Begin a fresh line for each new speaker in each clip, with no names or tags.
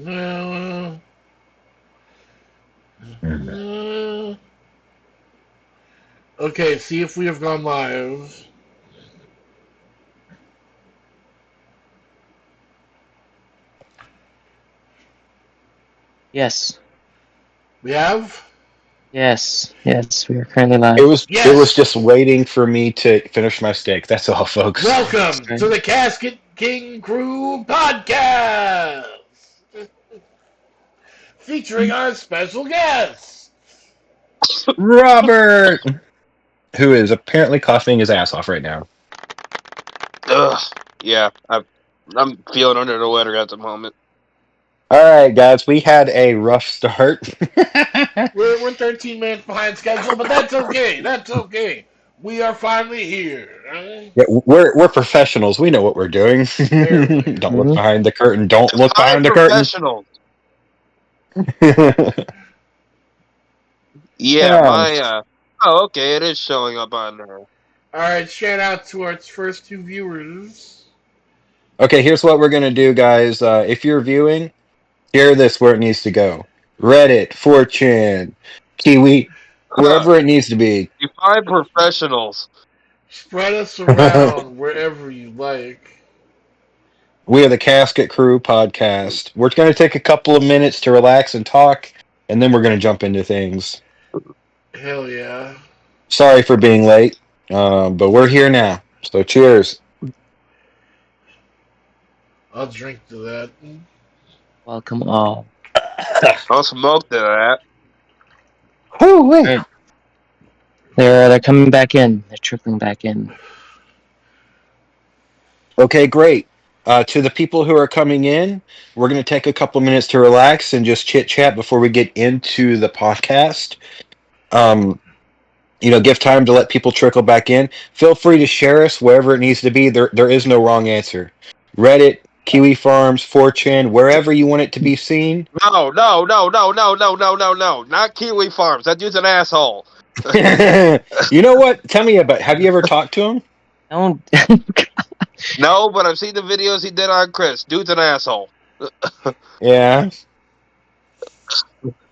Uh, uh, okay, see if we have gone live.
Yes.
We have?
Yes. Yes. We are currently live.
It was
Yes!
just waiting for me to finish my steak. That's all, folks.
Welcome to the Casket King Crew Podcast! Featuring our special guest!
Robert, who is apparently coughing his ass off right now.
Ugh. Yeah, I'm feeling under the weather at the moment.
All right, guys, we had a rough start.
We're 13 minutes behind schedule, but that's okay. That's okay. We are finally here. Right?
Yeah, we're professionals. We know what we're doing.
Barely.
Don't look behind the curtain. Don't look
Define
behind the curtain.
professionals. Yeah,
Yeah.
Oh, okay, it is showing up on there.
Alright, shout out to our first two viewers.
Okay, here's what we're gonna do, guys. If you're viewing, share this where it needs to go. Reddit, 4chan, Kiwi, wherever it needs to be.
Define professionals.
Spread us around wherever you like.
We are the Casket Crew podcast. We're going to take a couple of minutes to relax and talk, and then we're going to jump into things.
Hell yeah.
Sorry for being late, but we're here now. So cheers.
I'll drink to that.
Welcome all.
I'll smoke to that.
Whew, wait.
Right. They're coming back in. They're trickling back in.
Okay, great. To the people who are coming in, we're going to take a couple minutes to relax and just chit chat before we get into the podcast. Give time to let people trickle back in. Feel free to share us wherever it needs to be. There is no wrong answer. Reddit, Kiwi Farms, 4chan, wherever you want it to be seen.
No. Not Kiwi Farms. That dude's an asshole.
You know what? Tell me about. Have you ever talked to him?
Don't.
No, but I've seen the videos he did on Chris. Dude's an asshole.
Yeah.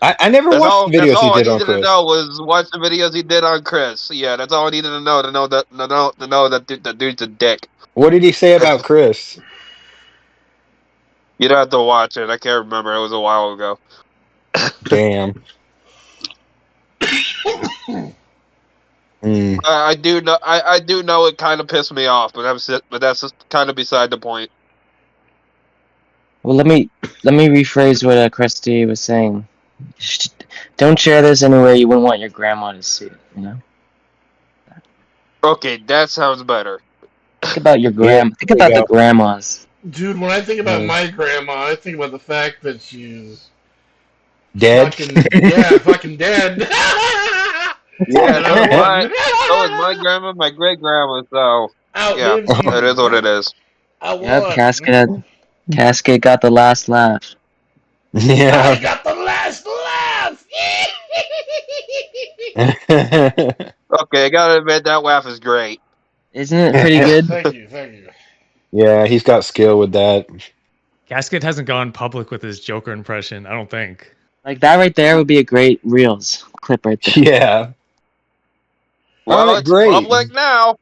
I never watched the
That's
videos he
all I
did on
needed to
Chris.
know was watch the videos he did on Chris. Yeah, that's all I needed to know that the dude's a dick.
What did he say about Chris?
You'd have to watch it. I can't remember. It was a while ago.
Damn.
I do know. I do know it kind of pissed me off, but that's just kind of beside the point.
Well, let me rephrase what Krusty was saying. Don't share this anywhere you wouldn't want your grandma to see it. You know.
Okay, that sounds better.
Think about your grandma.
Yeah,
Think about the grandmas.
Dude, when I think about my grandma, I think about the fact that she's
dead.
fucking dead.
Yeah, so is my grandma, my great grandma. So yeah, it is what it is.
Yep, Casket got the last laugh.
Yeah.
I got the last laugh.
Okay, I gotta admit that laugh is great.
Isn't it pretty good?
Thank you.
Yeah, he's got skill with that.
Casket hasn't gone public with his Joker impression, I don't think.
Like that right there would be a great Reels clip right there.
Yeah.
Well, it's
great.
public now.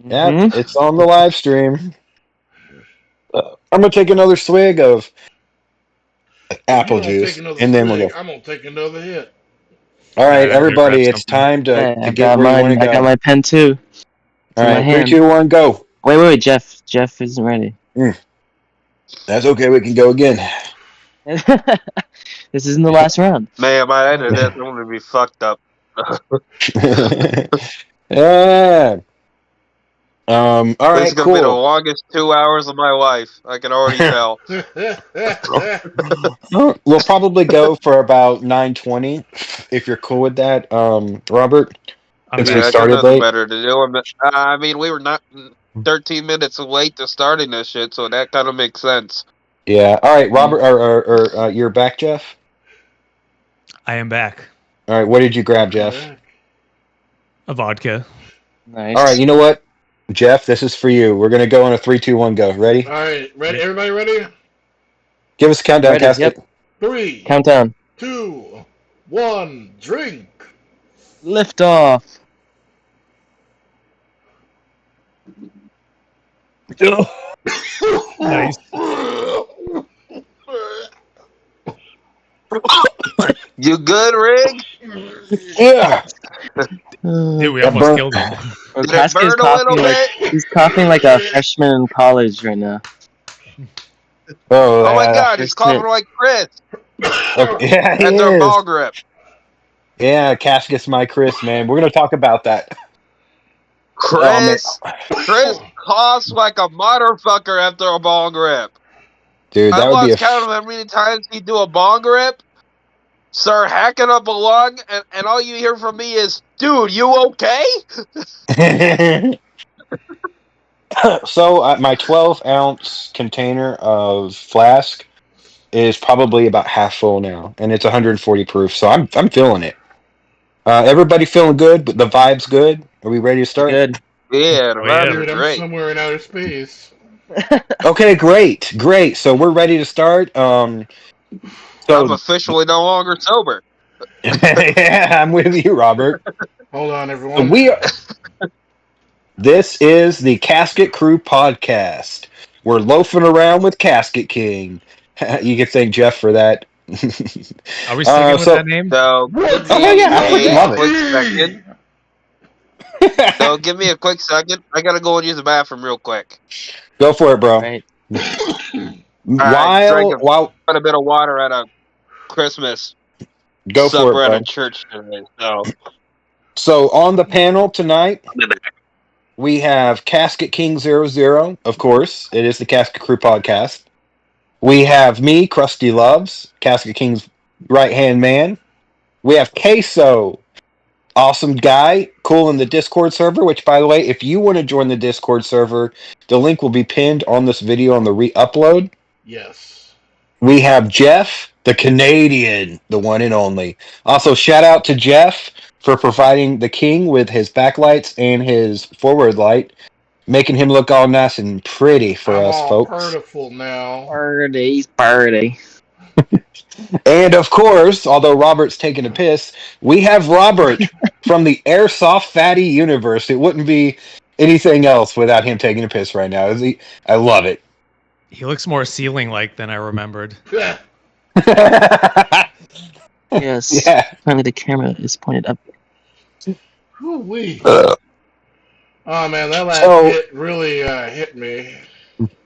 Yeah, it's on the live stream. I'm gonna take another swig of apple juice, and then we'll go.
I'm gonna take another hit.
All right, everybody, it's time to get where you want to go.
I got my pen too.
All right, 3, 2, 1, go.
Wait, Jeff. Jeff isn't ready.
That's okay. We can go again.
This isn't the last round.
Man, my internet's going to be fucked up.
Yeah. All right,
this is gonna be the longest 2 hours of my life. I can already tell.
We'll probably go for about 9:20 if you're cool with that, Robert. Since we started late.
Better to do. I mean, we were not 13 minutes late to starting this shit, so that kind of makes sense.
Yeah. All right, Robert, or you're back, Jeff.
I am back.
All right, what did you grab, Jeff?
A vodka.
Nice.
All right, you know what, Jeff, this is for you. We're gonna go on a 3, 2, 1, go. Ready?
All right, ready? Everybody ready?
Give us a countdown,
Ready,
Casket.
yep.
3,
Countdown.
2, 1, drink.
Lift off.
Nice.
You good, Rig?
Yeah.
Dude, we
That
almost
burn.
killed him.
Did it
Casket's
burn a little
coughing like
bit?
he's coughing like a freshman in college right now.
Oh,
Oh my
yeah.
God, he's
First hit.
coughing like Chris
Okay. Yeah, he
after a
is.
ball grip.
Yeah, Casket's my Chris, man. We're gonna talk about that. Oh man,
Chris coughs like a motherfucker after a ball grip.
dude,
I
that would be
lost count of how many times he do a ball grip, start hacking up a lung, and all you hear from me is, "Dude, you okay?"
So my 12-ounce container of flask is probably about half full now, and it's 140 proof. So I'm feeling it. Everybody feeling good, but the vibe's good. Are we ready to start?
Good.
Yeah, the
Oh, yeah.
vibes are
Dude, I'm
great.
somewhere in outer space.
Okay, great. So we're ready to start.
I'm
So
officially no longer sober.
yeah, I'm with you, Robert.
Hold on,
So
everyone.
This is the Casket Crew podcast. We're loafing around with Casket King. You can thank Jeff for that.
Are we sticking with
so-
that name?
So give
Oh,
me
yeah, I freaking
a
love it.
quick second. So give me a quick second. I gotta go and use the bathroom real quick.
Go for it, bro.
Right.
I drank
While
quite a bit of water at a Christmas
go for
supper
it,
at
bro.
a church today.
So on the panel tonight, we have Casket King 00, of course. It is the Casket Crew podcast. We have me, Krusty Loves, Casket King's right-hand man. We have Queso, awesome guy, cool in the Discord server, which, by the way, if you want to join the Discord server, the link will be pinned on this video on the re-upload.
Yes.
We have Jeff, the Canadian, the one and only. Also, shout out to Jeff for providing the king with his backlights and his forward light, making him look all nice and pretty for
I'm
us,
all
folks.
purtiful now.
Party.
And of course, although Robert's taking a piss, we have Robert from the Airsoft Fatty universe. It wouldn't be anything else without him taking a piss right now. I love it.
He looks more ceiling-like than I remembered.
Yeah.
Yes.
Yeah.
Finally, the camera is pointed up.
Woo-wee. Oh man, that last
So-
hit really hit me.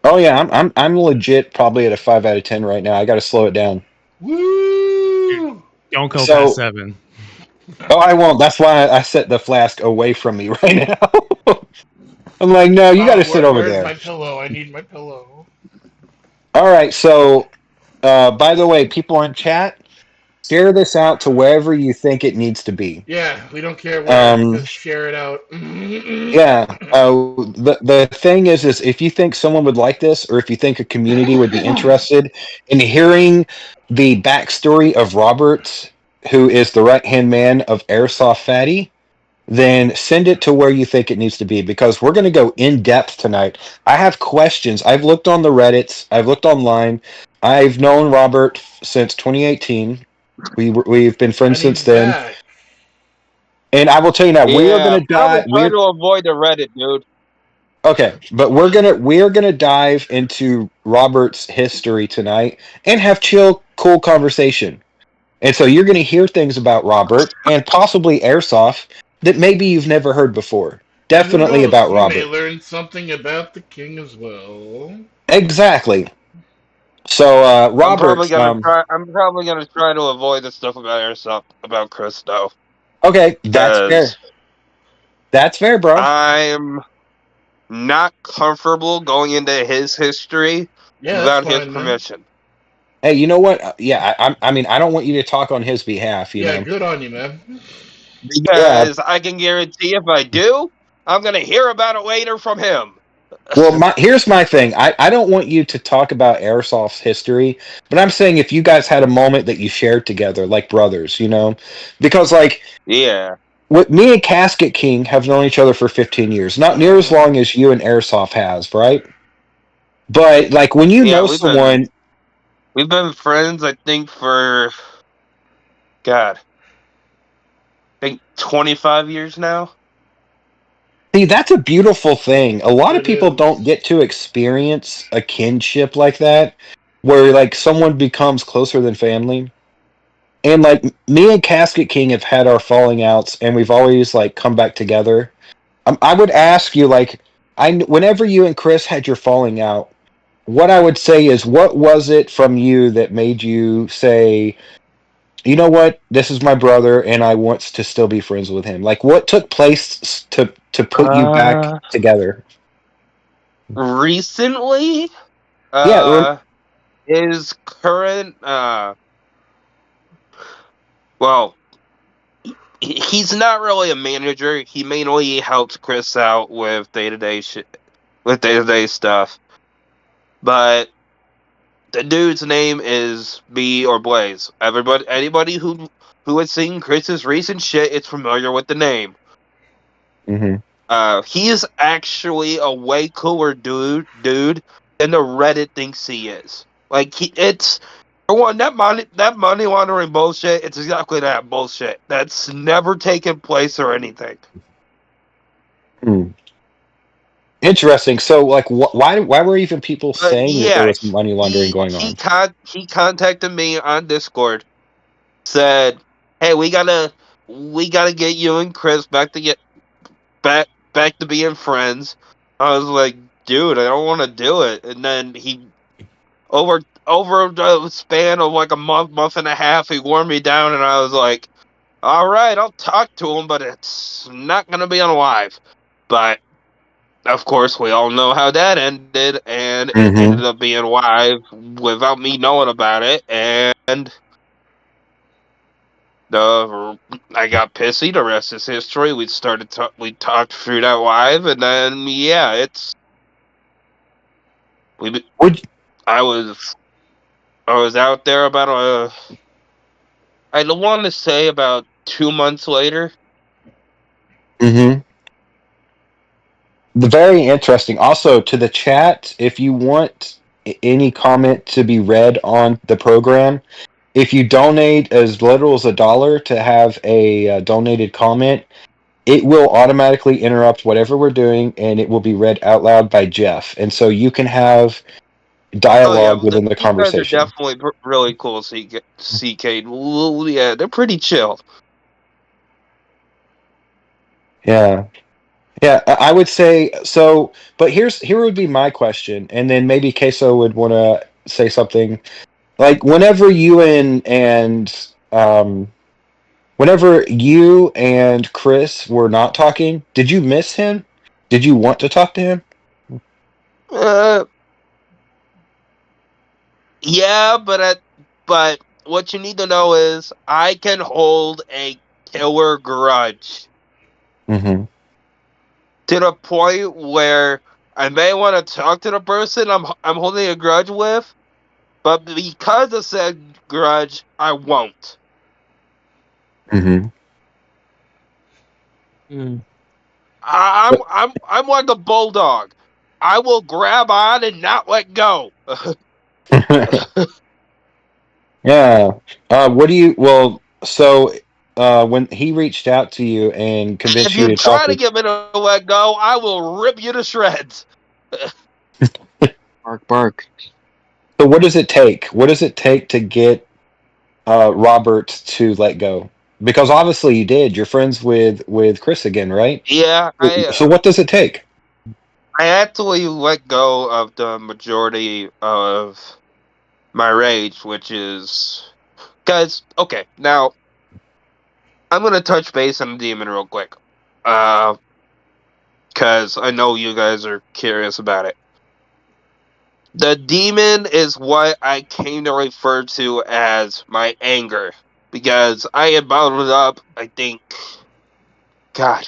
Oh yeah, I'm legit probably at a 5 out of 10 right now. I got to slow it down.
Woo!
Don't go
So-
past 7.
Oh, I won't. That's why I set the flask away from me right now. I'm like, no, you got to sit over
where's
there.
my pillow? I need my pillow.
All right. So, by the way, people in chat, share this out to wherever you think it needs to be.
Yeah, we don't care where.
Um,
Just share it out.
Yeah. The thing is if you think someone would like this, or if you think a community would be interested in hearing the backstory of Robert, who is the right-hand man of Airsoft Fatty, then send it to where you think it needs to be, because we're going to go in depth tonight. I have questions. I've looked on the Reddits. I've looked online. I've known Robert since 2018. We've been friends
And he's
since then.
back.
And I will tell you now, we are going to
Probably
dive.
try to avoid the Reddit, dude.
Okay, but we're gonna dive into Robert's history tonight and have chill, cool conversation. And so you're gonna hear things about Robert and possibly Airsoft that maybe you've never heard before. Definitely
Who knows,
about
you may
Robert.
learn something about the king as well.
Exactly. So Robert,
I'm probably gonna try to avoid the stuff about airsoft about Chris though.
okay, that's fair.
'Cause
That's fair, bro.
I'm not comfortable going into his history
Yeah,
without
that's
his
fine, man.
permission.
Hey, you know what? Yeah, I mean, I don't want you to talk on his behalf. You
Yeah,
know.
good on you, man.
Because I can guarantee if I do, I'm gonna hear about it later from him.
Well, here's my thing. I don't want you to talk about Airsoft's history, but I'm saying if you guys had a moment that you shared together, like brothers, you know, because like
Yeah.
me and Casket King have known each other for 15 years, not near as long as you and Airsoft has, right? But like when you
Yeah,
know
we've been-
someone,
We've been friends, I think, for God, I think 25 years now.
See, that's a beautiful thing. A lot of
It
people don't
is.
get to experience a kinship like that, where like someone becomes closer than family. And like me and Casket King have had our falling outs, and we've always like come back together. I would ask you, like, whenever you and Chris had your falling out, what I would say is, what was it from you that made you say, you know what, this is my brother, and I want to still be friends with him? Like, what took place to put you back
Uh,
together?
Recently,
Yeah,
his current, well, he's not really a manager. He mainly helps Chris out with day-to-day shit, with day-to-day stuff. But the dude's name is B or Blaze. Anybody who has seen Chris's recent shit is familiar with the name.
hmm
He is actually a way cooler dude than the Reddit thinks he is. Like it's for one, that money laundering bullshit. It's exactly that bullshit. That's never taken place or anything.
hmm. Interesting. So, like, why were even people
But
saying that there
yeah,
was money laundering going on?
he contacted me on Discord. Said, "Hey, we gotta get you and Chris back back to being friends." I was like, "Dude, I don't want to do it." And then he over the span of like a month and a half, he wore me down, and I was like, "All right, I'll talk to him, but it's not gonna be on live." But of course, we all know how that ended, and it
hmm
ended up being live without me knowing about it, and I got pissy. The rest is history. We talked through that live, and then yeah, we.
Would
I was out there about I want to say about 2 months later.
hmm very interesting. Also, to the chat, if you want any comment to be read on the program, if you donate as little as $1 to have a donated comment, it will automatically interrupt whatever we're doing, and it will be read out loud by Jeff. And so you can have
Oh yeah,
dialogue within the
these guys are
conversation.
definitely really cool. CK, well, yeah, they're pretty chill.
Yeah. Yeah, I would say so. But here would be my question, and then maybe Queso would want to say something. Like whenever you and Chris were not talking, did you miss him? Did you want to talk to him?
Uh, yeah, but what you need to know is I can hold a killer grudge
hmm
to the point where I may want to talk to the person I'm holding a grudge with, but because of said grudge, I won't.
hmm
mm.
I'm like a bulldog. I will grab on and not let go.
Yeah. What do you? Well, so when he reached out to you and
If
convinced you
you
to talk
try to
with,
get me to let go, I will rip you to shreds.
Bark, bark.
so what does it take? What does it take to get Robert to let go? Because obviously you did. You're friends with Chris again, right?
Yeah,
So what does it take?
I actually let go of the majority of my rage, which is guys. Okay, now I'm gonna touch base on the demon real quick, because I know you guys are curious about it. The demon is what I came to refer to as my anger, because I had bottled up, I think, God,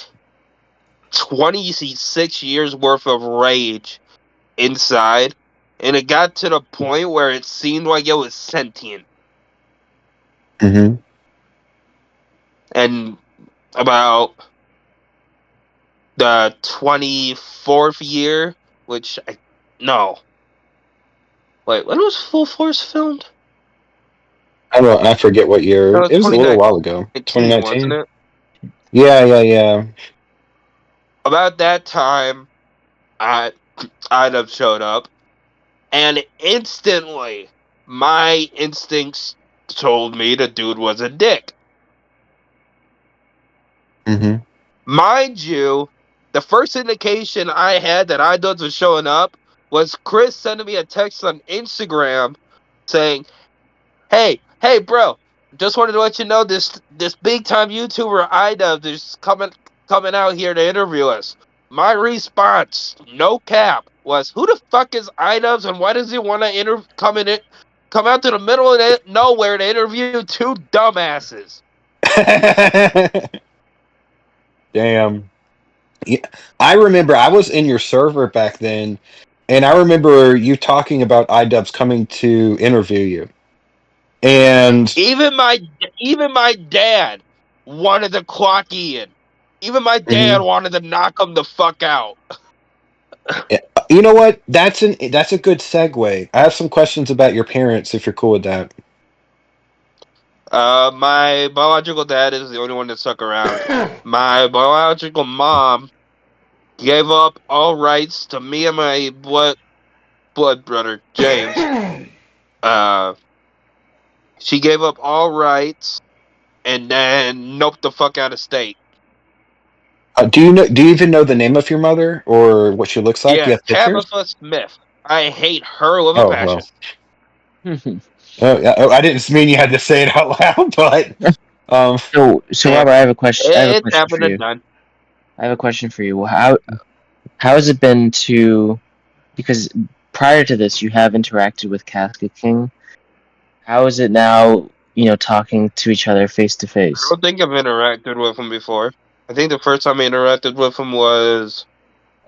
26 years worth of rage inside, and it got to the point where it seemed like it was sentient.
hmm
And about the 24th year, which I no, wait, when was Full Force filmed?
I don't know. I forget what year.
No, it's
It was a little
2019,
while ago.
wasn't
2019.
it?
Yeah.
About that time, I'd have showed up, and instantly, my instincts told me the dude was a dick.
Mm-hmm.
Mind you, the first indication I had that iDubbbz was showing up was Chris sending me a text on Instagram saying, hey, bro, just wanted to let you know this big time YouTuber iDubbbz is coming out here to interview us. My response, no cap, was who the fuck is iDubbbz and why does he want to come out to the middle of nowhere to interview two dumbasses?
Damn. Yeah, I remember I was in your server back then, and I remember you talking about iDubbbz coming to interview you. And
Even my dad wanted to clock Ian. Even my dad
Mhm.
wanted to knock him the fuck out.
Yeah, you know what? That's a good segue. I have some questions about your parents, if you're cool with that.
My biological dad is the only one that stuck around. My biological mom gave up all rights to me and my blood brother James. She gave up all rights and then noped the fuck out of state.
Do you know? Do you even know the name of your mother or what she looks like? Do you
Yeah,
have pictures?
Tabitha Smith. I hate her with a
Oh well.
passion.
I didn't mean you had to say it out loud, but um,
So
Yeah,
Robert, I have a question. I have a
it's
question for
happened and
you.
done.
I have a question for you. How has it been to? Because prior to this, you have interacted with Casket King. How is it now? Talking to each other face to
I
face.
don't think I've interacted with him before. I think the first time I interacted with him was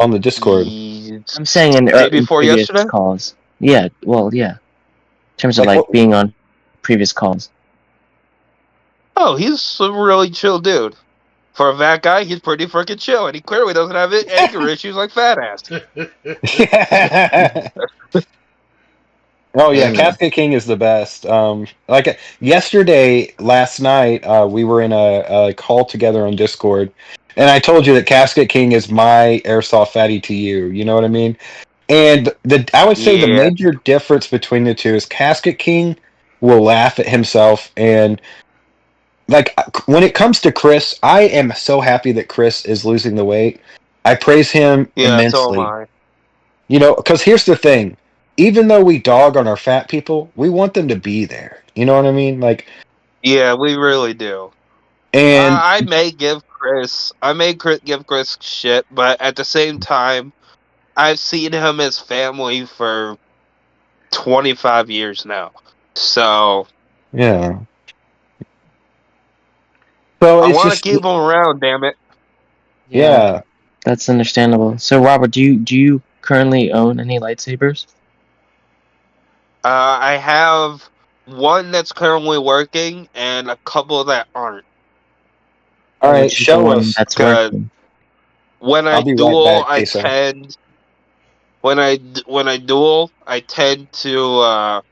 on the Discord,
I'm saying
day
in
before
previous
yesterday.
calls. Yeah. Well, yeah. In terms of
like what?
being on previous calls.
Oh, he's a really chill dude. For a fat guy, he's pretty freaking chill, and he clearly doesn't have anger issues like fat ass.
Yeah. Oh yeah,
Mm.
Casket King is the best. Like yesterday, last night, we were in a call together on Discord, and I told you that Casket King is my airsoft fatty to you. You know what I mean? And I would say the
Yeah,
major difference between the two is Casket King will laugh at himself, and like when it comes to Chris, I am so happy that Chris is losing the weight. I praise him
yeah, so am
immensely.
I.
Because here's the thing. Even though we dog on our fat people, we want them to be there. You know what I mean? Like,
Yeah, we really do.
and
I may give Chris shit, but at the same time, I've seen him as family for 25 years now. So
yeah. So
I
it's
want to
just,
keep him around, damn it.
yeah.
That's understandable. So Robert, do you currently own any lightsabers?
I have one that's currently working and a couple that aren't.
All right,
Which is the
show
one
us.
that's
Because
working?
when
I'll
I
be right
duel,
back,
I
Queso.
tend when I duel, I tend to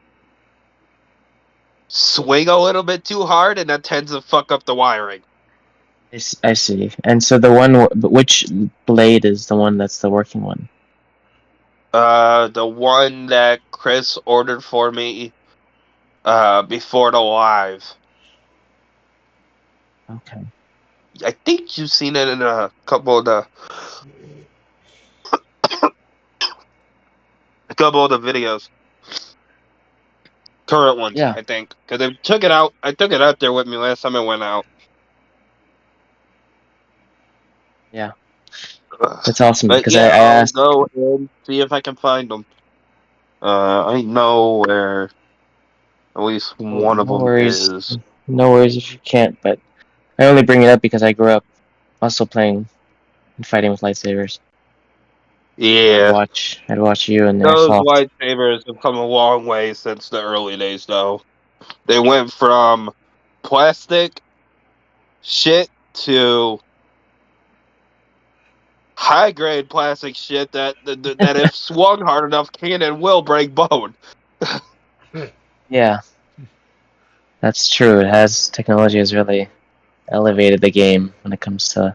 swing a little bit too hard, and that tends to fuck up the wiring.
I see. And so the one, but which blade is the one that's the working one?
The one that Chris ordered for me before the live.
Okay.
I think you've seen it in a couple of the videos. Current ones,
Yeah.
I think, because they took it out. I took it out there with me last time I went out.
Yeah.
Ugh.
That's awesome
But
because I
yeah, I'll
asked.
go and see if I can find them. I know where at least
Oh,
one of
no
them
worries.
is.
No worries if you can't. But I only bring it up because I grew up also playing and fighting with lightsabers.
Yeah,
I'd watch you and
those
Airsoft.
lightsabers have come a long way since the early days, though. They went from plastic shit to high grade plastic shit that if swung hard enough can and will break bone.
Yeah. That's true. Technology has really elevated the game when it comes to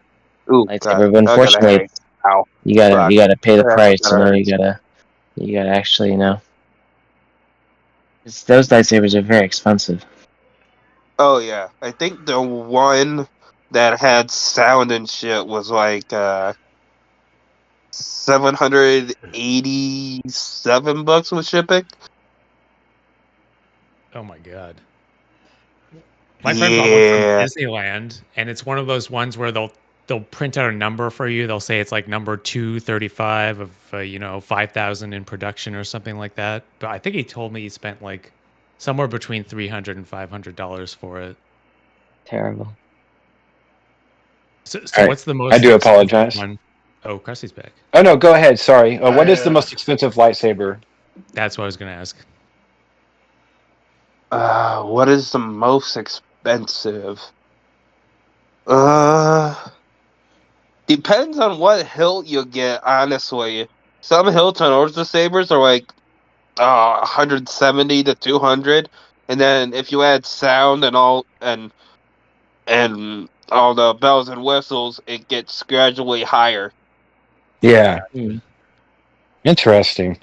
Ooh, God,
lightsaber. But
I gotta
unfortunately,
hang. Ow,
you
fuck.
gotta pay the
That
price.
hurts.
You gotta actually 'cause those lightsabers are very expensive.
Oh yeah, I think the one that had sound and shit was like $787 with shipping.
Oh my god. My friend bought one from
Yeah,
Disneyland, and it's one of those ones where they'll print out a number for you. They'll say it's like number 235 of 5,000 in production or something like that. But I think he told me he spent like somewhere between $300 and $500 for it.
Terrible.
So
All right.
what's the
I
most
do
expensive
apologize.
one? Oh, Krusty's back.
Oh no, go ahead. Sorry. What is the
I,
most expensive lightsaber?
That's what I was gonna ask.
what is the most expensive? Uh, Depends on what hilt you get. Honestly, some hilts on Orza sabers are like 170 to 200, and then if you add sound and all the bells and whistles, it gets gradually higher.
Yeah,
Hmm.
interesting.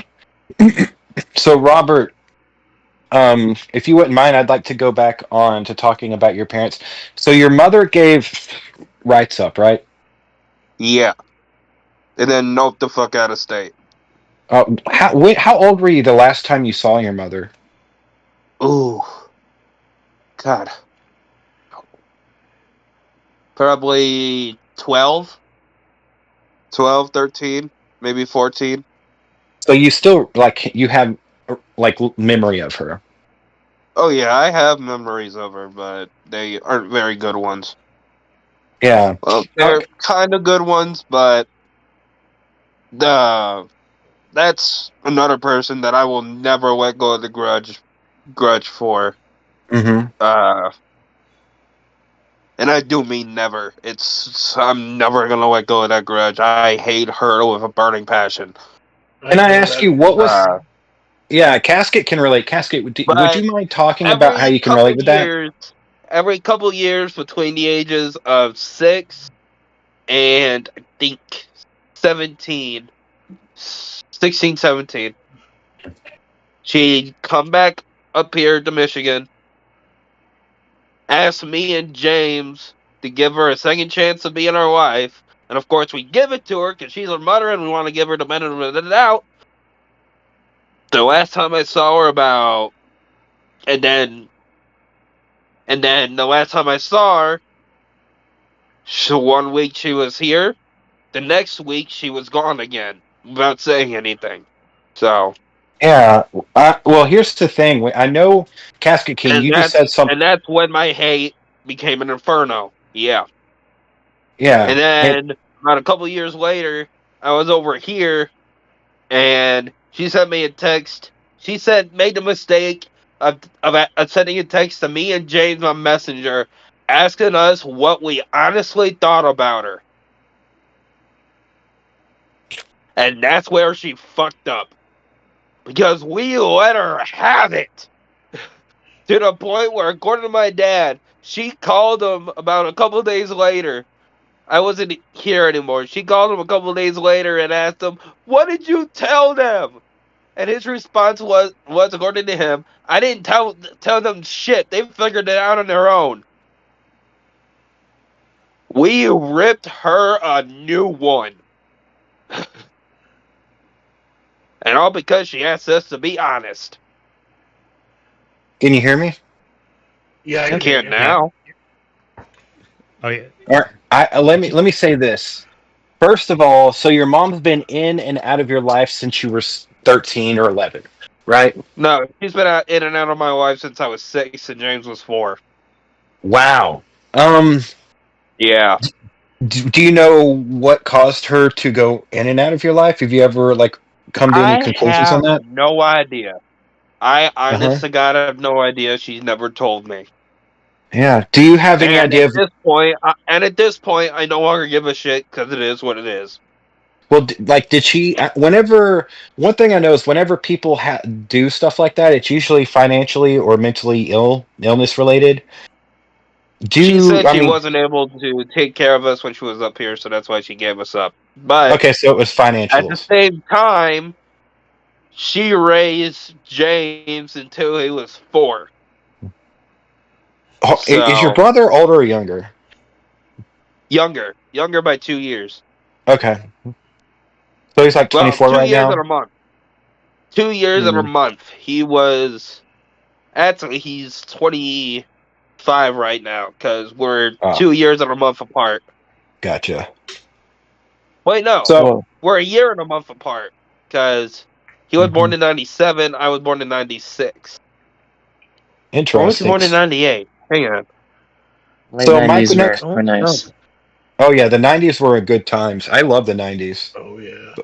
So, Robert, if you wouldn't mind, I'd like to go back on to talking about your parents. So, your mother gave rights up, right?
Yeah, and then nope the fuck out of state.
How old were you the last time you saw your mother?
Ooh, God, probably 12, 12, 13, maybe 14.
So you still you have memory of her.
Oh yeah, I have memories of her, but they aren't very good ones.
Yeah.
Well, they're
Okay.
kind of good ones, but the that's another person that I will never let go of the grudge for.
Mm-hmm.
Uh, and I do mean never. I'm never gonna let go of that grudge. I hate her with a burning passion.
Can I
feel
ask
that.
you what was?
Uh,
Yeah, Casket can relate. Casket, would
but
you mind talking about how
every
you can
couple
relate with that?
years, every couple years between the ages of 6 and I think 17, 16, 17, she'd come back up here to Michigan, ask me and James to give her a second chance of being our wife. And of course, we give it to her because she's our mother and we want to give her the benefit of the doubt. The last time I saw her and then, and then the last time I saw her, one week she was here, the next week she was gone again without saying anything. So,
Yeah. Well, here's the thing. I know Casket King.
and
You just
that's
said something.
and that's when my hate became an inferno. Yeah.
Yeah.
And then about a couple years later, I was over here and she sent me a text. She said made the mistake of sending a text to me and James on Messenger, asking us what we honestly thought about her, and that's where she fucked up because we let her have it to the point where, according to my dad, she called him about a couple days later. I wasn't here anymore. She called him a couple days later and asked him, "What did you tell them?" And his response was according to him, "I didn't tell them shit. They figured it out on their own." We ripped her a new one, and all because she asked us to be honest.
Can you hear me?
Yeah, I
I
can hear
can't
you.
Yeah.
now.
Oh yeah.
Or let me say this. First of all, so your mom's been in and out of your life since you were 13 or 11, right?
No, she's been in and out of my life since I was 6 and James was 4.
Wow. Um,
Yeah,
do you know what caused her to go in and out of your life? Have you ever come to any
I
conclusions on
have
that?
no idea. I
Uh huh.
honest to God have no idea. She's never told me.
Yeah. Do you have any
And
idea
at
of?
this point, I no longer give a shit because it is what it is.
Well, did she? Whenever one thing I know is whenever people do stuff like that, it's usually financially or mentally illness related.
She said
I
she
mean,
wasn't able to take care of us when she was up here, so that's why she gave us up. But
okay, so it was
at the
financials.
same time, she raised James until he was 4.
Is your
So
brother older or younger?
younger by 2 years.
Okay, so he's like
Well,
24
2
right
years
now.
and a month. 2 years and a
Hmm.
month. He was actually he's 25 right now because we're
Oh,
2 years and a month apart.
gotcha.
Wait, no,
So,
Well,
we're a year and a month apart because he was born
mhm,
in 97. I was born in 96. Or was he
interesting.
born in 98? Hang on.
late
So, Mike,
'90s were
next.
Oh,
were
no.
nice.
Oh yeah, the '90s were good times. I love the '90s.
Oh yeah.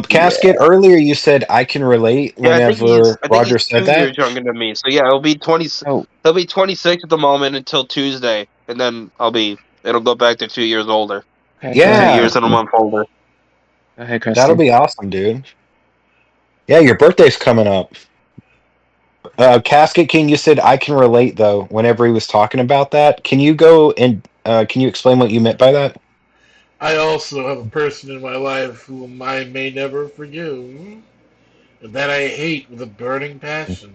Casket.
Yeah.
Earlier, you said I can relate.
Yeah,
Whenever
I think
Roger
he's
said
2 years
that.
younger than me. So yeah, it'll be 20.
Oh,
He'll be 26 at the moment until Tuesday, and then it'll go back to 2 years older,
okay. Go
two
ahead,
Yeah,
years and a
Krusty.
month older.
Go ahead,
that'll
Krusty.
be awesome, dude. Yeah, your birthday's coming up. Casket King, you said I can relate though. Whenever he was talking about that, can you go and can you explain what you meant by that?
I also have a person in my life whom I may never forgive, and that I hate with a burning passion.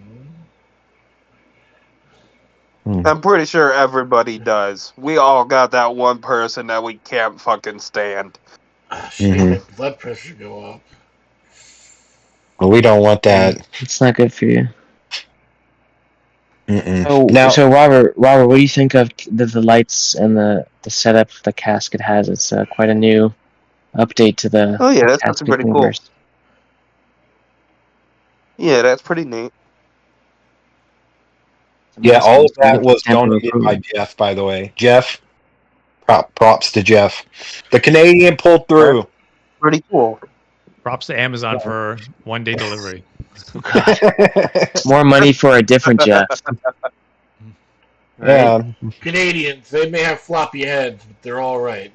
Hmm.
I'm pretty sure everybody does. We all got that one person that we can't fucking stand.
Ah, she made
Hmm.
my blood pressure go up.
Well, we don't want
Yeah,
that.
it's not good for you.
Mm-mm.
So,
Now,
so Robert, what do you think of the lights and the setup the casket has? It's quite a new update to
Oh yeah,
the
that's actually
casket
pretty cool.
universe.
Yeah, that's pretty neat.
It's a
yeah, all
milestone.
of
So we
that
get the
was
stamp of
donated by
approval.
Jeff, by the way. Jeff, props to Jeff. The Canadian pulled
That's
through.
pretty cool.
Props to Amazon for 1 day delivery.
Oh God, more money for a different Jeff, right?
Yeah.
Canadians, they may have floppy heads, but they're all right.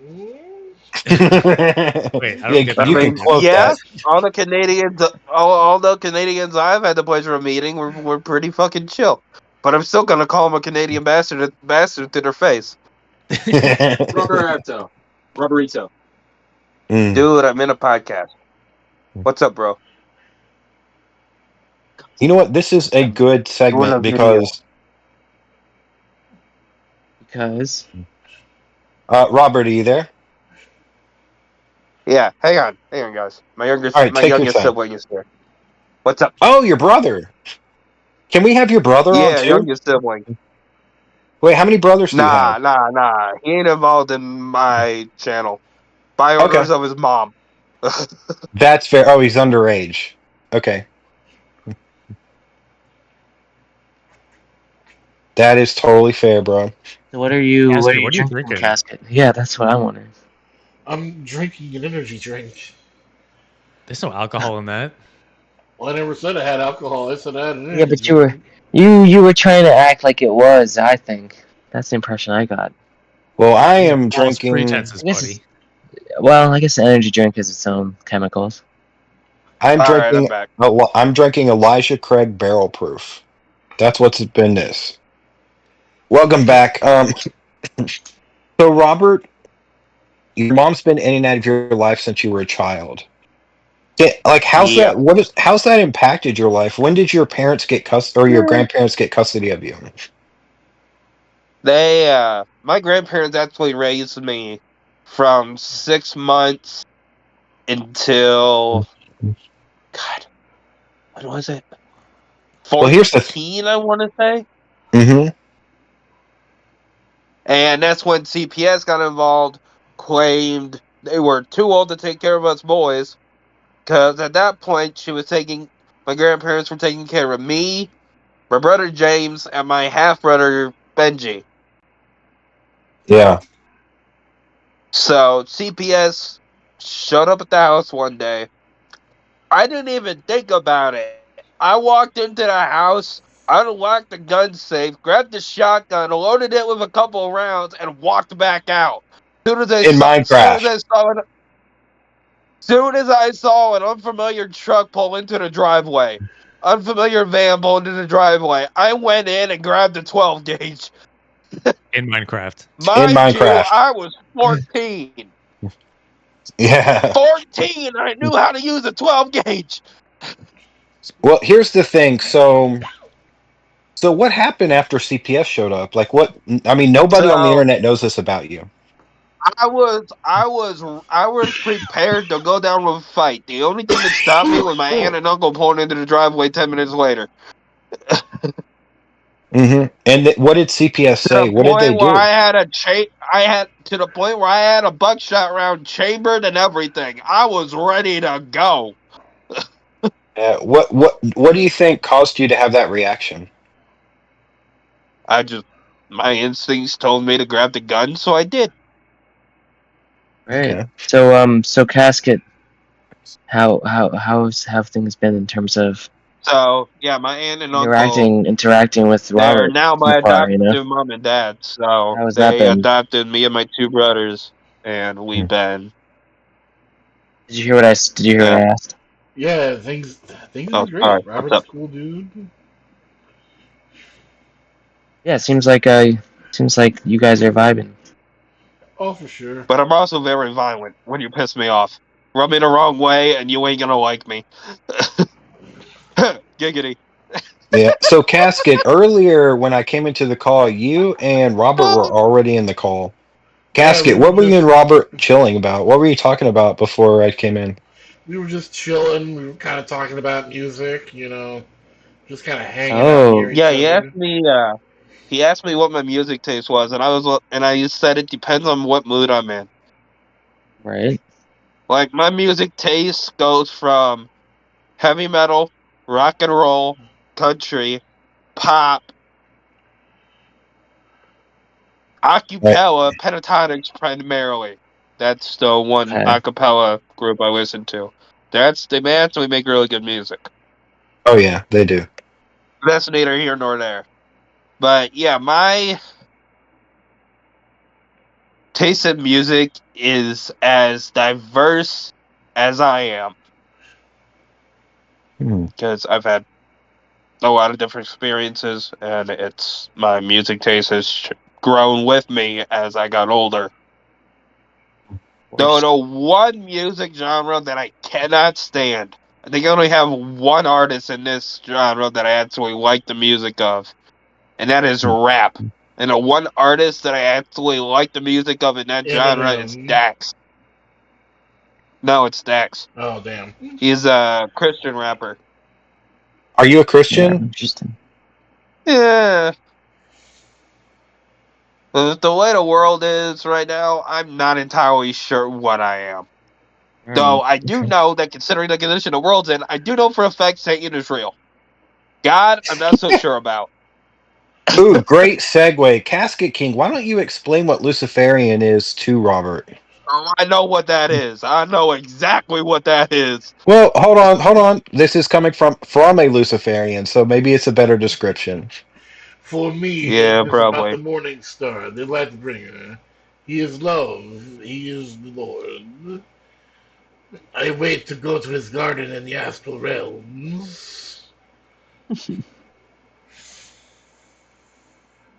Wait, I don't
Yeah,
get
I
the
you can
mean,
reference.
quote
yeah,
that.
all the Canadians I've had the pleasure of meeting were pretty fucking chill. But I'm still gonna call them a Canadian bastard to their face.
Roberto. Roberito.
Mm.
Dude, I'm in a podcast. What's up, bro?
You know what? This is a
I'm
good
doing a
segment
video.
because
Because
Robert, are you there?
Yeah, hang on, guys.
All right,
My
take your
youngest
time.
sibling is here. What's up?
Oh, your brother. Can we have your brother on
Yeah,
too?
youngest sibling.
Wait, how many brothers do you have?
Nah. He ain't involved in my channel. By
Okay,
orders of his mom.
that's fair. Oh, he's underage. Okay, that is totally fair, bro.
so what are
Casket,
you
what are you
drinking,
drinking?
casket? Yeah, that's what I wanted.
I'm drinking an energy drink.
There's no alcohol in that.
Well, I never said I had alcohol. I said I had an
Yeah,
energy
but you were
drink.
you were trying to act like it was. I think that's the impression I got.
Well, I
These are
am
false
drinking.
pretenses,
I guess it's,
buddy.
well, I guess an energy drink has its own chemicals.
I'm
Alright, I'm
drinking.
back.
I'm drinking Elijah Craig Barrel Proof. That's what's been this. Welcome back. So Robert, your mom's been in and out of your life since you were a child. Like,
Yep.
how's that impacted your life? When did your parents get or your grandparents get custody of you?
My grandparents actually raised me from 6 months until, God, what was it?
Well, here's the.
14, I want to say.
Mm-hmm.
And that's when CPS got involved, claimed they were too old to take care of us boys. Because at that point, my grandparents were taking care of me, my brother James, and my half brother Benji.
Yeah.
So CPS showed up at the house one day. I didn't even think about it. I walked into the house, unlocked the gun safe, grabbed the shotgun, loaded it with a couple of rounds, and walked back out. Soon as
In
I
Minecraft.
saw it, Soon as I saw an unfamiliar truck pull into the driveway, unfamiliar van pull into the driveway, I went in and grabbed a 12 gauge.
In Minecraft.
In
Mind you,
Minecraft.
I was 14.
Yeah.
14, I knew how to use a 12 gauge.
Well, here's the thing. So what happened after CPS showed up? Like what? I mean, nobody on the
So
internet knows this about you.
I was prepared to go down with a fight. The only thing that stopped me was my aunt and uncle pulling into the driveway 10 minutes later.
And what did CPS
To the
say? What did they
point where
do?
to the point where I had a buckshot round chambered and everything. I was ready to go.
What do you think caused you to have that reaction?
I just my instincts told me to grab the gun, so I did.
Right.
Okay.
So Casket, how have things been in terms of
So yeah, my aunt and uncle,
interacting with
they're
Robert
now
so
my
far? You know,
adoptive mom and dad. So
how has that
they
been?
adopted me and my two brothers, and
Hmm.
we've been
Did you hear what I did you hear what
yeah.
I asked?
Yeah, things are
Oh, sorry.
great.
What's
Robert's
up?
a cool dude.
Yeah, seems like you guys are vibing.
Oh, for sure.
But I'm also very violent when you piss me off. Rub me the wrong way, and you ain't gonna like me. Giggity.
Yeah. So Casket, earlier when I came into the call, you and Robert were already in the call.
Yeah,
Casket, what were you and Robert chilling about? What were you talking about before I came in?
we were just chilling. We were kind of talking about music, just kind of hanging out near
Oh,
each
Yeah, he asked
other.
me. He asked me what my music taste was, and I said it depends on what mood I'm in.
right.
Like my music taste goes from heavy metal, rock and roll, country, pop,
Right.
acapella, pentatonics primarily. That's the one
Okay.
acapella group I listen to. They actually make really good music.
Oh yeah, they do.
That's neither here nor there. But yeah, my taste in music is as diverse as I am
Hmm.
because I've had a lot of different experiences, and it's my music taste has grown with me as I got older.
Of
Though
course.
the one music genre that I cannot stand, I think I only have one artist in this genre that I actually like the music of, and that is rap. And the one artist that I actually like the music of in that genre is
Eminem.
Dax. No, it's Dax.
Oh, damn.
He's a Christian rapper.
Are you a
Yeah,
Christian?
interesting.
Yeah. The way the world is right now, I'm not entirely sure what I am. Though I do
Okay.
know that considering the condition the world's in, I do know for a fact Satan is real. God, I'm not so sure about.
Ooh, great segue. Casket King, why don't you explain what Luciferian is to Robert?
Oh, I know what that is. I know exactly what that is.
Well, hold on. This is coming from a Luciferian, so maybe it's a better description.
For me,
Yeah,
it is about the
probably.
morning star, the light bringer. He is love. He is the Lord. I wait to go to his garden in the astral realms.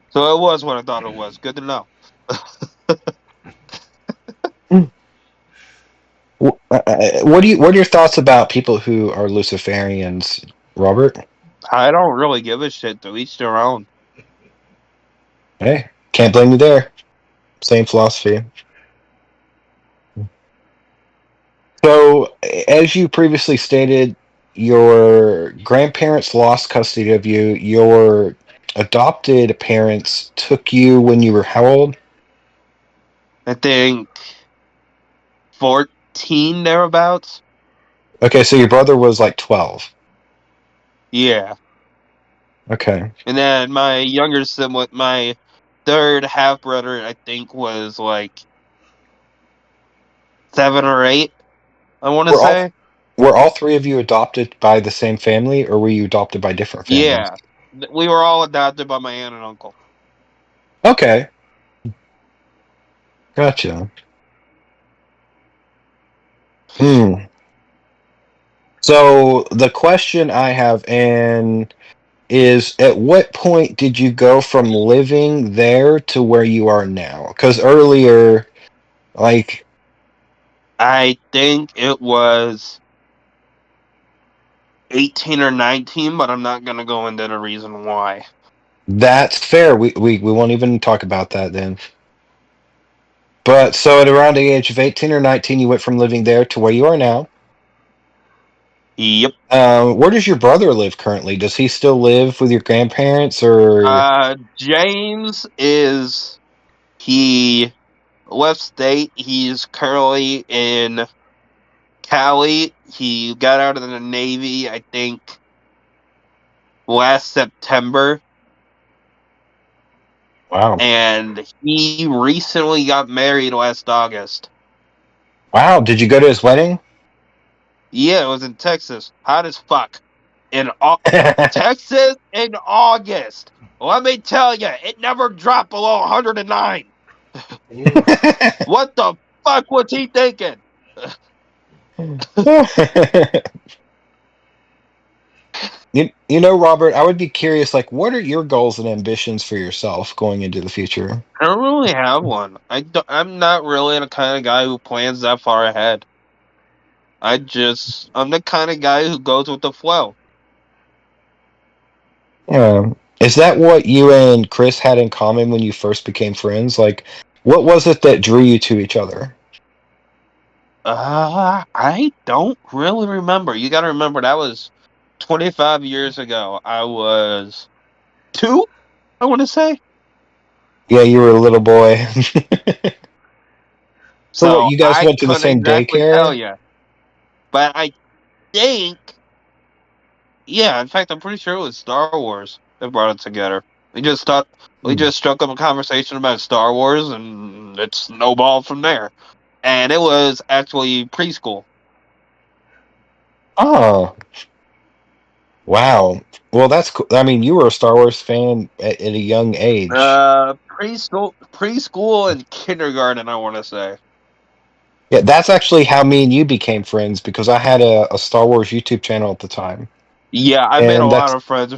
So it was what I thought it was. Good to know.
What are your thoughts about people who are Luciferians, Robert?
I don't really give a shit. To each their own.
Hey, can't blame you there. Same philosophy. So, as you previously stated, your grandparents lost custody of you. Your adopted parents took you when you were how old?
I think 14 thereabouts.
Okay, so your brother was like 12.
Yeah.
Okay.
And then my younger sibling, my third half brother, I think was like 7 or 8. I want to
Were all
say.
were all three of you adopted by the same family, or were you adopted by different families?
Yeah, we were all adopted by my aunt and uncle.
Okay, gotcha. Hmm. So the question I have is at what point did you go from living there to where you are now? Because earlier, like
I think it was 18 or 19, but I'm not gonna go into the reason why.
that's fair. We won't even talk about that then. But so at around the age of 18 or 19, you went from living there to where you are now.
Yep.
Where does your brother live currently? Does he still live with your grandparents or?
James is he left state. He's currently in Cali. He got out of the Navy, I think, last September,
Wow.
and he recently got married last August.
Wow. Did you go to his wedding?
Yeah, it was in Texas. Hot as fuck. Texas in August. Let me tell you, it never dropped below 109.
Ooh.
What the fuck was he thinking?
You know, Robert, I would be curious, like, what are your goals and ambitions for yourself going into the future?
I don't really have one. I'm not really the kind of guy who plans that far ahead. I'm the kind of guy who goes with the flow.
Is that what you and Chris had in common when you first became friends? Like, what was it that drew you to each other?
I don't really remember. You got to remember that was 25 years ago. I was 2, I want to say.
Yeah, you were a little boy. So what,
So
you guys
I
went to the
couldn't
same
exactly tell
daycare?
you. But I think, yeah, in fact, I'm pretty sure it was Star Wars that brought it together. We
Hmm.
just struck up a conversation about Star Wars, and it snowballed from there. And it was actually preschool.
Oh, wow. Well, that's cool. I mean, you were a Star Wars fan at a young age.
Preschool and kindergarten, I want to say.
Yeah, that's actually how me and you became friends because I had a Star Wars YouTube channel at the time.
Yeah, I made a
And
lot
that's,
of friends.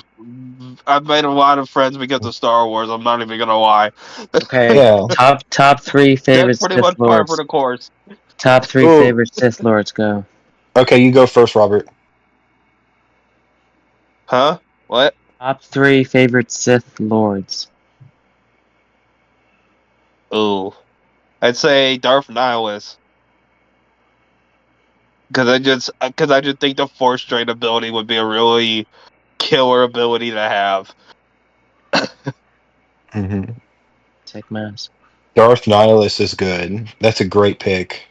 I've made a lot of friends because of Star Wars. I'm not even gonna lie.
Okay,
yeah.
top three
That's
favorite
pretty
Sith
much par for
Lords.
the course.
Top three
Oh,
favorite Sith Lords. Go.
okay, you go first, Robert.
Huh? What?
Top three favorite Sith Lords.
Ooh, I'd say Darth Nihilus because I just think the Force Drain ability would be a really killer ability to have.
Hmm.
Take Mouse.
Darth Nihilus is good. That's a great pick.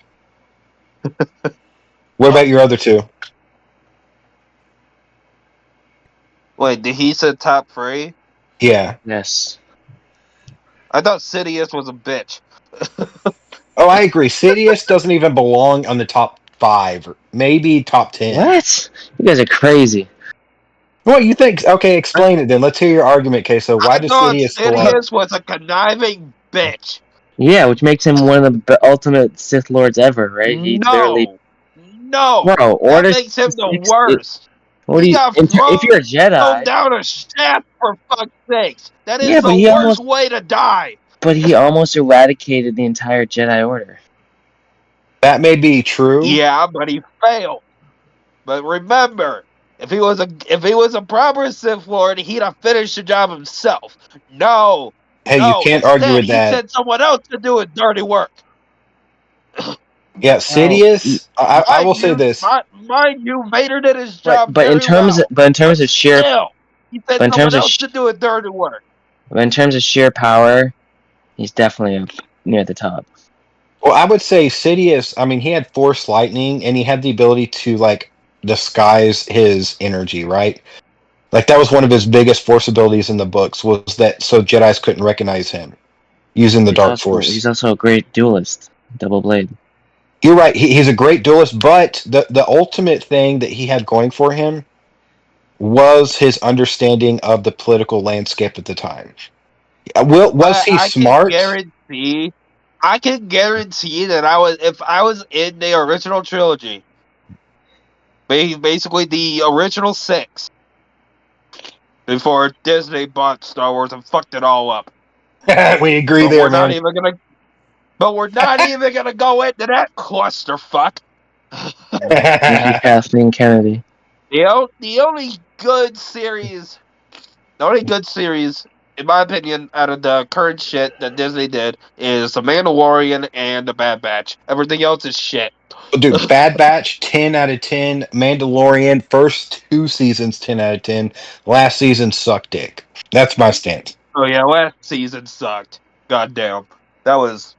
What about your other two?
Wait, did he say top 3?
Yeah.
Yes.
I thought Sidious was a bitch.
Oh, I agree. Sidious doesn't even belong on the top 5, or maybe top 10.
What? You guys are crazy.
What you think? Okay, explain it then. Let's hear your argument, Queso. Why
I
does
thought
Sidious belong?
Sidious was a conniving bitch.
Yeah, which makes him one of the ultimate Sith Lords ever, right? He literally,
No,
bro,
that
Order
makes him the
66.
worst.
What do
He
you?
got
If you're a
thrown
Jedi,
down a shaft for fuck's sakes. That is
yeah,
the worst way to die.
but he almost eradicated the entire Jedi Order.
That may be true.
Yeah, but he failed. But remember, if he was a proper Sith Lord, he'd have finished the job himself. No,
Hey, you
no.
can't argue
Instead,
with
he
that.
sent someone else to do his dirty work.
Yeah,
Well,
Sidious. I will say this.
Mind you, Vader did his
but
job
but in
very
terms
well.
but in terms
But
of sheer
still, he
but
sent
in terms
someone
of
else to do his dirty work.
but in terms of sheer power, he's definitely up near the top.
Well, I would say Sidious. I mean, he had Force Lightning, and he had the ability to like disguise his energy, right? Like that was one of his biggest Force abilities in the books was that so Jedi's couldn't recognize him using the Dark
He's
Force.
also a great duelist, double blade.
You're right. He's a great duelist, but the ultimate thing that he had going for him was his understanding of the political landscape at the time. Was
But
he smart?
I can guarantee that if I was in the original trilogy, basically the original 6, before Disney bought Star Wars and fucked it all up.
We agree
But
there,
we're not
man.
even gonna. But we're not even gonna go into that clusterfuck.
Thank you, Kathleen Kennedy.
The only good series, in my opinion, out of the current shit that Disney did is The Mandalorian and The Bad Batch. Everything else is shit.
Dude, Bad Batch, 10 out of 10. Mandalorian, first 2 seasons, 10 out of 10. Last season sucked dick. That's my stance.
Oh yeah, last season sucked. Goddamn, that was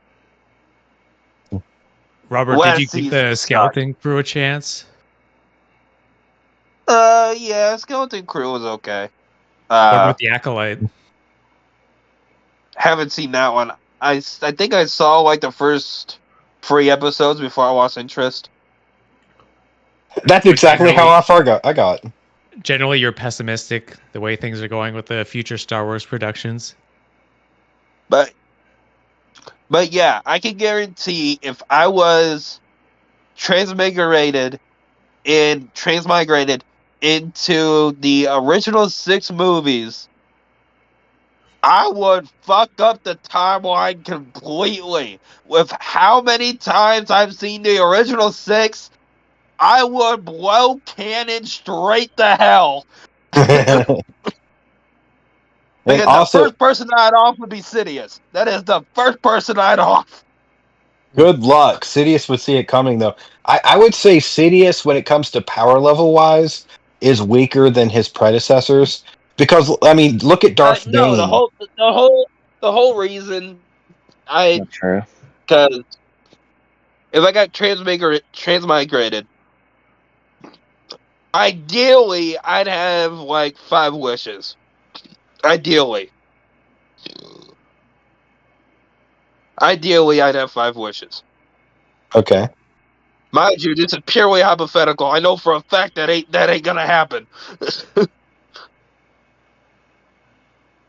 Robert, did you
last
give
season
the
sucked.
Skeleton Crew a chance?
Yeah, Skeleton Crew was okay.
What about the Acolyte?
Haven't seen that one. I think I saw like the first 3 episodes before I lost interest.
That's
But
exactly how I got.
Generally, you're pessimistic the way things are going with the future Star Wars productions.
But yeah, I can guarantee if I was transmigrated into the original 6 movies, I would fuck up the timeline completely. With how many times I've seen the original 6, I would blow canon straight to hell.
And
Because the
also,
first person I'd off would be Sidious. That is the first person I'd off.
good luck. Sidious would see it coming, though. I would say Sidious, when it comes to power level wise, is weaker than his predecessors. Because, I mean, look at Darth
No,
Bane.
the whole reason
Not true.
because if I got transmigrated, ideally I'd have like 5 wishes. Ideally, I'd have 5 wishes.
Okay.
Mind you, this is purely hypothetical. I know for a fact that ain't gonna happen.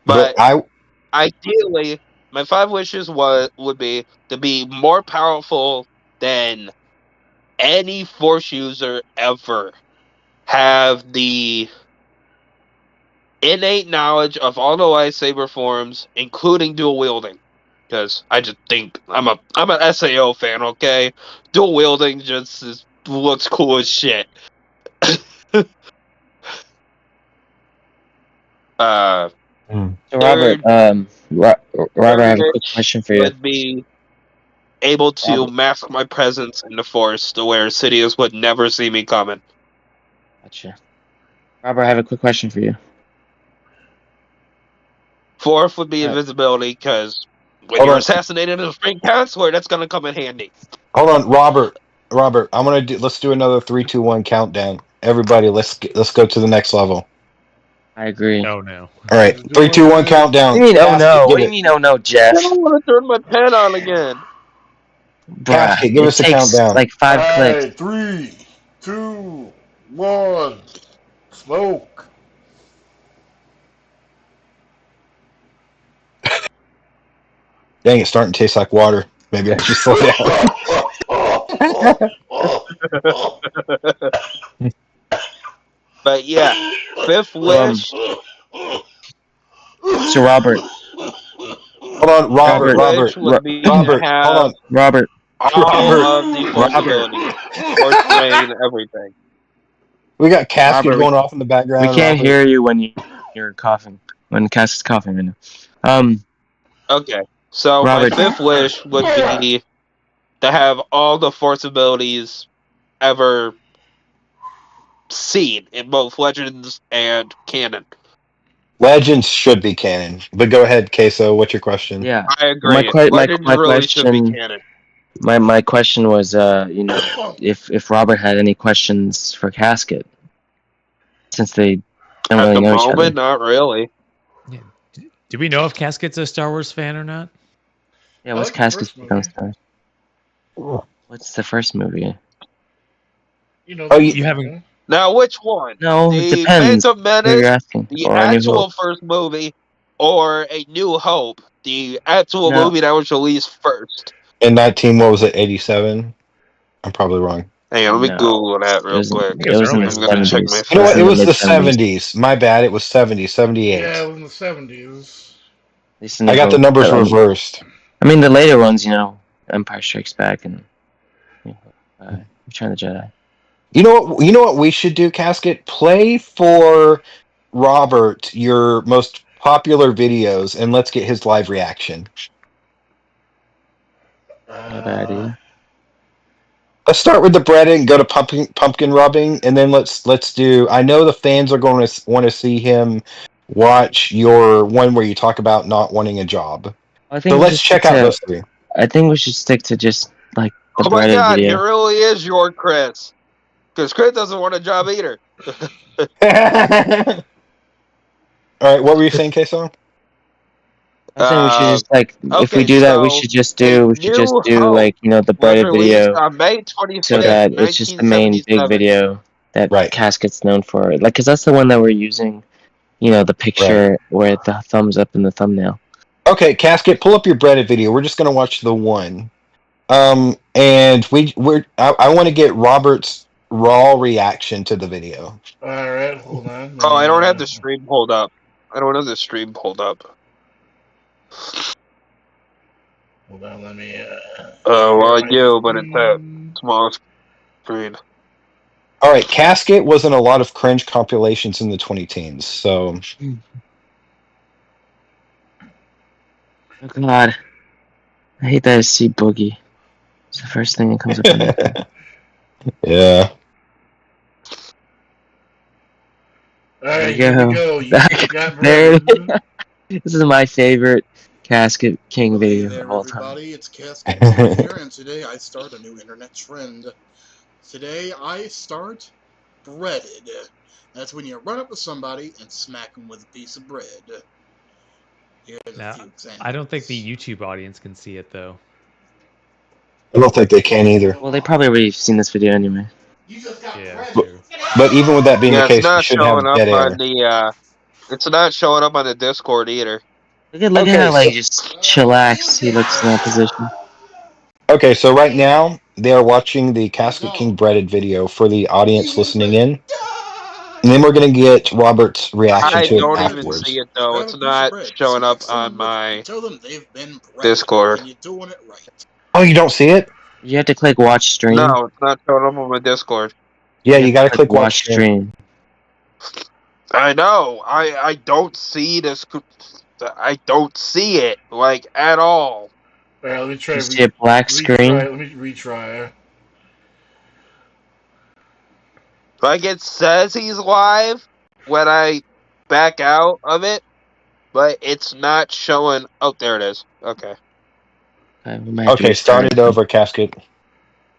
But
But ideally, my 5 wishes would be to be more powerful than any Force user ever. Have the innate knowledge of all the lightsaber forms, including dual wielding. Because I just think I'm an SAO fan, okay? Dual wielding just looks cool as shit.
So
Third,
Robert, Robert, I have a quick
wish
question for you.
would be able to
Robert.
mask my presence in the Force to where Sidious would never see me coming.
Gotcha. Robert, I have a quick question for you.
4th would be invisibility, because when
Hold
you're
on.
assassinated in a spring counselor, that's gonna come in handy.
Hold on, Robert. Robert, let's do another 3, 2, 1 countdown. Everybody, let's go to the next level.
I agree.
Oh no.
All right,
Let's
3,
do
2, 1
it.
countdown.
What do you mean, oh
Casket,
no?
give
What do you
it.
mean, oh no,
I
Jeff?
don't want to turn my pen on again.
Bruh,
Casket, give
it
us a
takes
countdown.
like 5 clicks.
Alright, 3, 2, 1. Smoke.
Dang, it's starting to taste like water. Maybe I should slow down.
But yeah, 5th wish.
So Robert,
Hold on, Robert.
5th
Robert.
wish would be to
Hold
have
on,
Robert,
all
Robert.
of the Force
Robert,
abilities, Force rain, everything.
We got Casket
Robert,
going off in the background.
we can't
Robert.
hear you when you're coughing. When Cass is coughing right now.
Okay, so my
Robert,
5th wish would be to have all the Force abilities ever seen in both Legends and canon.
Legends should be canon. But go ahead, Queso. What's your question?
yeah.
I
My
agree.
que- my
Legends
my
really should be
question
canon.
my question was if Robert had any questions for Casket since they don't
At
really
the
know each other.
moment, not really.
Yeah. Do we know if Casket's a Star Wars fan or not?
Yeah,
I
what's
like the
Casket's
first
take on
movie.
Star Wars? What's the first movie?
You know,
Oh,
the
You
movie,
haven't.
man.
Now, which one?
No, it
The
depends
Phantom
who you're
Menace,
asking.
the
Or A New
actual
Hope.
first movie, or A New Hope, the actual
No,
movie that was released first?
In 19, what was it? 87. I'm probably wrong.
Hang on, let me
No,
Google that
it
real
was
quick.
It was
in
earlier
the
I'm
than
gonna
that.
check my
'70s.
You know
It was
what?
in
It
the
was
mid
the
'70s.
70s. My bad. It was 70,
Yeah,
78.
it was in the 70s.
At least in the
I got the
book.
numbers
But like,
reversed.
I mean, the later ones, Empire Strikes Back and Return of the Jedi.
You know what? You know what we should do, Casket? Play for Robert your most popular videos, and let's get his live reaction.
Not a bad
Uh,
idea.
Let's start with the bread and go to pumpkin rubbing, and then let's do. I know the fans are going to want to see him watch your one where you talk about not wanting a job.
I
So
think we should
let's
stick
check out
to.
those three.
I think we should stick to just like the
Oh my
breaded
god, he
video.
really is your Chris. Because Chris doesn't want a job either.
All right, what were you saying, Queso?
I think we should
Uh,
just like if we
okay,
do that,
so
we
A
should just
New
do
Hope
like the
was
breaded
released
video,
on May
so
25th,
that it's just the main big
1977.
video that
Right,
Casket's known for. Like, cause that's the one that we're using. The
right.
picture where the thumbs up in the thumbnail.
Okay, Casket, pull up your breaded video. We're just gonna watch the one. And I want to get Robert's raw reaction to the video.
Alright, hold on. Let
Oh, I
me,
don't have the stream pulled up. I don't have the stream pulled up.
hold on, let me,
Well,
share
I
my
do, but it's a
screen.
small screen.
All right, Casket was in a lot of cringe compilations in the 2010s. So
Oh God, I hate that I see Boogie. It's the first thing that comes up on YouTube.
yeah.
There we
Alright, here we
go.
go. You just got
There.
breaded.
This is my favorite Casket King
Well, hey
video
there,
of all time.
everybody. It's Casket King here, and today I start a new internet trend. Today I start breaded. That's when you run up to somebody and smack them with a piece of bread. Here's a
Now,
few examples.
I don't think the YouTube audience can see it though.
I don't think they can either.
Well, they probably already seen this video anyway.
You just got
Yeah,
breaded.
true.
But even with that being the
Yeah, it's
case, we
not
shouldn't
showing
have
up
dead
on
air.
the, it's not showing up on the Discord either.
Look at
Okay,
how like just chillax he looks in that position.
so right now they are watching the Casket King breaded video for the audience listening in, and then we're gonna get Robert's reaction
I
to it
don't even see
afterwards.
it though.
Grab
It's
a piece of
not
bread,
showing
smack
up on
someone with it,
my
and tell them they've been breaded,
Discord.
and you're doing it right.
Oh, you don't see it?
You have to click watch stream.
No, it's not showing up on my Discord.
Yeah,
You have
you
to
gotta
click
click watch stream.
stream.
I know. I don't see this. I don't see it like at all.
Alright, let me try
You see a black screen.
let me retry.
Like it says he's live when I back out of it, but it's not showing. Oh, there it is. Okay.
Okay, we might have to
Okay,
restart
start it over, Casket.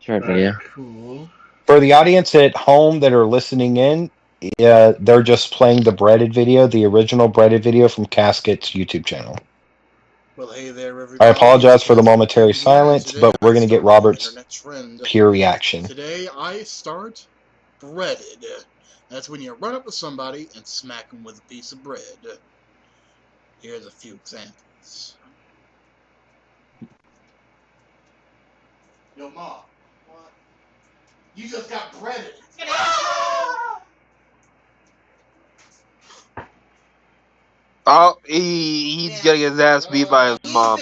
short
Alright,
video.
cool.
For the audience at home that are listening in, they're just playing the breaded video, the original breaded video from Casket's YouTube channel.
Well, hey there, everybody.
I apologize for the
Casket
momentary
King here, and
silence,
today
but we're
I
going to get
start a new
Robert's
internet trend.
pure reaction.
Today I start breaded. That's when you run up to somebody and smack them with a piece of bread. Here's a few examples. Yo, Mom. What? You just got breaded.
Oh, he's getting his ass beat by his mom.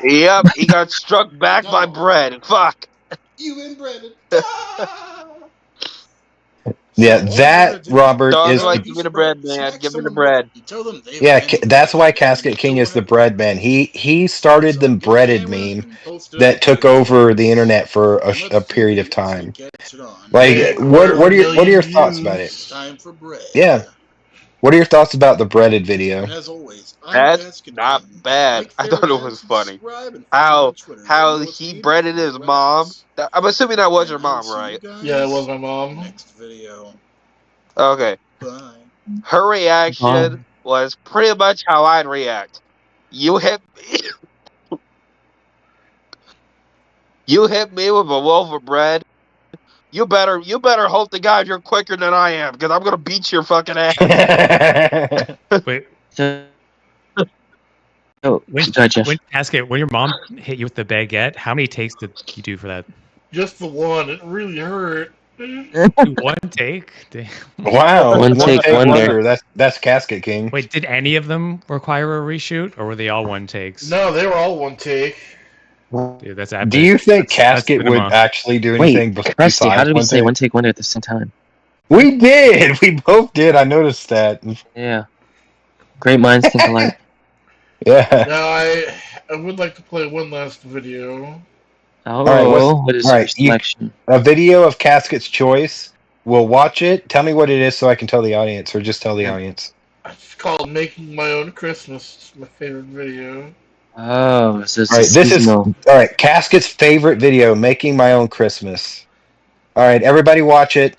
Yep, he got struck back by bread. Fuck.
You been breaded.
Yeah,
So all you
that
gotta do,
Robert
Dog's
is
grab a
like,
the
give
piece
me the
of bread,
bread, man.
smack
Give me the
someone with it,
bread.
and tell them they've
yeah.
been
That's why
breaded, and
Casket
you're
King
doing
is the
it
bread
right.
man. He started
So
the
get a
breaded
camera
meme
and post it up
that
to
took
your
over the
friends,
internet for
and
a
let's
period of
see who
time.
gets it on.
Like,
Hey,
what
quarter
what are
million
your thoughts about it?
It's
views.
time for bread.
Yeah, what are your thoughts about the breaded video?
And as always, I'm
That's
Casket
not
King.
bad.
Like,
I
share,
thought it
and
was funny.
subscribe, and follow me
How
on Twitter. Let me
how
know what's
he
needed
breaded
for
his
more
mom.
edits.
I'm assuming that was
And
your
I will
mom,
see you
right?
guys
Yeah, it was my
in the
mom.
next video.
Okay.
Bye.
Her reaction was pretty much how I'd react. You hit me, you hit me with a loaf of bread. You better hope to God you're quicker than I am, because I'm gonna beat your fucking ass.
Wait,
So Oh,
When,
go ahead, Jeff.
when your mom hit you with the baguette, how many takes did you do for that?
Just the one. It really hurt.
One take? Damn.
Wow,
One
one
take
take
wonder.
wonder. That's Casket King.
Wait, did any of them require a reshoot, or were they all one takes?
No, they were all one take.
Dude, that's
Do
epic.
you think
That's
Casket would
cinema.
actually do
Wait,
anything
Krusty, how
besides
did we
one
say
take?
one take wonder at the same time?
We did. We both did. I noticed that.
Yeah. Great minds think alike.
Yeah.
Now I would like to play one last video.
Oh,
All right.
what is
All
your
right?
selection?
A video of Casket's choice. We'll watch it. Tell me what it is so I can tell the audience, or just tell the audience.
It's called "Making My Own Christmas." It's my favorite video.
Oh, so it's
All
a
right. This is
seasonal.
all right. Casket's favorite video, "Making My Own Christmas." All right, everybody watch it,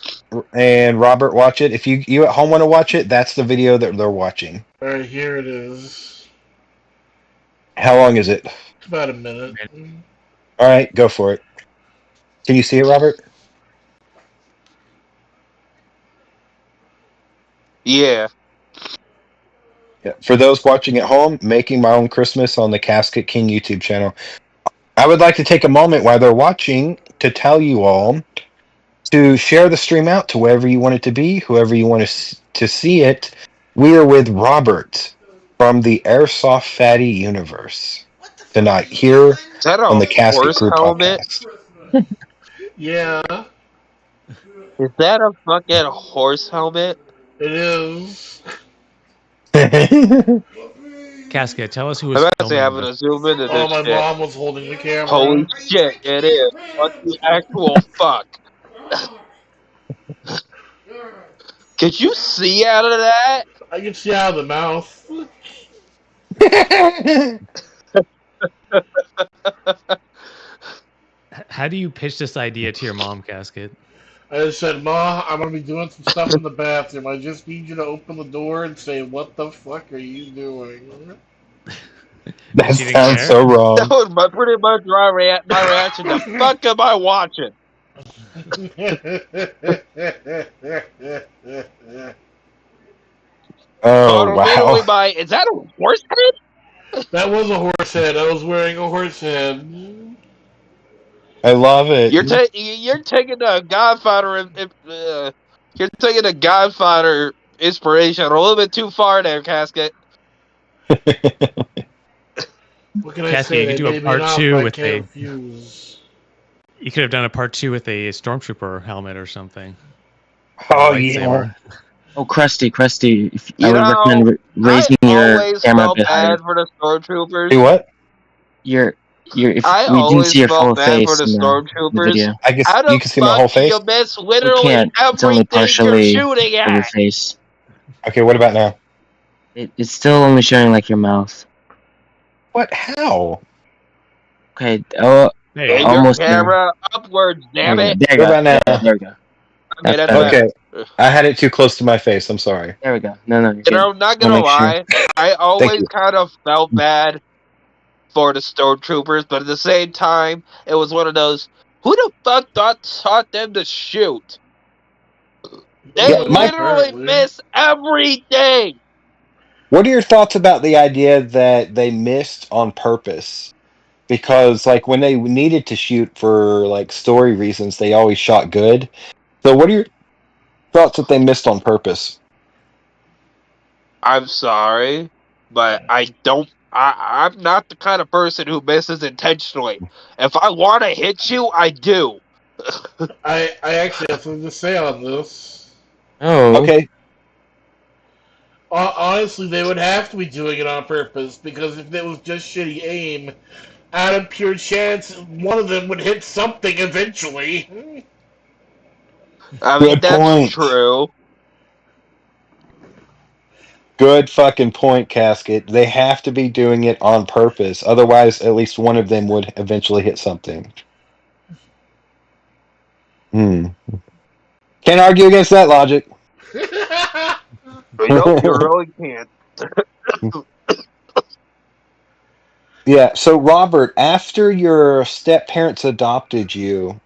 and Robert watch it. If you at home want to watch it, that's the video that they're watching.
All right, here it is.
How long is it?
It's about a minute.
All right, go for it. Can you see it, Robert?
Yeah.
Yeah. For those watching at home, making my own Christmas on the Casket King YouTube channel. I would like to take a moment while they're watching to tell you all to share the stream out to wherever you want it to be, whoever you want to see it. We are with Robert from the Airsoft Fatty universe tonight here
Is that
on
a
the Casket
horse
Crew
helmet?
podcast.
Yeah,
Is that a fucking horse helmet?
it is.
Casket, tell us who
I'm
was
about to say,
filming
having
this.
to zoom into
Oh,
this
my
shit.
mom was holding the camera.
Holy shit, it is. What the actual fuck? Could you see out of that?
I can see out of the mouth.
How do you pitch this idea to your mom, Casket?
I just said, "Ma, I'm gonna be doing some stuff in the bathroom. I just need you to open the door and say, what the fuck are you doing?"
That
She didn't
sounds
care?
so
That
wrong.
was pretty much my reaction. The fuck am I watching?
Oh
Immediately
wow!
by, is that a horse head?
That was a horse head. I was wearing a horse head.
I love it.
You're taking the Godfather. You're taking the Godfather inspiration a little bit too far there, Casket.
What can I
Casket,
say?
you could
They
do a
made me an
part
offer
two
I
with
can't
a.
refuse.
You could have done a part 2 with a stormtrooper helmet or something.
Oh
A lightsaber.
yeah.
Oh, Krusty, I
You
would
know,
recommend
I
raising your
always
camera a
felt
bit higher.
bad for the stormtroopers.
Do what?
If
I
we didn't
always
see your
felt
full
bad for
face
the
in the
stormtroopers.
video,
I guess
How
you
the
can see my
fuck
whole
do you
face.
miss
we
literally
can't. It's only
everything you're
partially
shooting
of your
at?
face.
Okay, what about now?
It's still only showing like your mouth.
What? How?
Okay. Oh,
There you
And
go.
your
almost there.
camera upwards,
There
damn
we go.
it.
There we
What
go.
about now?
Yeah, there we go.
Okay,
That's
that's
better.
better.
Okay, I had it too close to my face. I'm sorry.
There we go. No, you're
You
good.
know, not
Just wanna
gonna
make sure.
lie, I
Thank
always
you.
kind of felt bad for the stormtroopers, but at the same time, it was one of those, who the fuck taught them to shoot? They
Yeah,
Nobody,
my.
literally
apparently.
miss everything.
What are your thoughts about the idea that they missed on purpose? Because like when they needed to shoot for like story reasons, they always shot good. So what are your thoughts that they missed on purpose?
I'm sorry, but I'm not the kind of person who misses intentionally. If I want to hit you, I do.
I actually have something to say on this.
Oh,
Okay,
Honestly, they would have to be doing it on purpose because if it was just shitty aim, out of pure chance, one of them would hit something eventually.
I mean,
good
that's
point.
true.
Good fucking point, Casket. They have to be doing it on purpose. Otherwise, at least one of them would eventually hit something. Hmm. Can't argue against that logic.
Nope, you really can't.
Yeah, so Robert, after your step parents adopted you,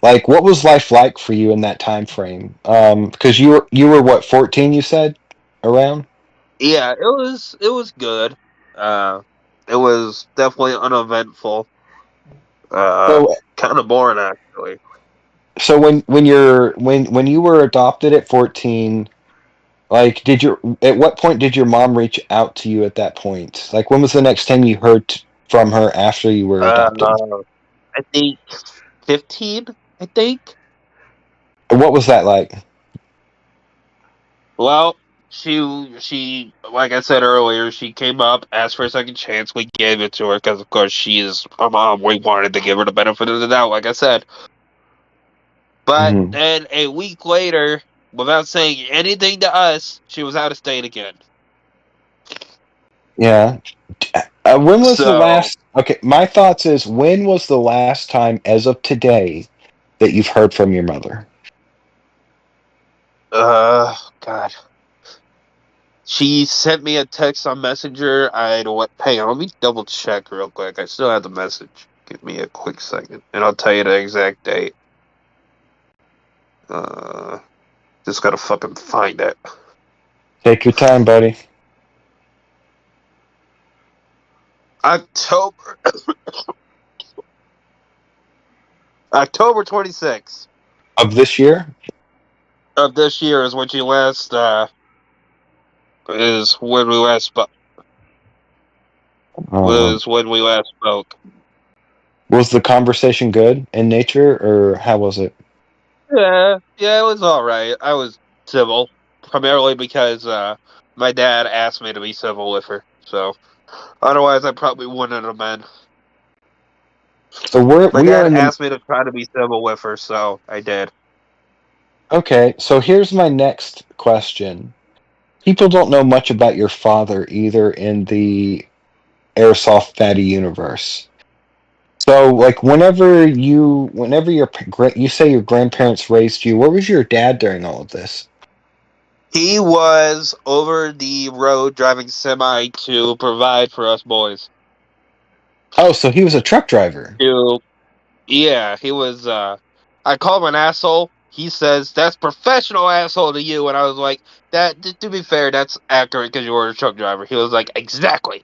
like what was life like for you in that time frame? Because you were what, 14 you said? Around?
Yeah, it was good. It was definitely uneventful.
So
Kind of boring actually.
so when you were adopted at 14, like at what point did your mom reach out to you at that point? Like when was the next time you heard from her after you were adopted?
I think 15. I think.
What was that like?
Well, she like I said earlier, she came up, asked for a second chance. We gave it to her because, of course, she is our mom. We wanted to give her the benefit of the doubt, like I said. But
Hmm.
then a week later, without saying anything to us, she was out of state again.
Yeah. When was the
So,
last? Okay, my thoughts is when was the last time, as of today, that you've heard from your mother?
God. She sent me a text on Messenger. Hang on, let me double check real quick. I still have the message. Give me a quick second, and I'll tell you the exact date. Uh, just gotta fucking find it.
Take your time, buddy.
October October 26th
Of this year?
of this year is when she last is when we last spoke.
Uh,
Was when we last spoke.
was the conversation good in nature, or how was it?
Yeah, it was all right. I was civil, primarily because my dad asked me to be civil with her. So otherwise, I probably wouldn't have been.
So
My
we are
dad
in the
asked me to try to be civil with her, so I did.
okay. So here's my next question. People don't know much about your father either in the Airsoft Fatty universe. So, like, whenever you say your grandparents raised you, where was your dad during all of this?
He was over the road driving semi to provide for us boys.
Oh, so he was a truck driver.
To Yeah, he was. I called him an asshole. He says that's professional asshole to you, and I was like, that. To be fair, that's accurate because you were a truck driver. He was like, exactly.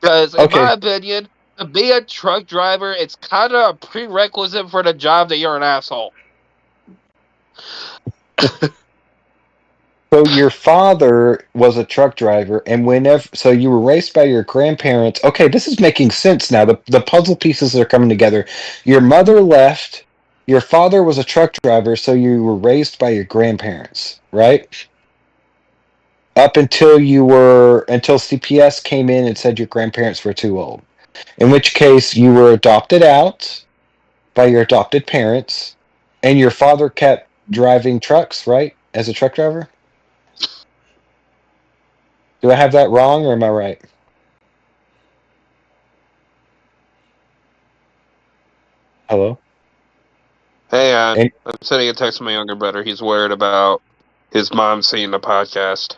Because in
Okay,
my opinion, to be a truck driver, it's kind of a prerequisite for the job that you're an asshole.
so your father was a truck driver, and so you were raised by your grandparents. Okay, this is making sense now. The puzzle pieces are coming together. Your mother left. Your father was a truck driver, so you were raised by your grandparents, right? Up until CPS came in and said your grandparents were too old. In which case you were adopted out by your adopted parents, and your father kept driving trucks, right? As a truck driver? Do I have that wrong or am I right? Hello?
Hey,
And
I'm sending a text to my younger brother. He's worried about his mom seeing the podcast.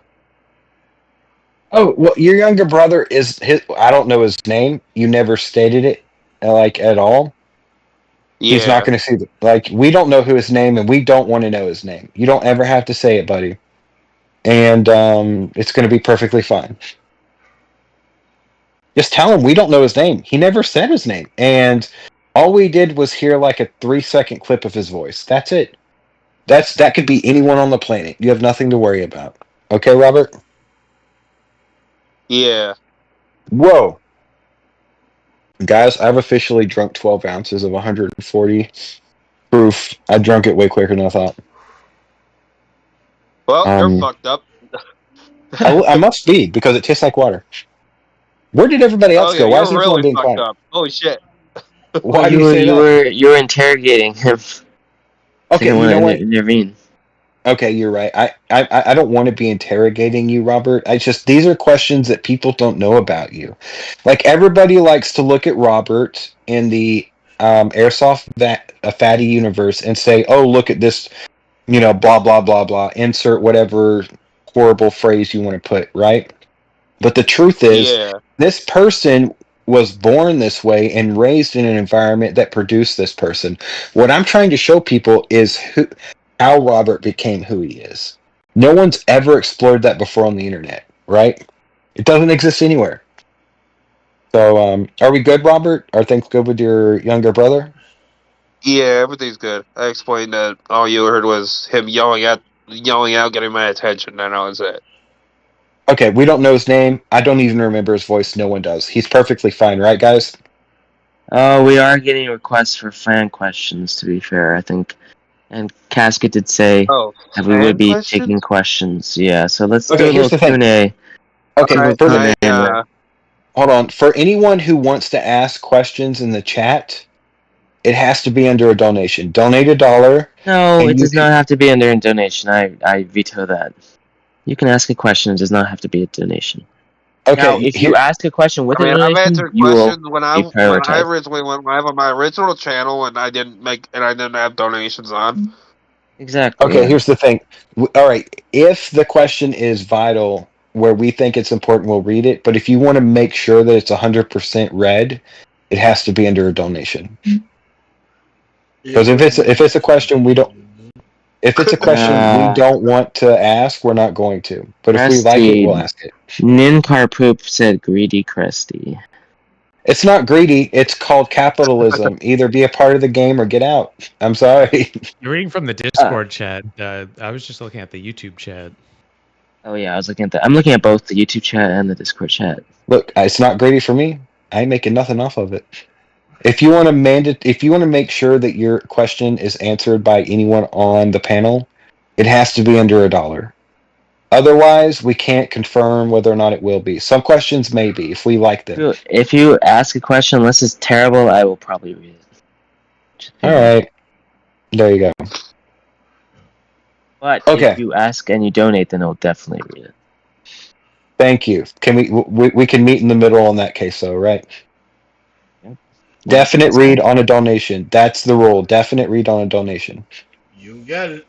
oh, well, your younger brother I don't know his name. You never stated it like at all. He's not
Yeah,
going to see like we don't know who his name and we don't want to know his name. You don't ever have to say it, buddy. And it's going to be perfectly fine. Just tell him we don't know his name. He never said his name. And all we did was hear like a 3-second clip of his voice. That's it. That could be anyone on the planet. You have nothing to worry about. Okay, Robert?
yeah.
Whoa. Guys, I've officially drunk 12 ounces of 140 proof. I drunk it way quicker than I thought.
Well, you're
Um,
fucked up.
I must be because it tastes like water. Where did everybody
Oh
else
yeah,
go? Why is
you're
everyone
really
being
fucked
quiet?
up. Holy shit.
Well,
Why do you say that?
you were interrogating him.
Okay,
Didn't
you
want
know
to
what?
intervene.
Okay, you're right. I don't want to be interrogating you, Robert. I just these are questions that people don't know about you. Like everybody likes to look at Robert in the fatty universe and say, "Oh, look at this, blah blah blah blah." Insert whatever horrible phrase you want to put, right? But the truth is,
Yeah,
this person was born this way and raised in an environment that produced this person. What I'm trying to show people is how Robert became who he is. No one's ever explored that before on the internet, right? It doesn't exist anywhere. So, are we good, Robert? Are things good with your younger brother?
Yeah, everything's good. I explained that all you heard was him yelling out, getting my attention, and that was it.
Okay, we don't know his name. I don't even remember his voice. No one does. He's perfectly fine, right, guys?
Oh, we are getting requests for fan questions, to be fair, I think. And Casket did say
Oh,
that we would
fan
be
questions?
taking questions. Yeah, so let's do
Okay,
a
here's
little
the thing.
Q&A.
Okay,
Little
for the
Q&A and
hold on. For anyone who wants to ask questions in the chat, it has to be under a donation. Donate $1,
No,
and
it
you
does
can.
not have to be under a donation. I veto that. You can ask a question, it does not have to be a donation. Now,
Okay,
if you
here.
ask a question with
I
a
mean, I've
donation,
answered
you will
questions
be
when I
prioritized.
originally went live on my original channel, and I didn't have donations on.
Exactly,
Okay,
yeah.
here's the thing. All right, if the question is vital, where we think it's important, we'll read it. But if you want to make sure that it's 100% read, it has to be under a donation. Because if it's a question we don't. If it's a question we don't want to ask, we're not going to. But if we like it,
Crusty.
we'll ask it.
Ninkar Poop said greedy Crusty.
It's not greedy. It's called capitalism. Either be a part of the game or get out. I'm sorry.
You're reading from the Discord chat. I was just looking at the YouTube chat.
Oh yeah, I was looking at that. I'm looking at both the YouTube chat and the Discord chat.
Look, it's not greedy for me. I ain't making nothing off of it. If you want to if you want to make sure that your question is answered by anyone on the panel, it has to be under $1. Otherwise, we can't confirm whether or not it will be. Some questions may be if we like them.
If you ask a question, unless it's terrible, I will probably read it.
All right, there you go.
But
Okay.
if you ask and you donate, then I'll definitely read it.
Thank you. Can we can meet in the middle on that case, though, right?
Yep.
Definite read on a donation. That's the rule. Definite read on a donation.
You got it.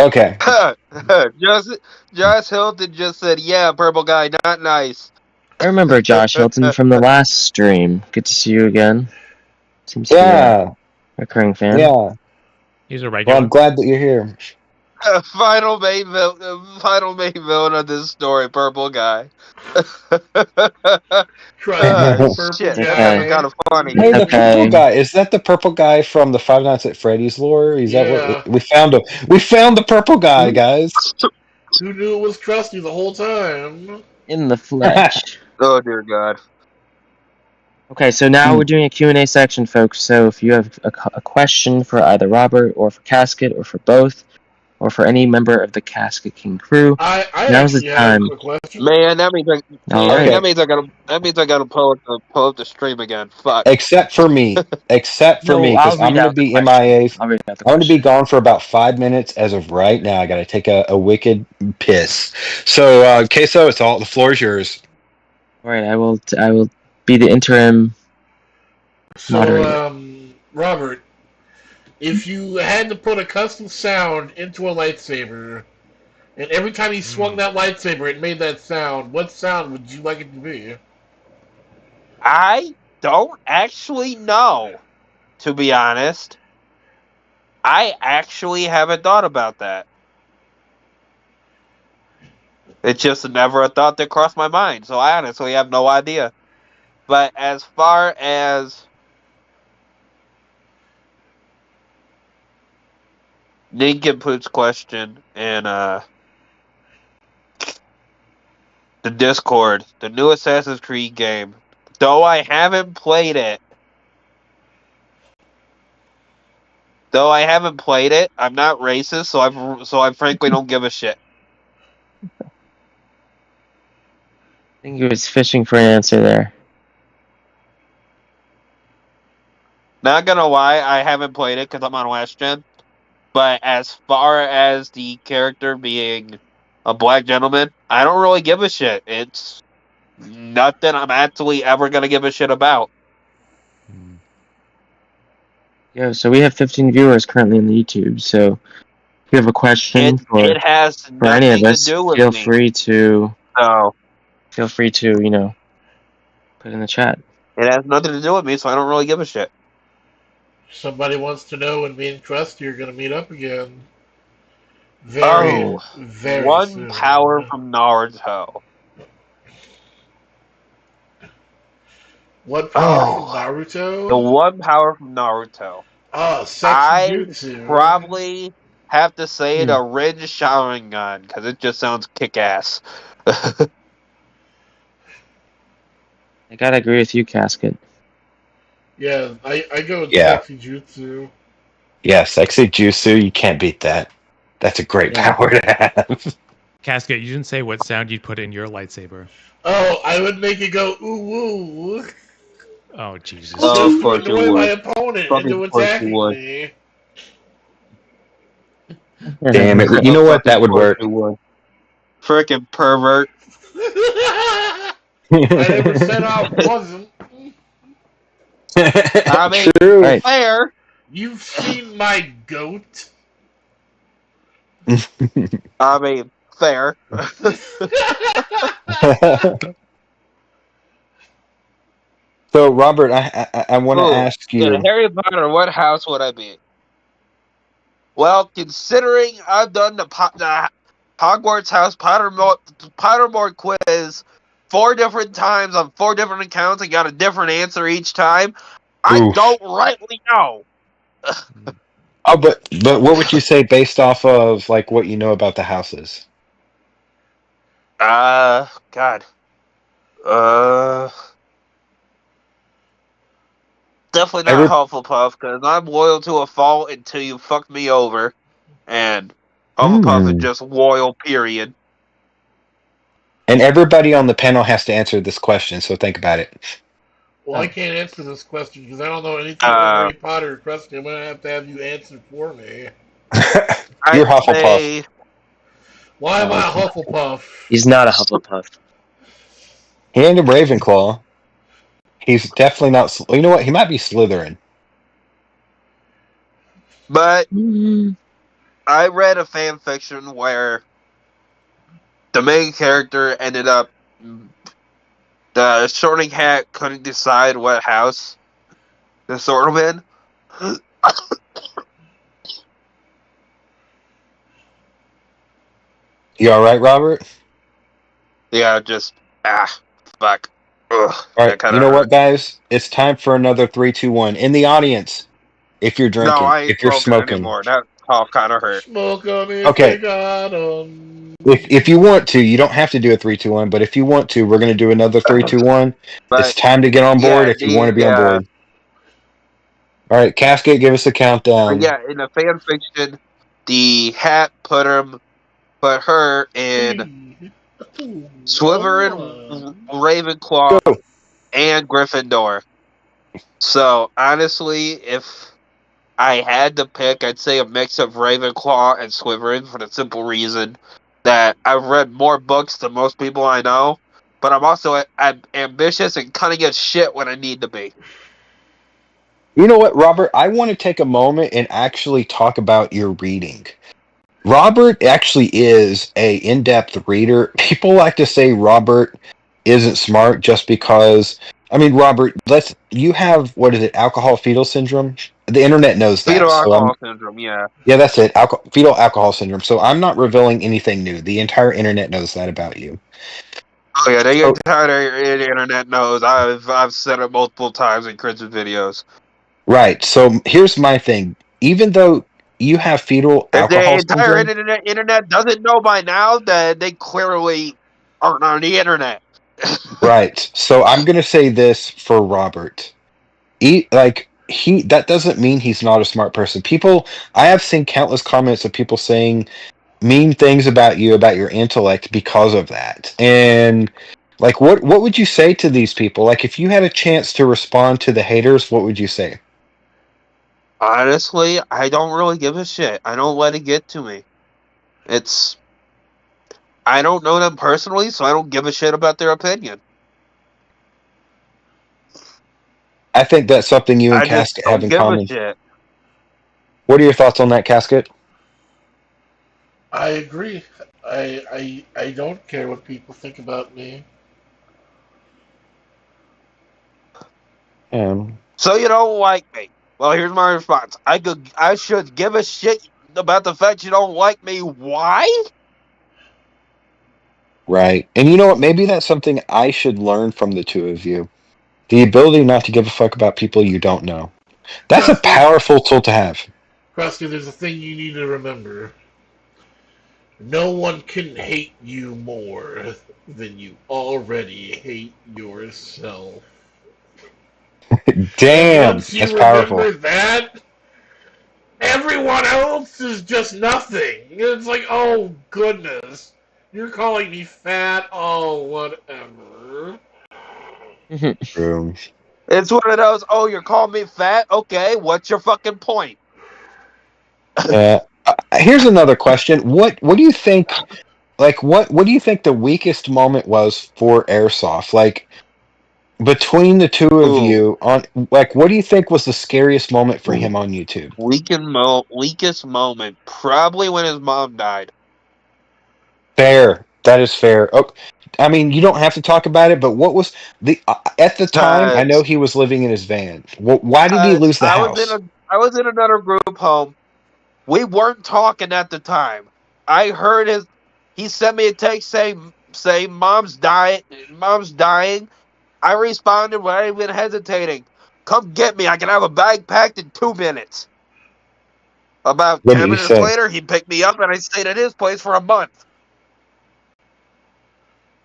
Okay.
Josh Hilton just said, "Yeah, purple guy, not nice."
I remember Josh Hilton from the last stream. Good to see you again. Seems to be a recurring fan.
Yeah.
He's a regular.
Well, I'm glad that you're here.
Final main villain of this story, purple guy. Shit,
Purple
that's actually
guy.
kind of funny.
Hey, the
Okay.
purple guy. Is that the purple guy from the Five Nights at Freddy's lore? Is that
Yeah.
what we found? We found the purple guy, guys.
Who knew it was Krusty the whole time?
In the flesh.
Oh dear God.
Okay, so now we're doing a Q&A section, folks. So if you have a question for either Robert or for Casket or for both, or for any member of the Casket King crew,
I
now's the
actually have
time.
a quick question.
Man, that means
Okay.
that means I gotta pull up the stream again. Fuck.
Except for me. Except for me, because I'm going to be MIA.
I'll read out the
I'm going to be
question.
gone for about 5 minutes as of right now. I got to take a wicked piss. So, Queso, the floor is yours.
All right, I will be the interim moderator.
So, Robert, if you had to put a custom sound into a lightsaber, and every time you swung that lightsaber, it made that sound, what sound would you like it to be?
I don't actually know, to be honest. I actually haven't thought about that. It's just never a thought that crossed my mind, so I honestly have no idea. But as far as Nincompoop's question and the Discord, the new Assassin's Creed game, though I haven't played it, I'm not racist, so I frankly don't give a shit.
I think he was fishing for an answer there.
Not gonna lie, I haven't played it because I'm on last gen. But as far as the character being a black gentleman, I don't really give a shit. It's nothing I'm actually ever gonna give a shit about.
Yeah, so we have 15 viewers currently on the YouTube. So if you have a question
It has
for any of
nothing to
us,
do with
feel
me.
free to
So
put in the chat.
it has nothing to do with me, so I don't really give a shit.
Somebody wants to know when me and Krusty are going to meet up again. Very
One
soon.
power from Naruto.
What power from
Oh, the
Naruto?
one power from Naruto.
Ah,
I
Jutsu.
probably have to say the Rin Sharingan because it just sounds kick ass.
I gotta agree with you, Casket.
Yeah, I go with
Yeah.
sexy jutsu.
Yeah, sexy Jutsu, you can't beat that. That's a great
Yeah.
power to have.
Casket, you didn't say what sound you'd put in your lightsaber.
Oh, I would make it go ooh woo,
Oh Jesus.
Oh, of
just to
course you
annoy my
would.
opponent
Fucking
into
of course you
attacking
would.
me.
Damn it. You
Oh,
know what?
fucking
That
of
would
course
work.
you would. Frickin' pervert.
I never said I wasn't.
I mean,
True.
Right.
fair.
You've seen my goat.
I mean, fair.
So, Robert, I want to
Oh,
ask
in
you.
Harry Potter, what house would I be? Well, considering I've done the Hogwarts House Pottermore quiz 4 different times on 4 different accounts and got a different answer each time, I
Oof.
don't rightly know.
Oh, but what would you say based off of like what you know about the houses?
God. Uh, Definitely not
Every
Hufflepuff because I'm loyal to a fault until you fuck me over, and Hufflepuff is
Hmm.
just loyal. Period.
And everybody on the panel has to answer this question, so think about it.
Well, I can't answer this question because I don't know anything about
Uh,
Harry Potter. Question. I'm gonna have you answer for me.
You're
I'd
Hufflepuff.
say
Why am
No,
I a
he's not.
Hufflepuff?
He's not a Hufflepuff.
He ain't a Ravenclaw. He's definitely not. You know what? He might be Slytherin.
but
Mm.
I read a fan fiction where the main character ended up the Sorting Hat couldn't decide what house to sort him in.
You all right, Robert?
Yeah, just fuck. Ugh,
All right.
that kind
You
of
know
hurt.
what, guys? It's time for another 3, 2, 1. In the audience, if you're
No,
drinking,
I ain't
if you're
smoking
smoking,
anymore. That cough kind of hurt.
Smoke 'em if you
okay.
got 'em.
If you want to, you don't have to do a 3, 2, 1. But if you want to, we're going to do another 3, 2, 1. It's
But
time to get on board.
yeah,
If you want to be on
yeah,
board. All right, Casket, give us a countdown.
yeah. In the fan fiction, the hat put her in
3, 2,
Slytherin,
1.
Ravenclaw,
Go.
and Gryffindor. So honestly, if I had to pick, I'd say a mix of Ravenclaw and Slytherin for the simple reason that I've read more books than most people I know, but I'm ambitious and cunning as shit when I need to be.
You know what, Robert? I want to take a moment and actually talk about your reading. Robert actually is a in-depth reader. People like to say Robert isn't smart just because. I mean, Robert, you have what is it? Alcohol fetal syndrome. The internet knows that,
Fetal
so I'm
alcohol syndrome, yeah.
yeah, that's it. Fetal alcohol syndrome. So I'm not revealing anything new. The entire internet knows that about you.
Oh yeah, the
So
entire internet knows. I've said it multiple times in Chris's videos.
right. So here's my thing. Even though you have fetal
If the
alcohol
entire
syndrome,
internet doesn't know by now, then they clearly aren't on the internet.
right. So I'm gonna say this for Robert. He that doesn't mean he's not a smart person. People I have seen countless comments of people saying mean things about you about your intellect because of that. And like what would you say to these people? Like if you had a chance to respond to the haters, what would you say?
Honestly, I don't really give a shit. I don't let it get to me. It's I don't know them personally, so I don't give a shit about their opinion.
I think that's something you and
I just
Casket have
don't
in
give a
common.
shit.
What are your thoughts on that, Casket?
I agree. I don't care what people think about me.
Um,
So you don't like me. Well, here's my response. I should give a shit about the fact you don't like me. Why?
right. And you know what? Maybe that's something I should learn from the two of you. The ability not to give a fuck about people you don't know. That's a
Krusty,
powerful tool to have.
Krusty, there's a thing you need to remember. No one can hate you more than you already hate yourself. And
Damn,
once
that's
you
powerful.
remember that, everyone else is just nothing. It's like, oh goodness, you're calling me fat? Oh, whatever.
True.
It's one of those. Oh, you're calling me fat? Okay, what's your fucking point?
Here's another question. What do you think? Like, what do you think the weakest moment was for Airsoft? Like between the two of
Ooh,
you on, like, what do you think was the scariest moment for him on YouTube?
weakest moment probably when his mom died.
Fair. That is fair. Oh, I mean, you don't have to talk about it, but what was the at the time? I know
Cause,
he was living in his van. Why did he
cause
lose the house?
I was in another group home. We weren't talking at the time. I heard his. He sent me a text say mom's dying. I responded without even hesitating. Come get me. I can have a bag packed in 2 minutes. About
What did
10
he
minutes
say?
later, he picked me up and I stayed at his place for a month.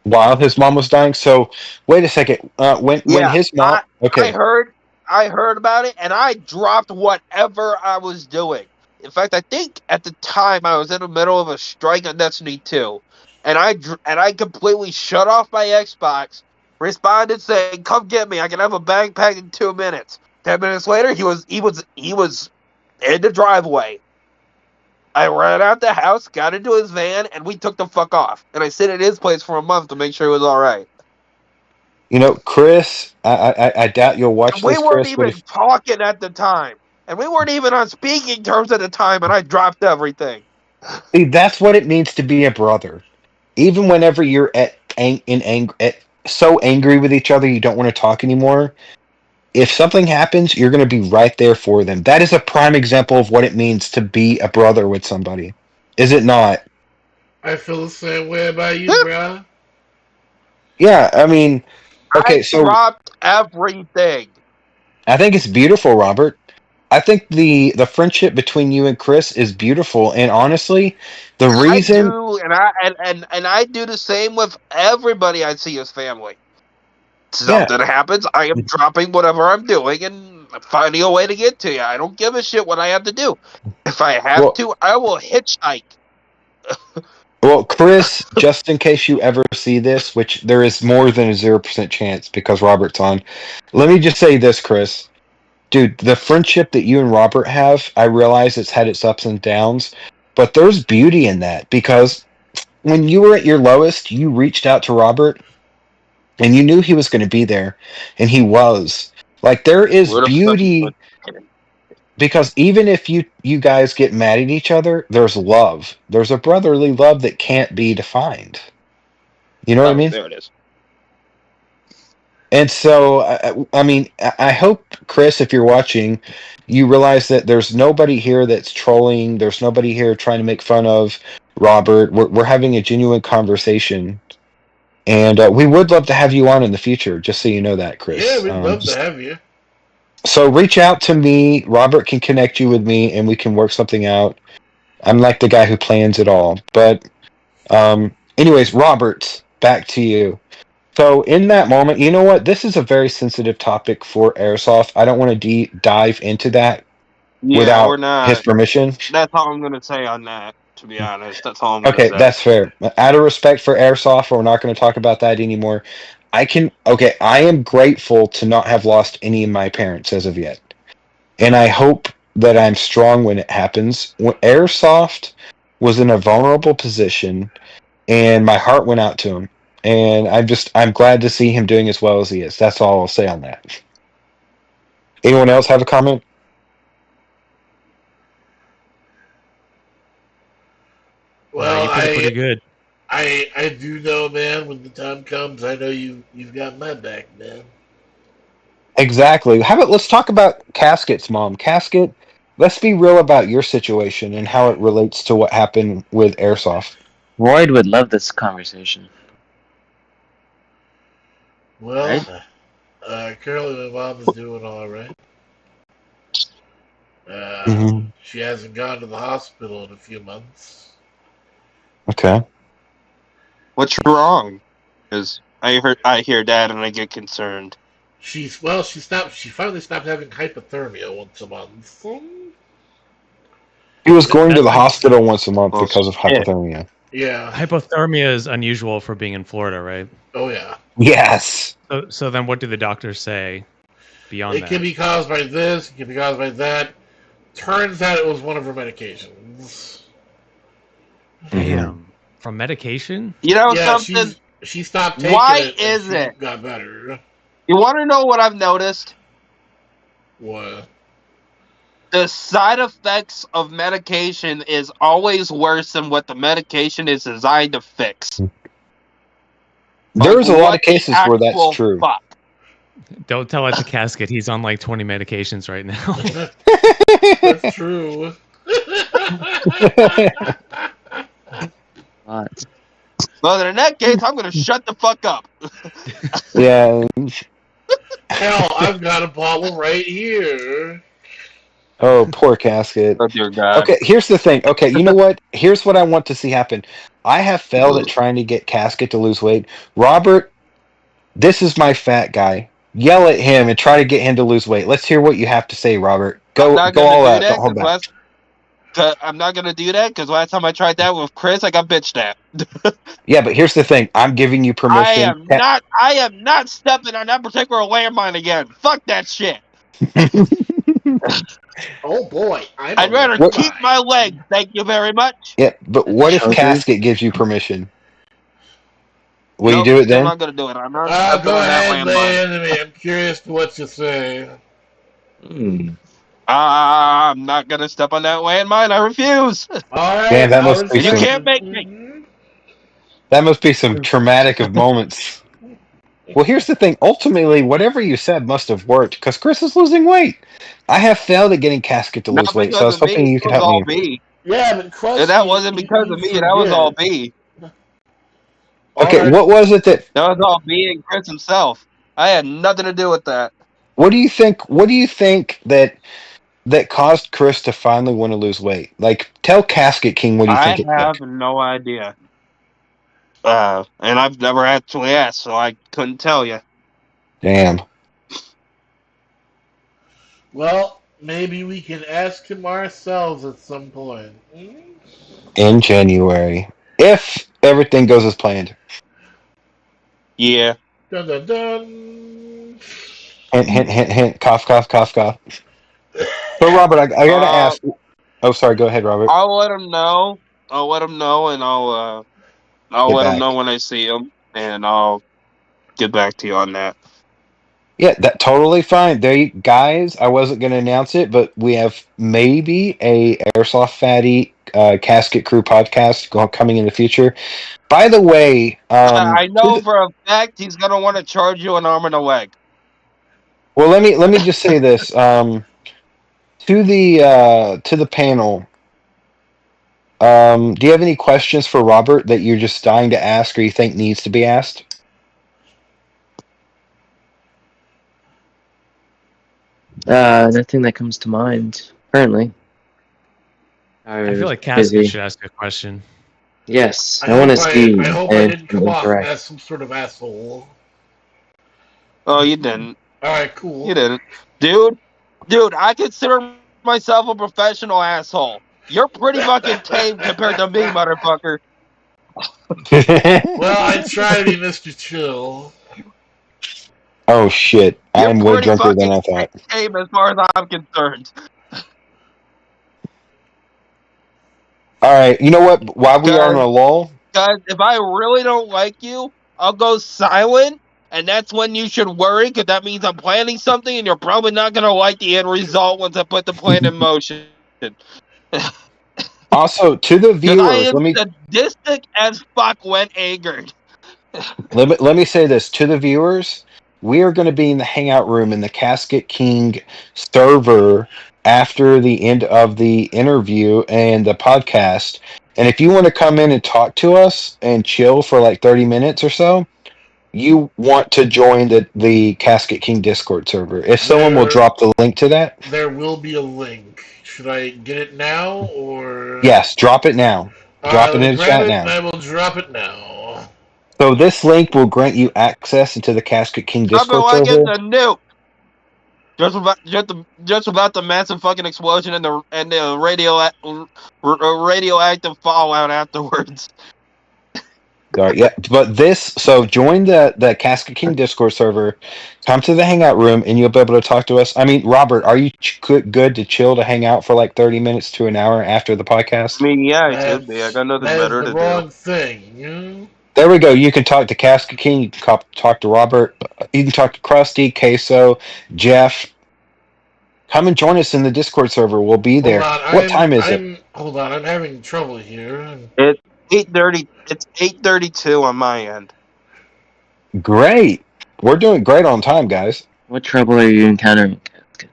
While his mom was dying. So wait a second. When
Yeah,
his mom.
I
Okay.
heard I heard about it and I dropped whatever I was doing. In fact, I think at the time I was in the middle of a strike on Destiny 2, and I completely shut off my Xbox. Responded saying, "Come get me. I can have a bag packed in 2 minutes." 10 minutes later, he was in the driveway. I ran out the house, got into his van, and we took the fuck off. And I stayed at his place for a month to make sure he was all right.
You know, Chris. I doubt you'll watch
And we
this,
weren't
Chris. But
even
if
talking at the time. And we weren't even on speaking terms at the time, and I dropped everything.
see, that's what it means to be a brother. Even whenever you're so angry with each other, you don't want to talk anymore. If something happens, you're going to be right there for them. That is a prime example of what it means to be a brother with somebody. Is it not?
I feel the same way about you, bro.
Yeah, I mean,
I
okay, so
dropped everything.
I think it's beautiful, Robert. I think the friendship between you and Chris is beautiful, and honestly, the
I
reason,
do, and I do the same with everybody I see as family.
yeah,
Something happens, I am dropping whatever I'm doing and finding a way to get to you. I don't give a shit what I have to do. If I have
well,
to, I will hitchhike.
Chris, just in case you ever see this, which there is more than a 0% chance because Robert's on, let me just say this, Chris. Dude, the friendship that you and Robert have, I realize it's had its ups and downs, but there's beauty in that because when you were at your lowest, you reached out to Robert and you knew he was going to be there, and he was. Like, there is
Where the fuck is
beauty because even if you guys get mad at each other, there's love. There's a brotherly love that can't be defined. You know what I
Oh,
mean?
there it is.
And so, I mean, I hope, Chris, if you're watching, you realize that there's nobody here that's trolling. There's nobody here trying to make fun of Robert. We're having a genuine conversation. And we would love to have you on in the future, just so you know that,
Yeah,
Chris.
we'd love to have you.
So reach out to me. Robert can connect you with me, and we can work something out. I'm like the guy who plans it all. But, anyways, Robert, back to you. So in that moment, you know what? This is a very sensitive topic for Airsoft. I don't want to dive into that
Yeah, we're
without his
not.
permission.
That's all I'm gonna say on that. To be honest, that's all I'm gonna
Okay,
say.
that's fair. Out of respect for Airsoft, we're not going to talk about that anymore. I am grateful to not have lost any of my parents as of yet. And I hope that I'm strong when it happens. When Airsoft was in a vulnerable position, and my heart went out to him. And I'm glad to see him doing as well as he is. That's all I'll say on that. Anyone else have a comment?
Well,
You put it pretty good.
I do know, man. When the time comes, I know you've got my back, man.
Exactly. How about let's talk about Casket's mom. Casket, let's be real about your situation and how it relates to what happened with Airsoft.
Royd would love this conversation,
Well,
right?
Currently, my mom is doing all right.
Hmm.
She hasn't gone to the hospital in a few months.
Okay.
What's wrong? Because I hear that and I get concerned.
She finally stopped having hypothermia once a month.
He was going to
That's
the
like
hospital once a month
Well,
because of
shit.
hypothermia.
Yeah.
hypothermia is unusual for being in Florida, right?
Oh yeah.
Yes.
So then what do the doctors say beyond
It can
that?
be caused by this. It can be caused by that. Turns out it was one of her medications.
Hmm.
Damn. From medication?
You know
Yeah,
something?
she stopped taking
Why
it and
is
she
it?
got better.
You want to know what I've noticed?
What?
The side effects of medication is always worse than what the medication is designed to fix. Like,
There's a lot
what
of
the
cases where that's
actual
true.
fuck?
Don't tell it to Casket. He's on like 20 medications right now.
That's true.
But
Well, in that case, I'm gonna shut the fuck up.
Yeah.
Hell, I've got a bottle right here.
Oh, poor Casket.
Oh dear God.
Okay, here's the thing. Okay, you know what? Here's what I want to see happen. I have failed at trying to get Casket to lose weight. Robert, this is my fat guy. Yell at him and try to get him to lose weight. Let's hear what you have to say, Robert.
I'm
Go
not
go
gonna
all
do
out. Don't
that
hold back.
I'm not gonna do that because last time I tried that with Chris, I got bitched at.
Yeah, but here's the thing. I'm giving you permission.
I am not stepping on that particular landmine again. Fuck that shit.
Oh boy, I'm a
I'd rather
living
What?
keep
mine.
my legs. Thank you very much.
Yeah, but
the
what if
chunkers?
Casket gives you permission? Will you
Nope,
do it
still
then?
not gonna do it. I'm not stepping
Go
on that
ahead,
landmine.
lay into me. I'm curious to what you say.
Hmm.
I'm not gonna step on that landmine. I refuse.
All
Man,
right,
that
I'll
must be
You
respect
some
can't
it.
make me.
traumatic of moments. Well, here's the thing. Ultimately, whatever you said must have worked because Chris is losing weight. I have failed at getting Casket to lose
Not
weight, so I
because
was
of me.
hoping
It
you could
was
help
all
me.
B.
Yeah, but
And that
Krusty,
wasn't because
you
of me. That was all
forget.
B.
All
Okay,
right,
what was it that?
That was all B and Chris himself. I had nothing to do with that.
What do you think? What do you think that caused Chris to finally want to lose weight? Like, tell Casket King what do you think
I
it
have
took?
no idea. And I've never actually asked, so I couldn't tell you.
Damn.
well, maybe we can ask him ourselves at some point. Hmm?
In January, if everything goes as planned.
Yeah.
Dun dun dun.
Hint, hint, hint, hint. Cough, cough, cough, cough. So, Robert, I gotta
Uh,
ask. Oh, sorry. Go ahead, Robert.
I'll let him know. I'll let him know, and I'll
Get
let him
back.
know when I see him, and I'll get back to you on that.
Yeah, that totally fine. There, guys. I wasn't going to announce it, but we have maybe a Airsoft Fatty Casket Crew podcast coming in the future. By the way,
I know for a fact he's gonna want to charge you an arm and a leg.
well, let me just say this to the panel. Do you have any questions for Robert that you're just dying to ask, or you think needs to be asked?
Nothing that comes to mind currently.
I feel like Casket
Busy.
should ask a question.
Yes, I want to see
I hope I
and
didn't come off
interact.
as some sort of asshole.
Oh, you didn't.
All right, cool.
You didn't, dude. Dude, I consider myself a professional asshole. You're pretty fucking tame compared to me, motherfucker.
Well, I try to be Mr. Chill.
Oh shit!
You're
I'm way
pretty
drunker than
fucking
I thought.
tame as far as I'm concerned.
All right, you know what? While we are on a
Guys,
lull,
guys, if I really don't like you, I'll go silent, and that's when you should worry, because that means I'm planning something, and you're probably not gonna like the end result once I put the plan in motion.
also to the
Because I
viewers,
am sadistic as fuck when angered.
let me say this to the viewers. We are going to be in the hangout room in the Casket King server after the end of the interview and the podcast. And if you want to come in and talk to us and chill for like 30 minutes or so, you want to join the Casket King Discord server. If someone will
There,
drop the link to that,
there will be a link. Should I get it now or?
yes, drop it now.
Alright,
Drop
let
it
me
in the
grab
chat
it and
now.
I will drop it now.
So this link will grant you access into the Casket King
I've been
Discord
like
server.
getting a nuke. Just about the massive fucking explosion and the radioactive fallout afterwards.
All right, yeah, but so join the Casket King Discord server, come to the Hangout room, and you'll be able to talk to us. I mean, Robert, are you good to chill to hang out for like 30 minutes to an hour after the podcast?
I mean, yeah, it could be. I got nothing
That is
better
the
to do.
wrong thing.
There we go. You can talk to Casket King. You can talk to Robert. You can talk to Krusty, Queso, Jeff. Come and join us in the Discord server. We'll be
Hold
there.
on,
What time is it?
hold on, I'm having trouble here.
It's 8:30. It's 8:32 on my end.
Great. We're doing great on time, guys.
What trouble are you encountering, Casket?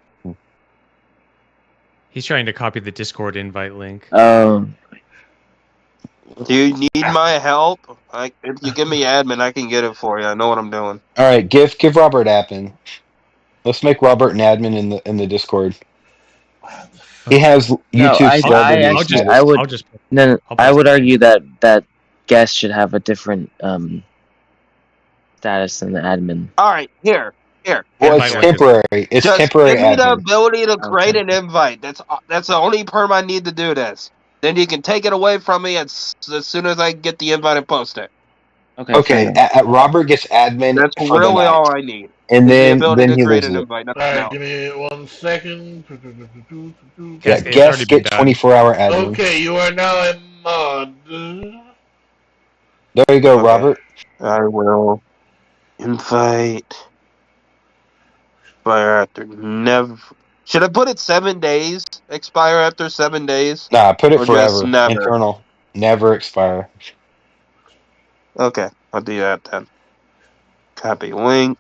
He's trying to copy the Discord invite link.
Oh,
Do you need my help? If you give me admin, I can get it for you. I know what I'm doing.
All right, give Robert admin. Let's make Robert an admin in the Discord. He has
no,
YouTube
I
celebrity
actually,
status.
I would,
I'll just.
no,
I'll
I would
post it.
argue that guest should have a different status than the admin.
All right, here.
Well,
Invite
it's
link is-
temporary. It's
Just
temporary
give me the
admin.
ability to create
Okay.
an invite. That's the only perm I need to do this. Then you can take it away from me as soon as I get the invite and post it.
Okay, Robert gets admin
That's
for the
really
night,
all I need.
and
Is the
then
ability to
he
create
leaves
an
it.
invite. Nothing
Alright,
else.
give me 1 second.
Yeah,
Casket, it's
guests
already been
get
done.
24-hour admin.
Okay, you are now a mod.
There you go,
Okay.
Robert.
I will invite. Expire after never. Should I put it 7 days? Expire after 7 days?
Nah, put it
Or just
forever.
never?
Internal. Never expire.
Okay, I'll do that then. Copy link.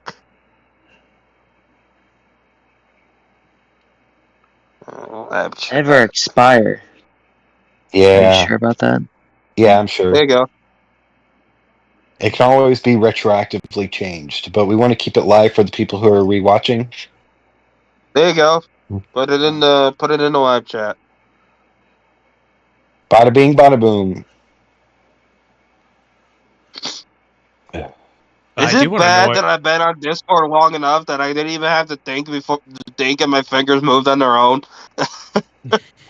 App chat.
Never expire. Are you
Yeah.
sure about that?
Yeah, I'm sure.
There you go.
It can always be retroactively changed, but we want to keep it live for the people who are rewatching.
There you go. Put it in the live chat.
Bada bing, bada boom.
Is
I do
it
want to know
bad
what.
that I've been on Discord long enough that I didn't even have to think and my fingers moved on their own?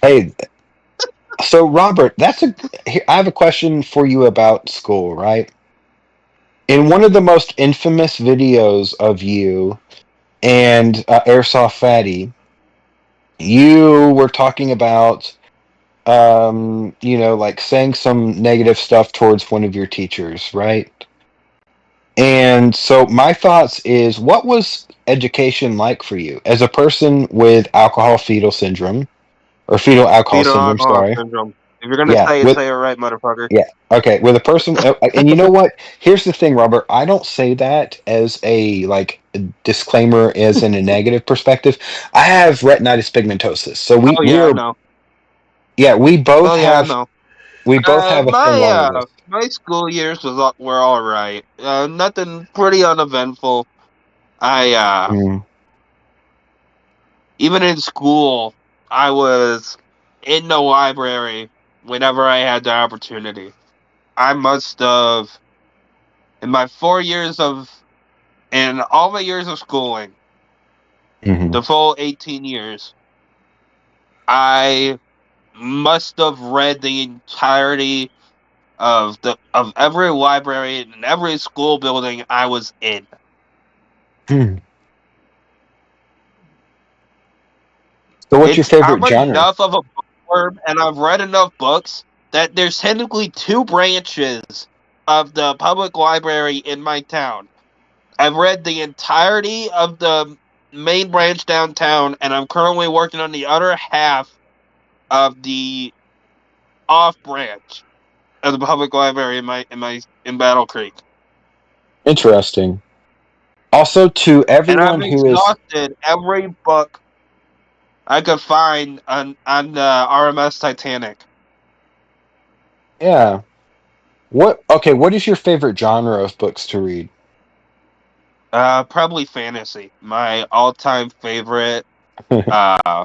Hey, so Robert, I have a question for you about school, right? In one of the most infamous videos of you and Airsoft Fatty, you were talking about, like saying some negative stuff towards one of your teachers, right? And so my thoughts is, what was education like for you as a person with alcohol fetal syndrome or fetal alcohol
Fetal
syndrome?
alcohol
Sorry.
syndrome. If you're gonna
Yeah.
say it right, motherfucker.
Yeah. Okay. With a person, and you know what? Here's the thing, Robert. I don't say that as a disclaimer, as in a negative perspective. I have retinitis pigmentosus, so we
Oh
we
yeah, I
are
know.
we both
Oh yeah, I know.
have a thing wrong with us.
My school years were all right. Nothing, pretty uneventful. I
Mm.
even in school, I was in the library whenever I had the opportunity. I must have in all my years of schooling,
Mhm.
the full 18 years, I must have read the entirety of every library and every school building I was in.
Hmm. So, what's your
I'm
favorite genre?
enough of a bookworm, and I've read enough books that there's technically 2 branches of the public library in my town. I've read the entirety of the main branch downtown, and I'm currently working on the other half of the off branch of the public library in Battle Creek.
Interesting. Also, to
And I've
everyone who is
exhausted every book I could find on the RMS Titanic.
yeah. What is your favorite genre of books to read?
Probably fantasy. My all-time favorite. Uh,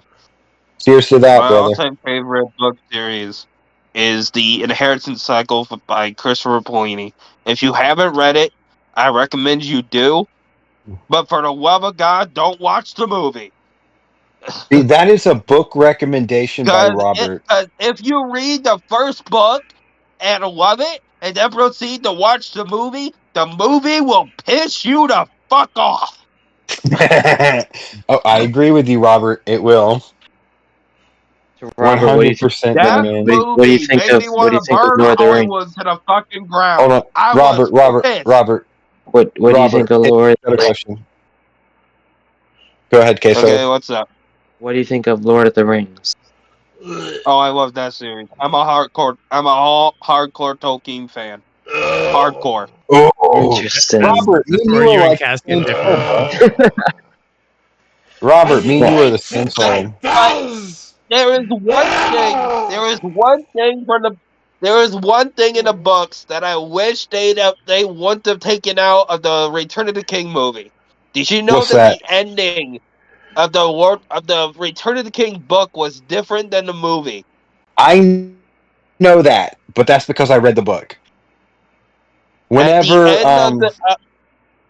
Cheers to that,
my
brother.
all-time favorite book series is the Inheritance Cycle by Christopher Paolini. If you haven't read it, I recommend you do. But for the love of God, don't watch the movie.
See, that is a book recommendation by Robert.
Cause if you read the first book and love it, and then proceed to watch the movie will piss you the fuck off.
Oh, I agree with you, Robert. It will.
So
One
Robert,
hundred percent, young
That
man.
what do you
movie
think
made
of
me want to burn
Lord of the Rings?
Hollywood to the fucking
Hold
ground.
on,
I
Robert.
was
Robert.
pissed.
Robert.
What do you think
Robert.
of
Hey,
Lord?
got a question. Go ahead, Queso.
Okay, what's up?
What do you think of Lord of the Rings?
Oh, I love that series. I'm a hardcore Tolkien fan. Hardcore.
Oh,
Interesting.
Robert, me
That's
and
where
you are
you and
like the
Casket
same
differ.
soul, bro.
I
Robert, me
need
and
Yeah.
you are the
lights
same
and that
soul.
But
does.
there is one thing. There is one thing from the. There is one thing in the books that I wish they wouldn't have taken out of the Return of the King movie. Did you know
What's
that
that?
the ending of the Return of the King book was different than the movie?
I know that, but that's because I read the book.
At the
Whenever,
end of the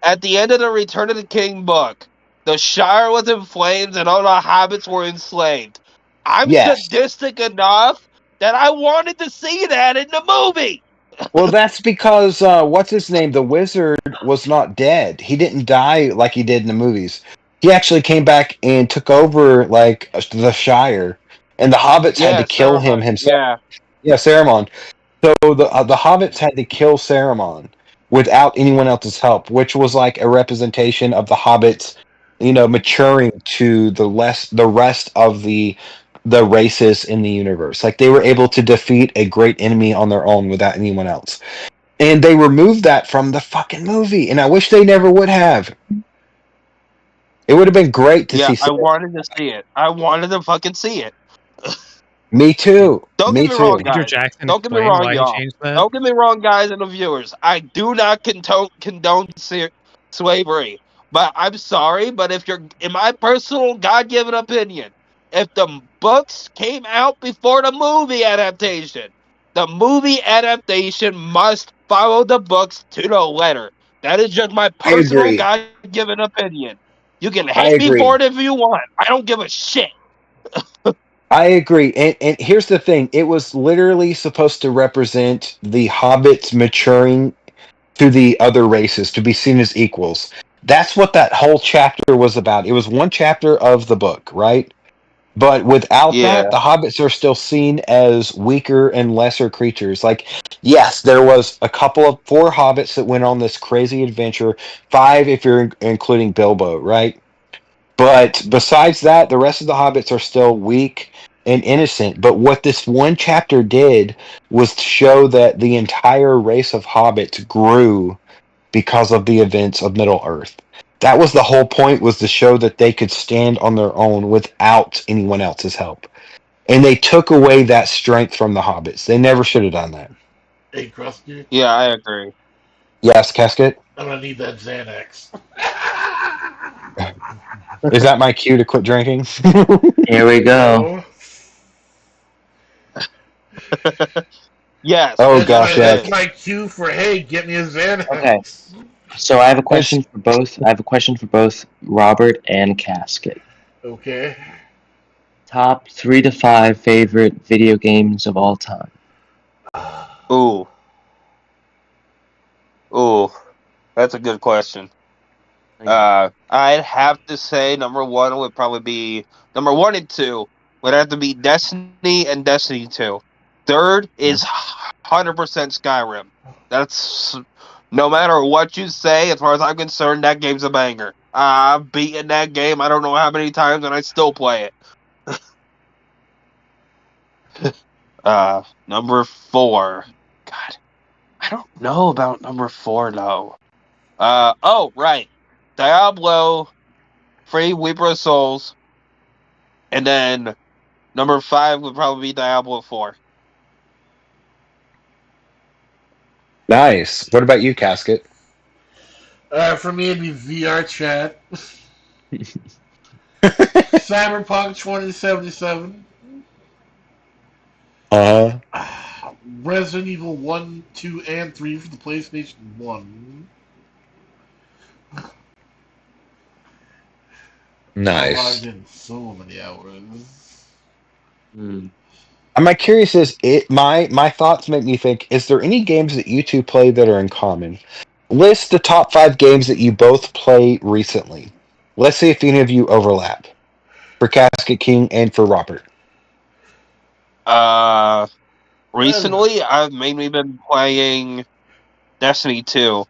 at the end of the Return of the King book, the Shire was in flames and all the hobbits were enslaved. I'm
yes.
sadistic enough that I wanted to see that in the movie.
Well, that's because what's his name? The wizard was not dead. He didn't die like he did in the movies. He actually came back and took over like the Shire, and the hobbits had to
Yeah,
kill him
Saruman.
himself.
Yeah.
Yeah, Saruman. So the hobbits had to kill Saruman without anyone else's help, which was like a representation of the hobbits, maturing to the rest of the races in the universe. Like they were able to defeat a great enemy on their own without anyone else. And they removed that from the fucking movie, and I wish they never would have. It would have been great to
Yeah,
see
I
Saruman.
wanted to see it. I wanted to fucking see it.
Me too.
Don't get
Me
me wrong,
too.
Peter
guys.
Jackson
Don't get me
explain
wrong,
why he
y'all.
changed that.
Don't get me wrong, guys and the viewers. I do not condone slavery. But I'm sorry, but if you're, in my personal God given opinion, if the books came out before the movie adaptation must follow the books to the letter. That is just my
I
personal
agree.
God given opinion. You can
I
hate me for
agree.
it if you want. I don't give a shit.
I agree. And here's the thing, it was literally supposed to represent the hobbits maturing to the other races to be seen as equals. That's what that whole chapter was about. It was one chapter of the book, right? But without that,
Yeah.
the hobbits are still seen as weaker and lesser creatures. Like, yes, there was a couple of four hobbits that went on this crazy adventure, five if you're including Bilbo, right? But besides that, the rest of the hobbits are still weak and innocent. But what this one chapter did was to show that the entire race of hobbits grew because of the events of Middle Earth. That was the whole point, was to show that they could stand on their own without anyone else's help. And they took away that strength from the hobbits. They never should have done that.
Hey, Krusty,
Yeah, I agree.
Yes, Casket?
I'm gonna need that Xanax.
Is that my cue to quit drinking?
Here we go.
No,
Yes,
Oh
that's
yes,
gosh,
my
it
yeah.
that's
is.
my cue for hey, get me a
Okay.
Xanax.
So I have a
It's
question for both. I have a question for both Robert and Casket.
Okay.
Top 3 to 5 favorite video games of all time.
Ooh, ooh, that's a good question. I'd have to say number one and two would have to be Destiny and Destiny 2. Third is 100% Skyrim. That's no matter what you say, as far as I'm concerned, that game's a banger. I've beaten that game I don't know how many times and I still play it. Number four. God, I don't know about number four though. Oh, right. Diablo, Free Weeper of Souls, and then number five would probably be Diablo 4.
nice. What about you, Casket?
For me, it'd be VR chat. Cyberpunk 2077.
Uh,
Resident Evil 1, 2, and 3 for the PlayStation 1. I logged
nice.
in so many hours.
Hmm.
I'm curious is it my thoughts make me think, is there any games that you two play that are in common? List the top 5 games that you both play recently. Let's see if any of you overlap. For Casket King and for Robert.
Uh,
Um,
recently I've mainly been playing Destiny 2.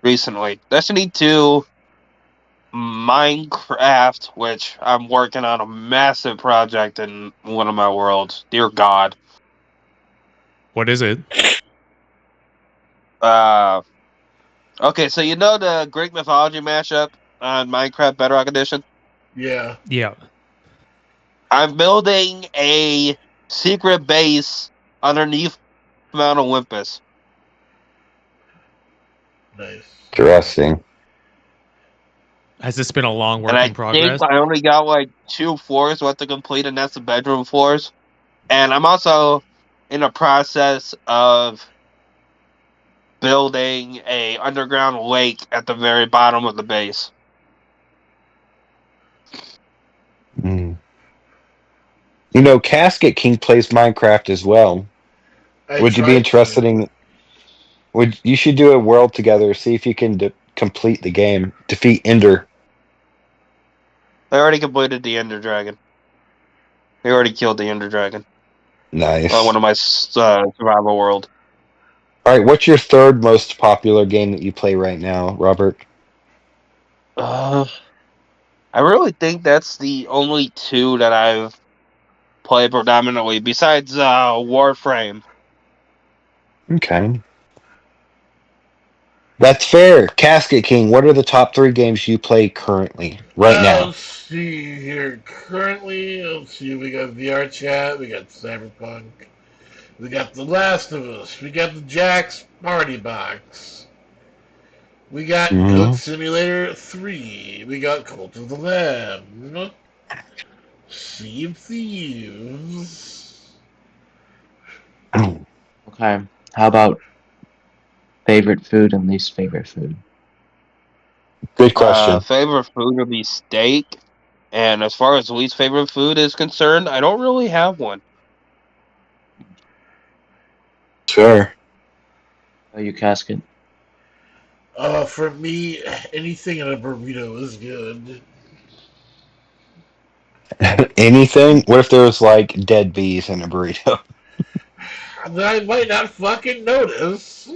Recently, Destiny 2, Minecraft, which I'm working on a massive project in one of my worlds. Dear God.
What is it?
Uh, okay, so you know the Greek mythology mashup on Minecraft Bedrock Edition?
yeah,
Yeah.
I'm building a secret base underneath Mount Olympus.
nice.
Interesting.
Has this been a long
And
work
I
in
think
progress?
I only got like 2 floors left to complete, and that's the bedroom floors. And I'm also in the process of building a underground lake at the very bottom of the base.
Mm. You know, Casket King plays Minecraft as well.
I
Would you be
tried
interested
to.
in? Would you should do a world together? See if you can complete the game, defeat Ender.
I already completed the Ender Dragon. We already killed the Ender Dragon on one
Nice.
of my survival world.
All right, what's your third most popular game that you play right now, Robert?
Uh, I really think that's the only two that I've played predominantly, besides Warframe.
Okay, that's fair. Casket King, what are the top 3 games you play currently, right now?
Let's see here. Currently, let's see. We got VR chat. We got Cyberpunk. We got The Last of Us. We got the Jack's Party Box. We got Goat
Hmm.
Simulator 3. We got Cult of the Lamb. Sea of Thieves.
Okay. How about favorite food and least favorite food?
Good question.
Favorite food would be steak, and as far as least favorite food is concerned, I don't really have one.
Sure.
Oh, you casket.
For me, anything in a burrito is good.
Anything? What if there was like dead bees in a burrito?
That I might not fucking notice.
I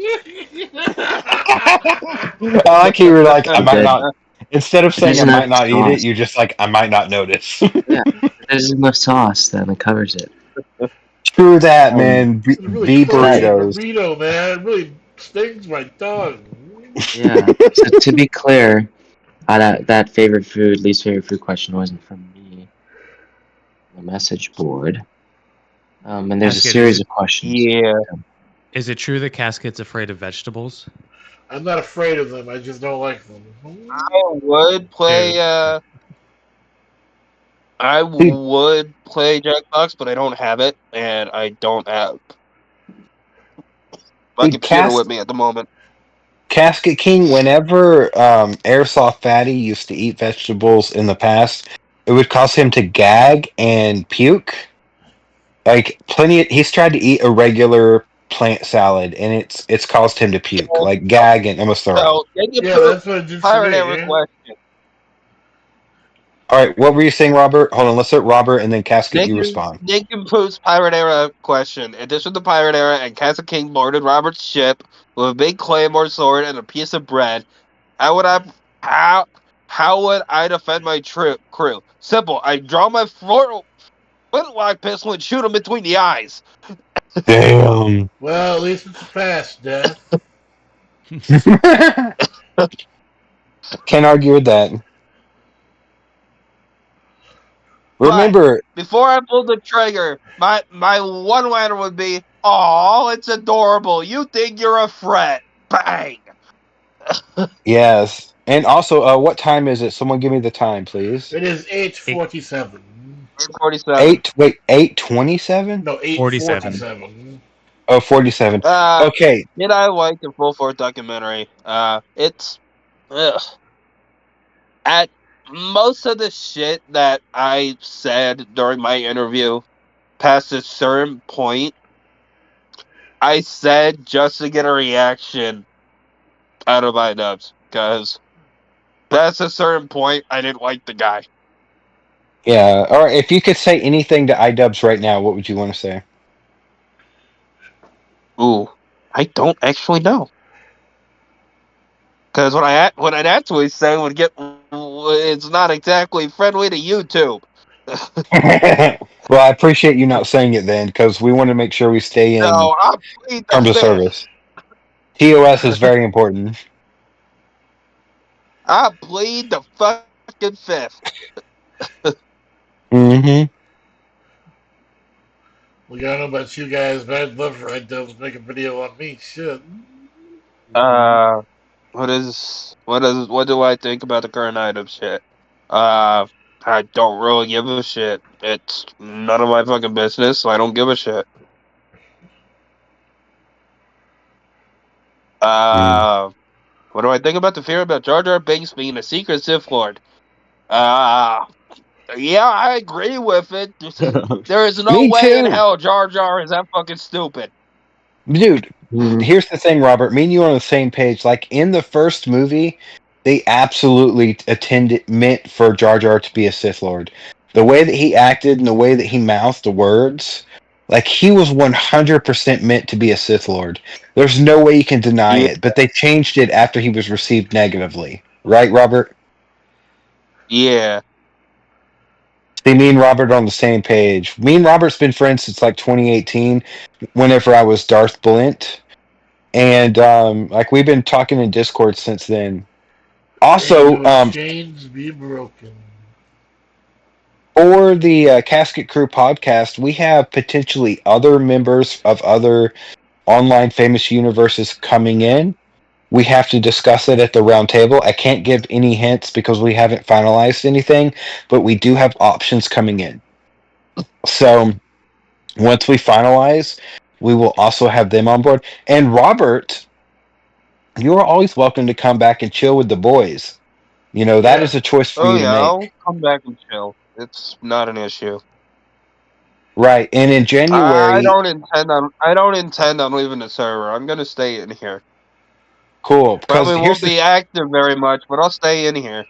like how you were like, I
You
might
did.
not. Instead of
If
saying
there's
I
enough
might not eat it,
sauce.
you're just like, I might not notice.
Yeah. If there's enough sauce, then it covers it.
True that,
Um,
man.
It's a really
Bee
crunchy
that
burritos.
burrito, man. It really stings my tongue.
yeah. So to be clear, that favorite food, least favorite food question wasn't from me. The message board. And there's a
Casket, is
series
it
of questions.
Yeah,
is it true that Casket's afraid of vegetables?
I'm not afraid of them. I just don't like them.
I would play.
Dude.
I
Dude,
would play Jackbox, but I don't have it, and I don't have my
dude,
computer with me at the moment.
Casket King, whenever Airsoft Fatty used to eat vegetables in the past, it would cause him to gag and puke. Like he's tried to eat a regular plant salad, and it's caused him to puke, like gag and almost throw up.
So, Nick and
Yeah,
Poop,
that's what it did for
Pirate Era
me.
question.
All right, what were you saying, Robert? Hold on, let's let Robert and then Casket you respond.
Nick and Poop's Pirate Era question. In addition to Pirate Era and Casket King boarded Robert's ship with a big claymore sword and a piece of bread, how would I how would I defend my crew? Simple. I draw my flintlock pistol and shoot him between the eyes.
Damn.
Well, at least it's a fast death.
Can't argue with that.
But
Remember,
before I pull the trigger, my one liner would be, "Oh, it's adorable. You think you're a threat." Bang.
Yes. And also, what time is it? Someone give me the time, please.
It is 8:47.
47.
8:27?
No,
47.
8:47.
Oh, 47. Okay.
Did I like the full force documentary? It's ugh. At most of the shit that I said during my interview, past a certain point, I said just to get a reaction out of iDubbbz, because past a certain point, I didn't like the guy.
Yeah. All right. If you could say anything to iDubbbz right now, what would you want to say?
Ooh, I don't actually know. Because what I'd actually say would get it's not exactly friendly to YouTube.
Well, I appreciate you not saying it then, because we want to make sure we stay in
No, I plead the
terms of
fifth.
service. TOS is very important.
I plead the fucking fifth.
Mm-hmm.
Well, I don't know about you guys, but I'd love for iDubbbz to make a video on me. Shit.
Uh, what do I think about the current item shit? I don't really give a shit. It's none of my fucking business, so I don't give a shit. Uh, what do I think about the fear about Jar Jar Binks being a secret Sith Lord? Uh, yeah, I agree with it. There is no
Me
way in
too.
hell Jar Jar is that fucking stupid.
Dude,
Mm.
here's the thing, Robert. Me and you are on the same page. Like in the first movie, they absolutely meant for Jar Jar to be a Sith Lord. The way that he acted and the way that he mouthed the words, like he was 100% meant to be a Sith Lord. There's no way you can deny
Yeah,
it. But they changed it after he was received negatively, right, Robert?
yeah,
See, me and Robert are on the same page. Me and Robert's been friends since like 2018, whenever I was Darth Blint. And like we've been talking in Discord since then.
May
Also,
those chains be broken.
for the Casket Crew podcast, we have potentially other members of other online famous universes coming in. We have to discuss it at the round table. I can't give any hints because we haven't finalized anything, but we do have options coming in. So once we finalize, we will also have them on board. And Robert, you are always welcome to come back and chill with the boys. You know, that
Yeah.
is a choice for
oh
you to
yeah, I'll
make.
come back and chill. It's not an issue.
Right. And in January,
I don't intend on leaving the server. I'm gonna stay in here.
cool. Because
Probably
here's
won't
the
be active very much, but I'll stay in here.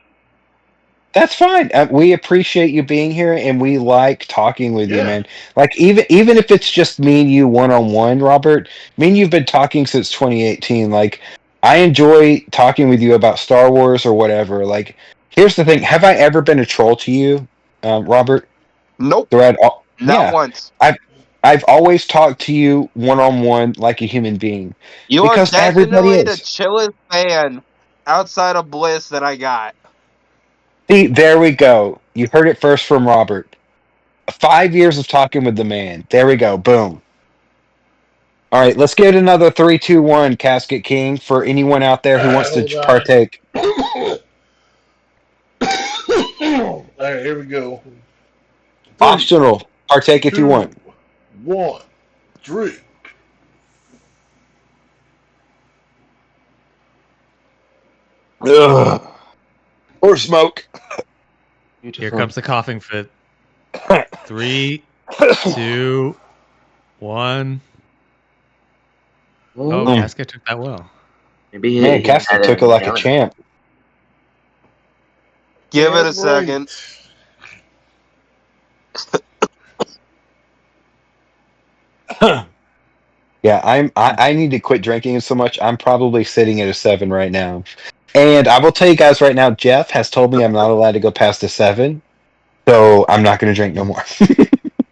That's fine. We appreciate you being here, and we like talking with you,
Yeah.
man. Like even if it's just me and you one on one, Robert. Me and you've been talking since 2018. Like I enjoy talking with you about Star Wars or whatever. Like here's the thing: have I ever been a troll to you, Robert?
Nope,
Thread.
not
Yeah,
once.
I've I've always talked to you one on one like a human being
You are
because everybody
definitely the
is.
chillest fan outside of Bliss that I got.
See, there we go. You heard it first from Robert. 5 years of talking with the man. There we go. Boom. All right, let's get another 3, 2, 1 Casket King for anyone out there who wants to
Hold on.
partake.
Alright, here we go. 3,
Optional. Partake if you
2,
want.
1, 3.
Ugh. Or smoke.
Here
Beautiful.
comes the coughing fit. 3, 2, 1. Oh,
Mm.
Casket took that well.
Maybe
Man,
he
Casket
had
took it like a champ.
Give it a
Right.
second.
Yeah, I need to quit drinking so much. I'm probably sitting at a 7 right now. And I will tell you guys right now, Jeff has told me I'm not allowed to go past a 7. So I'm not going to drink no more.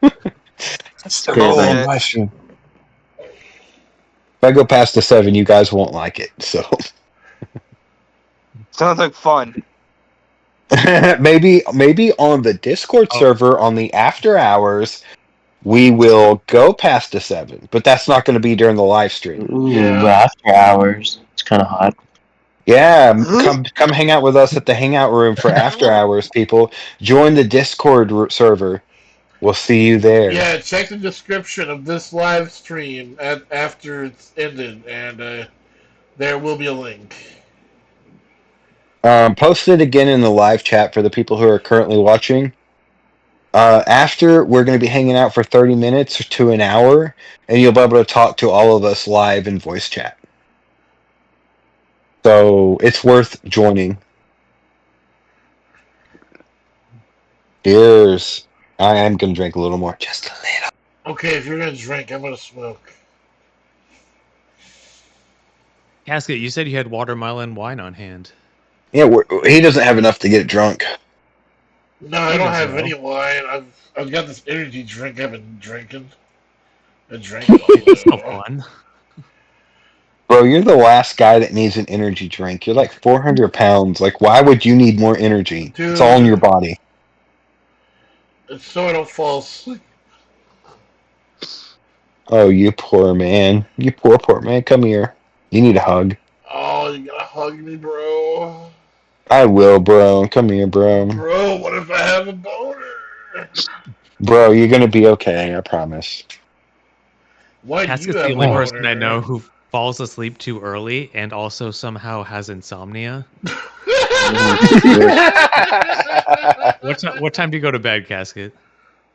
That's the
Good,
rule
man.
on my stream. If I go past a 7, you guys won't like it. So
Sounds like fun.
maybe on the Discord
Oh.
server on the after hours, we will go past a 7, but that's not going to be during the live stream.
Ooh,
Yeah.
after hours. It's kind of hot.
Yeah, come hang out with us at the hangout room for after hours, people. Join the Discord server. We'll see you there.
Yeah, check the description of this live stream after it's ended, and there will be a link.
Post it again in the live chat for the people who are currently watching. After, we're going to be hanging out for 30 minutes to an hour, and you'll be able to talk to all of us live in voice chat. So it's worth joining. Cheers. I am going to drink a little more. Just a little.
Okay, if you're gonna drink, I'm gonna smoke.
Casket, you said you had watermelon wine on hand.
Yeah, he doesn't have enough to get drunk.
No, I don't have any wine. I've got this energy drink I've been drinking. Been drinking all
That's no
day.
fun.
Bro, you're the last guy that needs an energy drink. You're like 400 pounds. Like, why would you need more energy? It's all in your
Dude,
body.
it's so I don't fall asleep.
Oh, you poor man. You poor man. Come here. You need a hug.
Oh, you gotta hug me, bro.
I will, bro. Come here, bro.
Bro, what if I have a boner?
Bro, you're gonna be okay, I promise.
Why do you
Casket's
have
the
a
only
Oh.
person I
boner?
know who falls asleep too early and also somehow has insomnia. What time do you go to bed, Casket?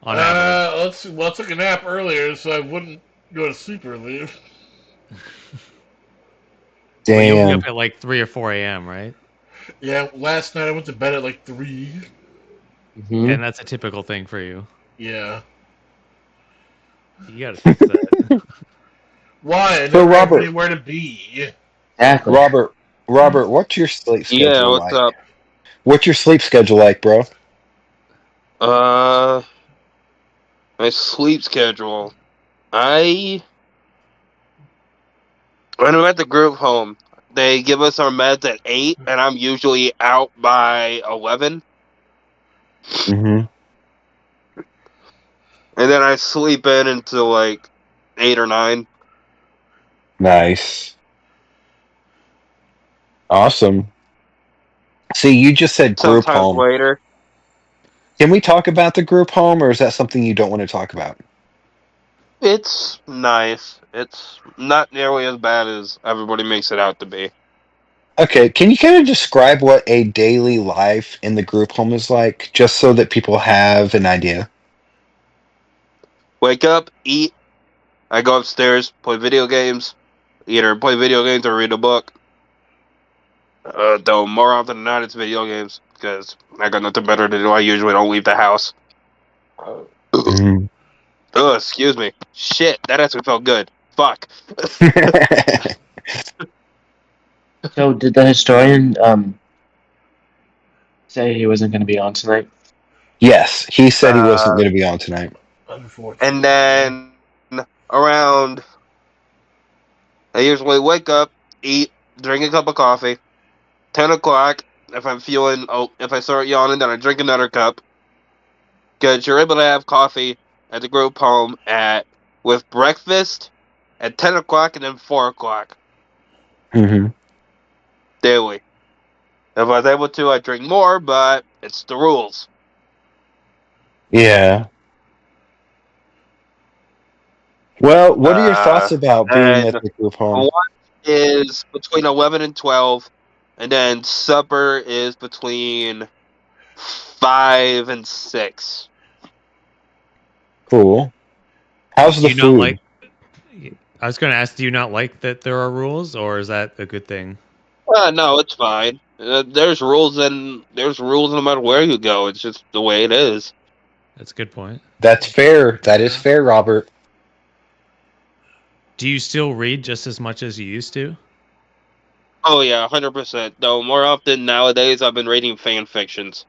On average.
I took a nap earlier, so I wouldn't go to sleep early.
But you'll be
Damn.
up at like 3 or 4 a.m., right?
Yeah, last night I went to bed at like 3.
Mhm.
And that's a typical thing for you.
Yeah.
You gotta fix that.
Why? I
So,
never have
Robert,
anywhere to be.
Exactly.
Robert, what's your sleep schedule
Yeah, what's
like?
up?
What's your sleep schedule like, bro?
My sleep schedule. When I'm at the group home, they give us our meds at 8, and I'm usually out by 11.
Mm-hmm.
And then I sleep in until like 8 or 9.
Nice. Awesome. See, you just said group
Sometimes
home.
later.
Can we talk about the group home, or is that something you don't want to talk about?
It's nice. It's not nearly as bad as everybody makes it out to be.
Okay, can you kind of describe what a daily life in the group home is like, just so that people have an idea?
Wake up, eat. I go upstairs, play video games. Either play video games or read a book. Though more often than not, it's video games because I got nothing better to do. I usually don't leave the house.
Mhm.
Oh, excuse me. Shit, that actually felt good. Fuck.
So did the historian say he wasn't going to be on tonight?
Yes, he said he wasn't going to be on tonight.
Unfortunately.
And then around, I usually wake up, eat, drink a cup of coffee. 10 o'clock, if I start yawning, then I drink another cup. Because you're able to have coffee at the group home with breakfast at 10 o'clock and then 4 o'clock
Mm-hmm.
daily. If I was able to, I'd drink more, but it's the rules.
Yeah. Well, what are your thoughts about being
And
at the group home?
lunch is between 11 and 12, and then supper is between 5 and 6.
Cool. How's
Do
the
you not
food?
like? I was going to ask, do you not like that there are rules, or is that a good thing?
No, it's fine. There's rules no matter where you go. It's just the way it is.
That's a good point.
That's fair. That is fair, Robert.
Do you still read just as much as you used to?
Oh yeah, 100%. Though more often nowadays, I've been reading fan fictions.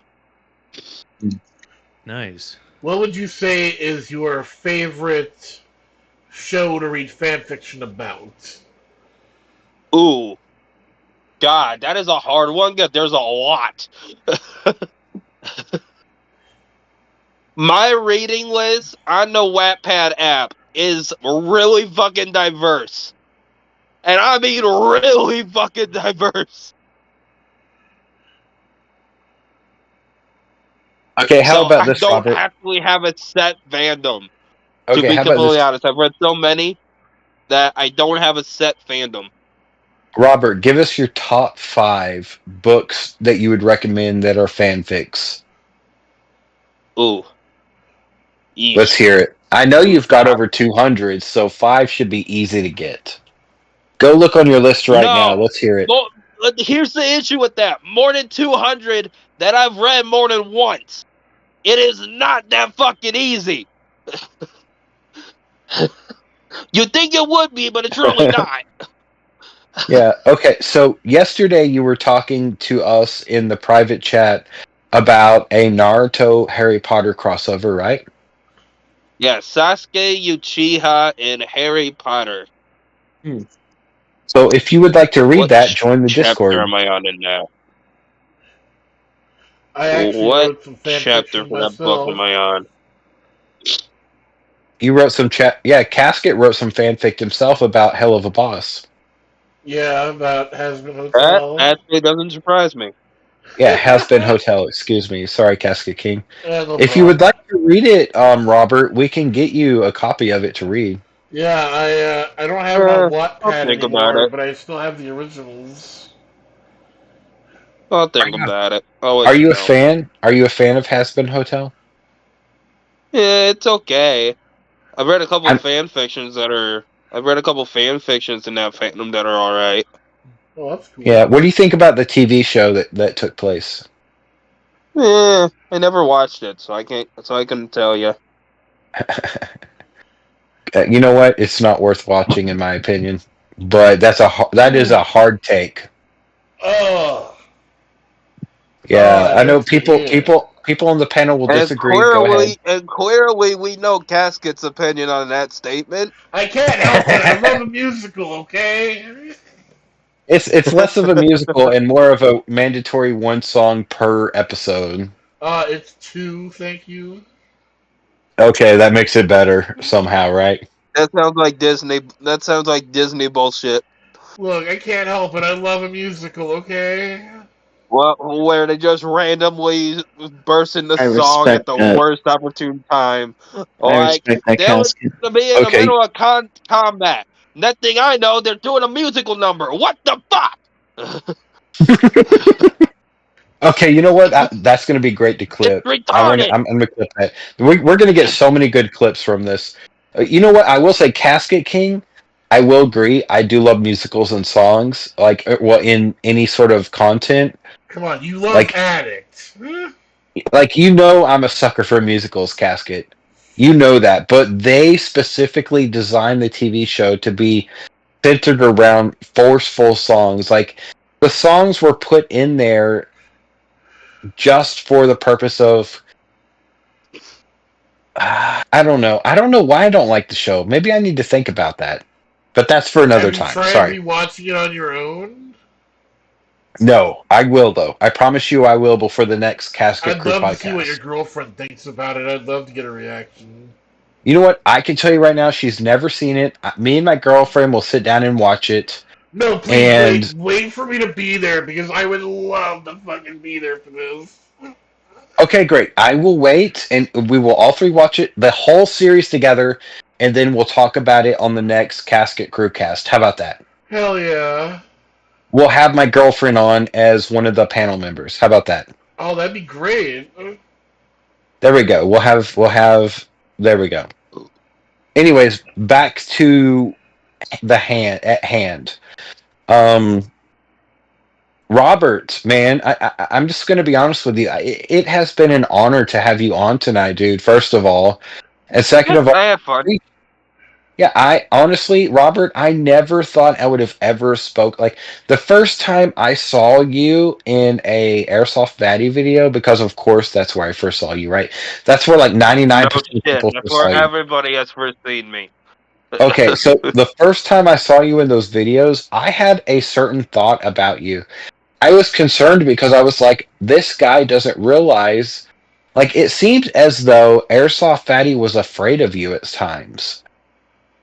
Nice.
What would you say is your favorite show to read fanfiction about?
Ooh, God, that is a hard one. Cause there's a lot. My reading list on the Wattpad app is really fucking diverse. And I mean really fucking diverse.
Okay, how
So
about
I
this,
don't
Robert?
actually have a set fandom. To
Okay,
be
how about
completely
this,
honest, I've read so many that I don't have a set fandom.
Robert? Give us your top 5 books that you would recommend that are fanfics.
Ooh,
Let's
yeesh.
hear it. I know
Ooh,
you've got over 200, so 5 should be easy to get. Go look on your list right now.
no.
Let's hear it.
Well, here's the issue with that. More than 200 that I've read more than once. It is not that fucking easy. You think it would be, but it's really not.
Yeah. Okay. So yesterday you were talking to us in the private chat about a Naruto Harry Potter crossover, right?
Yeah, Sasuke, Uchiha, and Harry Potter.
So if you would like to read
What
that, join the
chapter
Discord.
am I on in now?
I actually
What
wrote some fan
chapter
fiction
for that book am
myself.
I on?
You wrote some chat. Yeah, Casket wrote some fanfic himself about Hell of a Boss.
Yeah, about Hasbin
That
Hotel.
actually doesn't surprise me.
Yeah, Has Been Hotel. Excuse me. Sorry, Casket King.
Yeah, no
If you would
problem.
like to read it, Robert, we can get you a copy of it to read.
Yeah, I don't have it on
I'll
Wattpad
think about
anymore,
it.
but I still have the originals.
I'll
Are
think
you
about it. I'll
are
let you
you a
know.
fan? Are you a fan of Has Been Hotel?
Yeah, it's okay. I've read a couple
I'm,
fan fictions that are. I've read a couple fan fictions in that fandom that are all right.
Oh, that's
yeah.
cool.
What do you think about the TV show that took place?
I never watched it, so I can't. So I couldn't tell you.
You know what? It's not worth watching, in my opinion. But that is a hard take.
Oh,
Yeah,
it
I know
hurts to
people
hear.
people people on the panel will disagree. Go ahead.
And clearly, we know Casket's opinion on that statement.
I can't help it. I love a musical, okay?
It's less of a musical and more of a mandatory one song per episode.
It's two, thank you.
Okay, that makes it better somehow, right?
That sounds like Disney. That sounds like Disney bullshit.
Look, I can't help it. I love a musical, okay?
Well, where they just randomly burst into
I
song at
respect
the
that.
worst opportune time.
I
Like
respect that,
they were
Casket.
to be in the
Okay,
middle of combat. Next thing I know, they're doing a musical number. What the fuck?
okay. You know what? That's going to be great to
It's
clip.
retarded.
I'm going to clip that. We're going to get so many good clips from this. You know what? I will say, Casket King. I will agree. I do love musicals and songs, like well, in any sort of content.
Come on, you love
Like
Addict.
I'm a sucker for musicals, Casket. You know that, but they specifically designed the TV show to be centered around forceful songs. Like the songs were put in there just for the purpose of I don't know. I don't know why I don't like the show. Maybe I need to think about that. But that's for another
Have you
time.
tried
Sorry.
rewatching it on your own?
No, I will though. I promise you I will before the next Casket
I'd
Crew
love to see what your
podcast.
girlfriend thinks about it. I'd love to get a reaction.
You know what? I can tell you right now, she's never seen it. Me and my girlfriend will sit down and watch it.
No, please
And
wait for me to be there because I would love to fucking be there for this.
okay, great. I will wait and we will all three watch it, the whole series together, and then we'll talk about it on the next Casket Crew cast. How about that?
Hell yeah.
We'll have my girlfriend on as one of the panel members. How about that?
Oh, that'd be great.
There we go. There we go. Anyways, back to the hand at hand. Um Robert, man, I'm just going to be honest with you. It has been an honor to have you on tonight, dude. First of all, and second
Yeah,
of all,
I had fun.
yeah, I honestly, Robert, I never thought I would have ever spoke like the first time I saw you in a Airsoft Vaddy video, because of course that's where I first saw you, right? That's where like
No
99% of
shit.
people
That's
first saw
where
you.
everybody has first seen me.
Okay, so the first time I saw you in those videos, I had a certain thought about you. I was concerned because I was like, this guy doesn't realize. Like, it seemed as though Airsoft Fatty was afraid of you at times,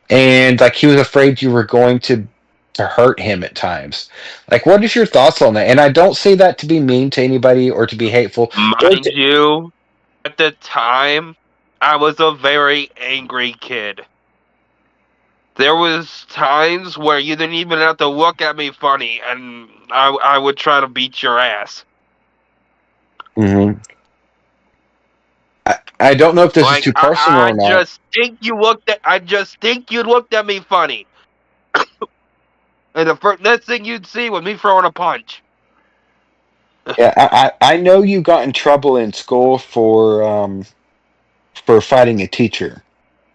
and like he was afraid you were going to hurt him at times. Like, what is your thoughts on that? And I don't say that to be mean to anybody or to be hateful or
Mind
to,
you, At the time, I was a very angry kid. There was times where you didn't even have to look at me funny, and I would try to beat your ass.
Hmm. I don't know if this is
Like
too personal or not.
I just think you looked at me funny. And the next thing you'd see was me throwing a punch.
Yeah, I know you got in trouble in school for fighting a teacher.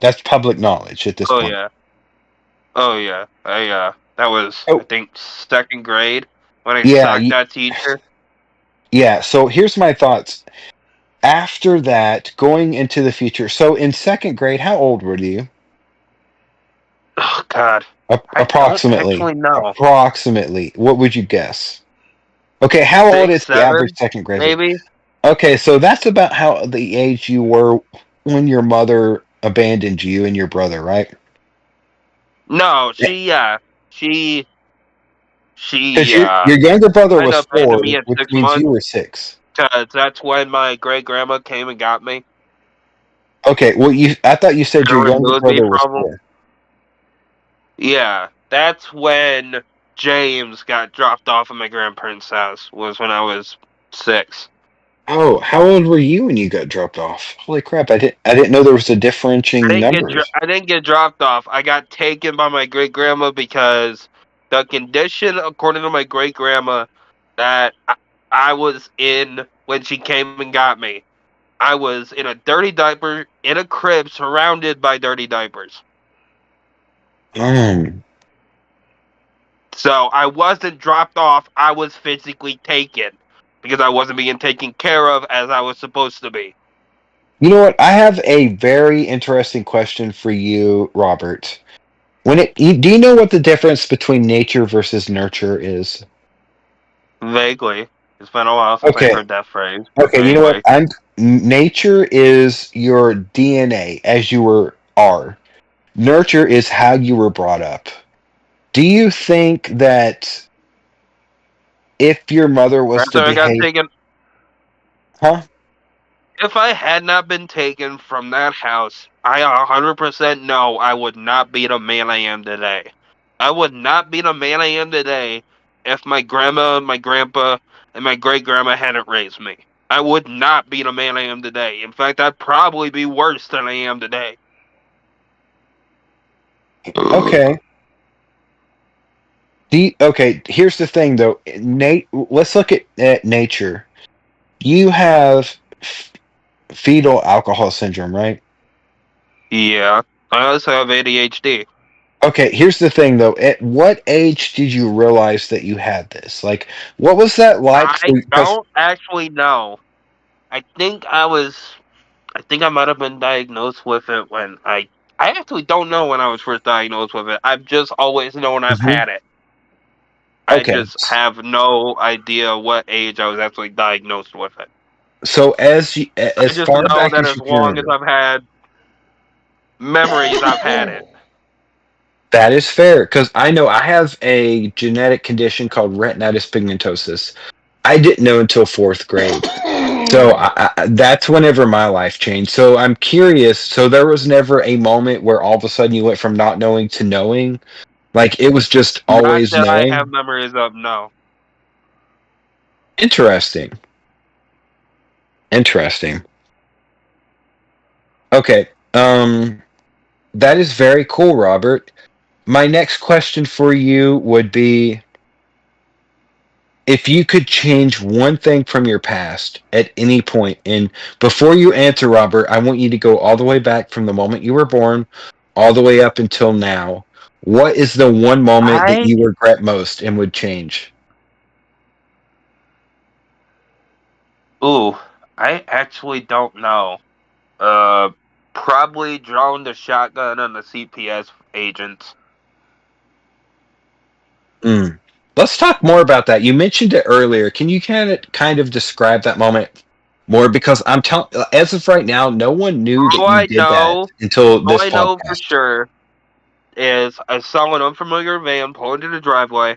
That's public knowledge at this
Oh
point.
yeah. Oh yeah. That was, I
Oh,
think, second grade when I
yeah,
socked that teacher.
yeah. So here's my thoughts. After that, going into the future. So in second grade, how old were you?
Oh God. I don't
Approximately.
actually know.
Approximately. What would you guess? Okay, how old
6,
is the average
7,
second grader?
maybe.
Okay, so that's about how the age you were when your mother abandoned you and your brother, right?
No,
Yeah,
she
because
she
your younger brother
kind
was
of abandoned me
4,
at
which
six
means you
months
were 6.
because that's when my great grandma came and got me
Okay, well, I thought you said
and
your younger
removed me
brother was
from them.
4.
Yeah, that's when James got dropped off at my grandparents' house. Was when I was 6.
Oh, how old were you when you got dropped off? Holy crap! I didn't know there was a differentiating numbers.
I didn't get dropped off. I got taken by my great grandma because the condition, according to my great grandma, that I was in when she came and got me. I was in a dirty diaper in a crib surrounded by dirty diapers.
Um,
So I wasn't dropped off. I was physically taken because I wasn't being taken care of as I was supposed to be.
you know what? I have a very interesting question for you, Robert. Do you know what the difference between nature versus nurture is?
Vaguely. It's been a while since I
Okay,
heard that phrase, but
okay. You know what?
vaguely.
Nature is your DNA as are. Nurture is how you were brought up. Do you think that if your mother was to
After I got
behave,
taken,
huh?
if I had not been taken from that house, I 100% know I would not be the man I am today. I would not be the man I am today if my grandma, my grandpa, and my great grandma hadn't raised me. I would not be the man I am today. In fact, I'd probably be worse than I am today.
Okay. Okay, here's the thing though. Let's look at nature. You have fetal alcohol syndrome, right?
Yeah. I also have ADHD.
Okay, here's the thing though. At what age did you realize that you had this? Like, what was that like
I
for you? Because
don't actually know. I think I think I might have been diagnosed with it when I actually don't know when I was first diagnosed with it. I've just always known I've had it. I
okay,
just have no idea what age I was actually diagnosed with it.
so
I
as
just
far
know
back
that
as
as
you can
long as
remember,
I've had memories, I've had it.
that is fair. Because I know I have a genetic condition called retinitis pigmentosus. I didn't know until 4th grade. So that's whenever my life changed. So I'm curious. So there was never a moment where all of a sudden you went from not knowing to knowing. Like it was just
Not
always
that I have
knowing.
memories of, no.
Interesting. Interesting. Okay. That is very cool, Robert. My next question for you would be if you could change one thing from your past at any point, and before you answer, Robert, I want you to go all the way back from the moment you were born, all the way up until now. What is the one moment that
I
you regret most and would change?
ooh, I actually don't know. Uh, Probably drawing the shotgun on the CPS agents.
Mm. Let's talk more about that. You mentioned it earlier. Can you kind of describe that moment more? Because I'm telling, as of right now, no one knew that
All
you
I
did that
know,
until
all
this
I know for
podcast.
sure is I saw an unfamiliar van pull into the driveway.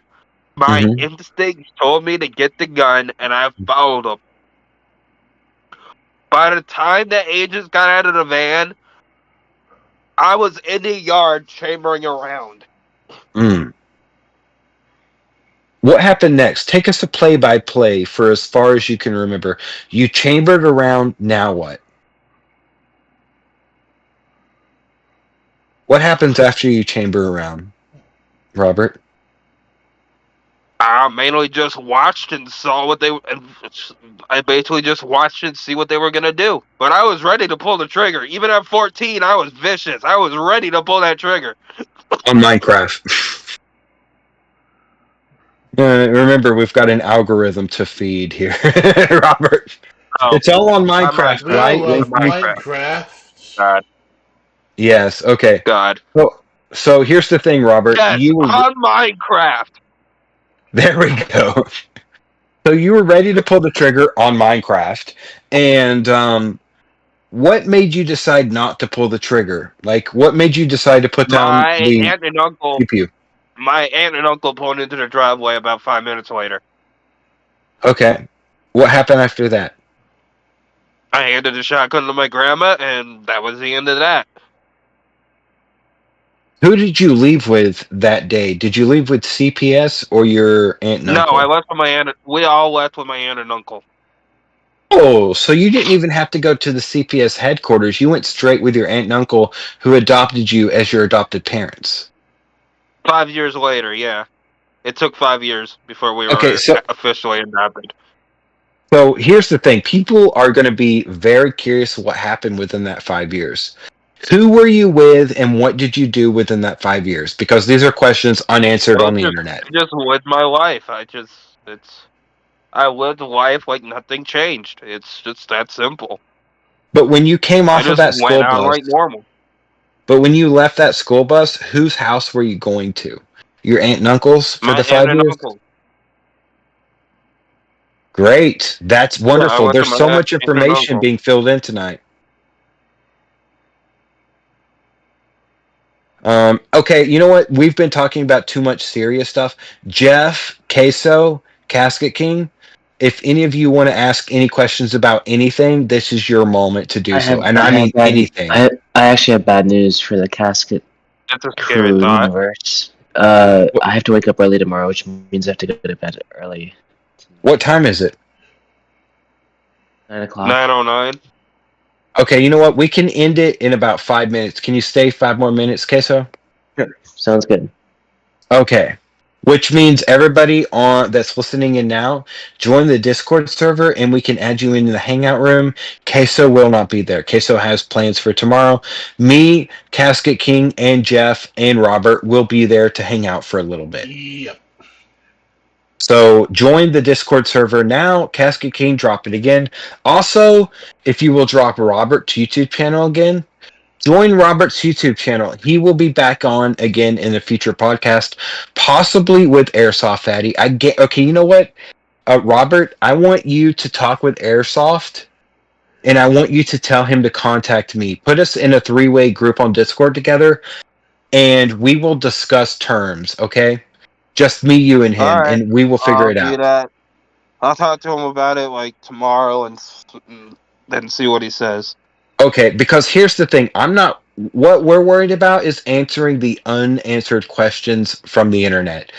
My
Hmm.
instincts told me to get the gun, and I followed them. By the time the agents got out of the van, I was in the yard chambering around.
Mm. What happened next? Take us to play-by-play for as far as you can remember. You chambered around, now what? What happens after you chamber around, Robert?
I mainly just watched and saw what they. I basically just watched and see what they were gonna do. But I was ready to pull the trigger. Even at 14, I was vicious. I was ready to pull that trigger.
On Minecraft. Remember, we've got an algorithm to feed here, Robert.
Oh,
It's all on
my
Minecraft,
We all
right?
love
Minecraft.
Minecraft.
God,
Yes. Okay.
God.
So here's the thing, Robert.
Yes, on Minecraft.
There we go. So you were ready to pull the trigger on Minecraft, and what made you decide not to pull the trigger? Like, what made you decide to put down
My
the
aunt and uncle.
CPU?
My aunt and uncle pulled into the driveway about 5 minutes later.
Okay. What happened after that?
I handed the shotgun to my grandma, and that was the end of that.
Who did you leave with that day? Did you leave with CPS or your aunt and
No,
uncle?
I left with my aunt. We all left with my aunt and uncle.
Oh, so you didn't even have to go to the CPS headquarters. You went straight with your aunt and uncle who adopted you as your adopted parents.
5 years later, yeah. It took 5 years before we
Okay,
were
so
officially adopted.
So here's the thing. People are going to be very curious what happened within that 5 years. Who were you with and what did you do within that 5 years? Because these are questions unanswered on the internet.
Just lived my life. I lived life like nothing changed. It's just that simple.
But when you came
I
off of
just
that
went
school
out
bus,
like normal.
but when you left that school bus, whose house were you going to? Your aunt and uncle's for
My
the
aunt
5
and
years?
uncle.
Great. That's
Yeah, I
wonderful.
went to
There's
my
so
aunt
much
and
information
uncle.
being filled in tonight. Okay, you know what? We've been talking about too much serious stuff. Jeff, Queso, Casket King, if any of you want to ask any questions about anything, this is your moment to do so. And I mean anything.
I actually have bad news for the Casket
That's a scary
Crew
thought.
universe.
What,
I have to wake up early tomorrow, which means I have to go to bed early.
what time is it?
9 o'clock.
9:09.
Okay, you know what? We can end it in about 5 minutes. Can you stay 5 more minutes, Queso?
Sure. Sounds good.
Okay. Which means everybody on that's listening in now, join the Discord server and we can add you into the hangout room. Queso will not be there. Queso has plans for tomorrow. Me, Casket King, and Jeff and Robert will be there to hang out for a little bit.
Yep.
So join the Discord server now. Casket King, drop it again. Also, if you will drop Robert's YouTube channel again, join Robert's YouTube channel. He will be back on again in a future podcast, possibly with Airsoft Fatty. Okay. You know what, Robert? I want you to talk with Airsoft, and I want you to tell him to contact me. Put us in a 3-way group on Discord together, and we will discuss terms. Okay, just me, you, and him,
Alright,
and we will figure
I'll
it
do
out.
that. I'll talk to him about it like tomorrow and then see what he says.
Okay, because here's the thing. What we're worried about is answering the unanswered questions from the internet.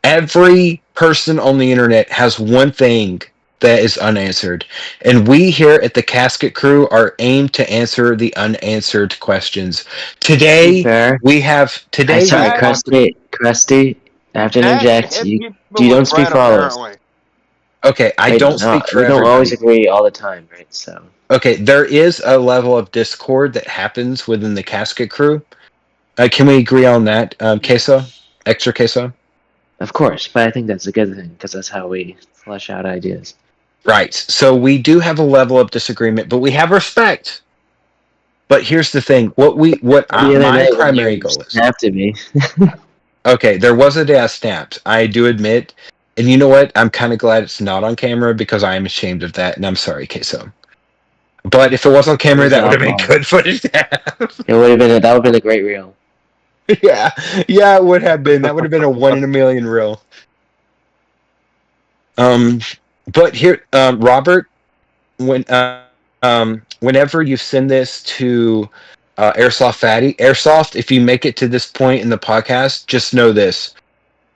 Every person on the internet has one thing that is unanswered. And we here at the Casket Crew are aimed to answer the unanswered questions. Today,
Fair.
we have... Today,
Sorry,
we have...
Krusty, I have to
Ash
interject.
hit
You
people
don't
with
speak
bread,
for all of us.
apparently.
Okay, I
Wait,
don't
no,
speak for
we don't always
everybody.
agree all the time, right? So
Okay, there is a level of discord that happens within the Casket Crew. Can we agree on that, Queso? Extra Queso?
of course, but I think that's a good thing because that's how we flesh out ideas.
Right. So we do have a level of disagreement, but we have respect. But here's the thing: my primary goal is.
Snapped at me.
Okay, there was a day I snapped. I do admit, and you know what? I'm kind of glad it's not on camera because I am ashamed of that, and I'm sorry, Queso. But if it was on camera,
It's
that would
our
have been
fault.
good footage.
It would have been that would have been a great reel.
Yeah, it would have been. That would have been a 1 in a million reel. But here, Robert, when Whenever you send this to Airsoft, if you make it to this point in the podcast, just know this.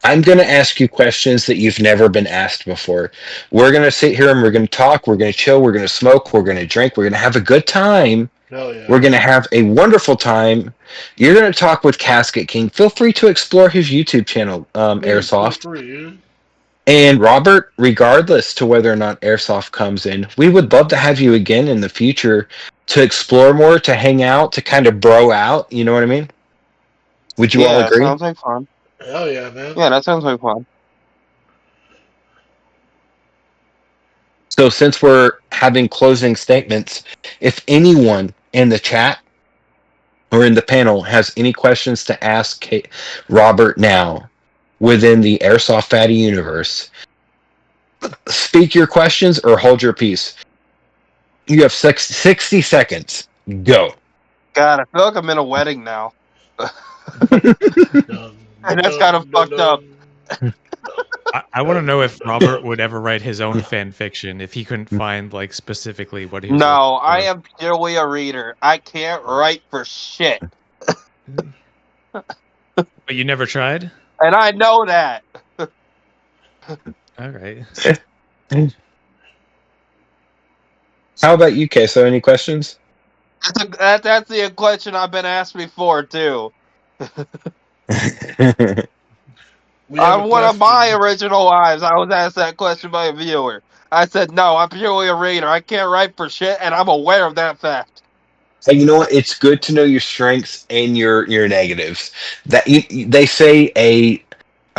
I'm going to ask you questions that you've never been asked before. We're going to sit here and we're going to talk. We're going to chill. We're going to smoke. We're going to drink. We're going to have a good time.
Hell yeah.
We're going to have a wonderful time. You're going to talk with Casket King. Feel free to explore his YouTube channel,
Please feel
Airsoft.
free.
And Robert, regardless to whether or not Airsoft comes in, we would love to have you again in the future to explore more, to hang out, to kind of bro out. You know what I mean? Would you all
Yeah,
agree?
sounds like fun.
Hell yeah, man.
Yeah, that sounds like fun.
So since we're having closing statements, if anyone in the chat or in the panel has any questions to ask Robert now within the Airsoft Fatty universe, speak your questions or hold your peace. You have 60 seconds. Go.
God, I feel like I'm in a wedding now.
Dun,
And that's
dun,
kind of
dun,
fucked up.
dun.
I want to know if Robert would ever write his own fan fiction if he couldn't find like specifically what he was.
No,
looking
I
for.
am purely a reader. I can't write for shit.
But you never tried?
And I know that.
All right.
How about you, Queso? Any questions?
That's the question I've been asked before, too.
We have a
On one of my
question.
original lives, I was asked that question by a viewer. I said, no, I'm purely a reader. I can't write for shit, and I'm aware of that fact.
Hey, you know what? It's good to know your strengths and your negatives. They say a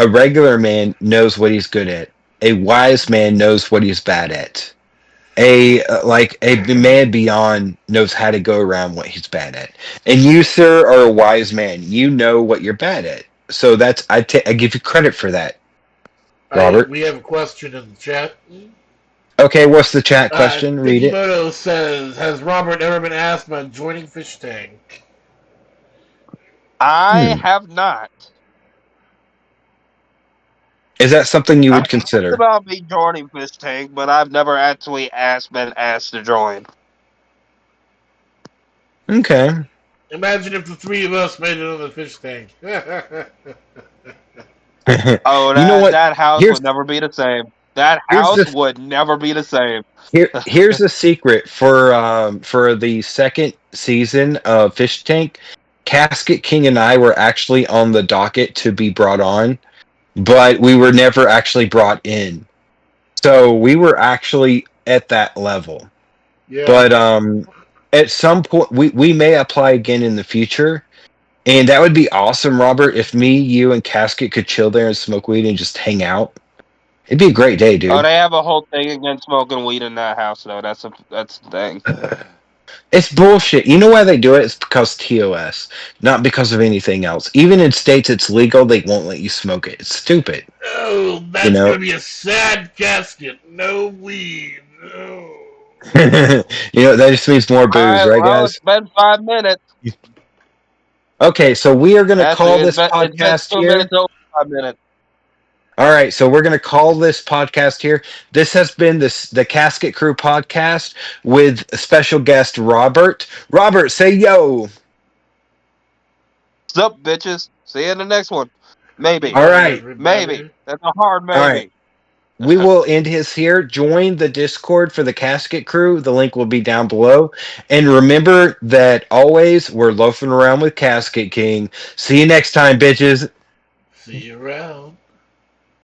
regular man knows what he's good at. A wise man knows what he's bad at. A man beyond knows how to go around what he's bad at. And you, sir, are a wise man. You know what you're bad at. So that's I give you credit for that, Robert.
We have a question in the chat.
Okay, what's the chat question? Read it.
Digimoto says, has Robert ever been asked about joining Fish Tank?
I have not.
Is that something you would
I've
consider?
talked about me joining Fish Tank, but I've never actually been asked to join.
Okay.
Imagine if the three of us made it on the Fish Tank.
Oh,
You know what?
that house
Here's-
would never be the same. That
Here's
house
the-
would never be the same.
Here's the secret for the second season of Fish Tank. Casket King and I were actually on the docket to be brought on, but we were never actually brought in. So we were actually at that level.
Yeah.
But at some point we may apply again in the future. And that would be awesome, Robert, if me, you, and Casket could chill there and smoke weed and just hang out. It'd be a great day, dude.
Oh, they have a whole thing against smoking weed in that house, though. That's the thing.
It's bullshit. You know why they do it? It's because TOS, not because of anything else. Even in states it's legal, they won't let you smoke it. It's stupid.
Oh, that's gonna be a sad casket. No weed. No.
That just means more booze, right, guys?
It's been 5 minutes.
Okay, so we are going to
Actually,
call this
it's been
podcast
2
here.
minutes over 5 minutes.
All right, so we're going to call this podcast here. This has been the Casket Crew podcast with special guest Robert. Robert, say yo.
What's up, bitches? See you in the next one. Maybe.
All right.
Maybe. That's a hard maybe.
All right. We will end his here. Join the Discord for the Casket Crew. The link will be down below. And remember that always we're loafing around with Casket King. See you next time, bitches.
See you around.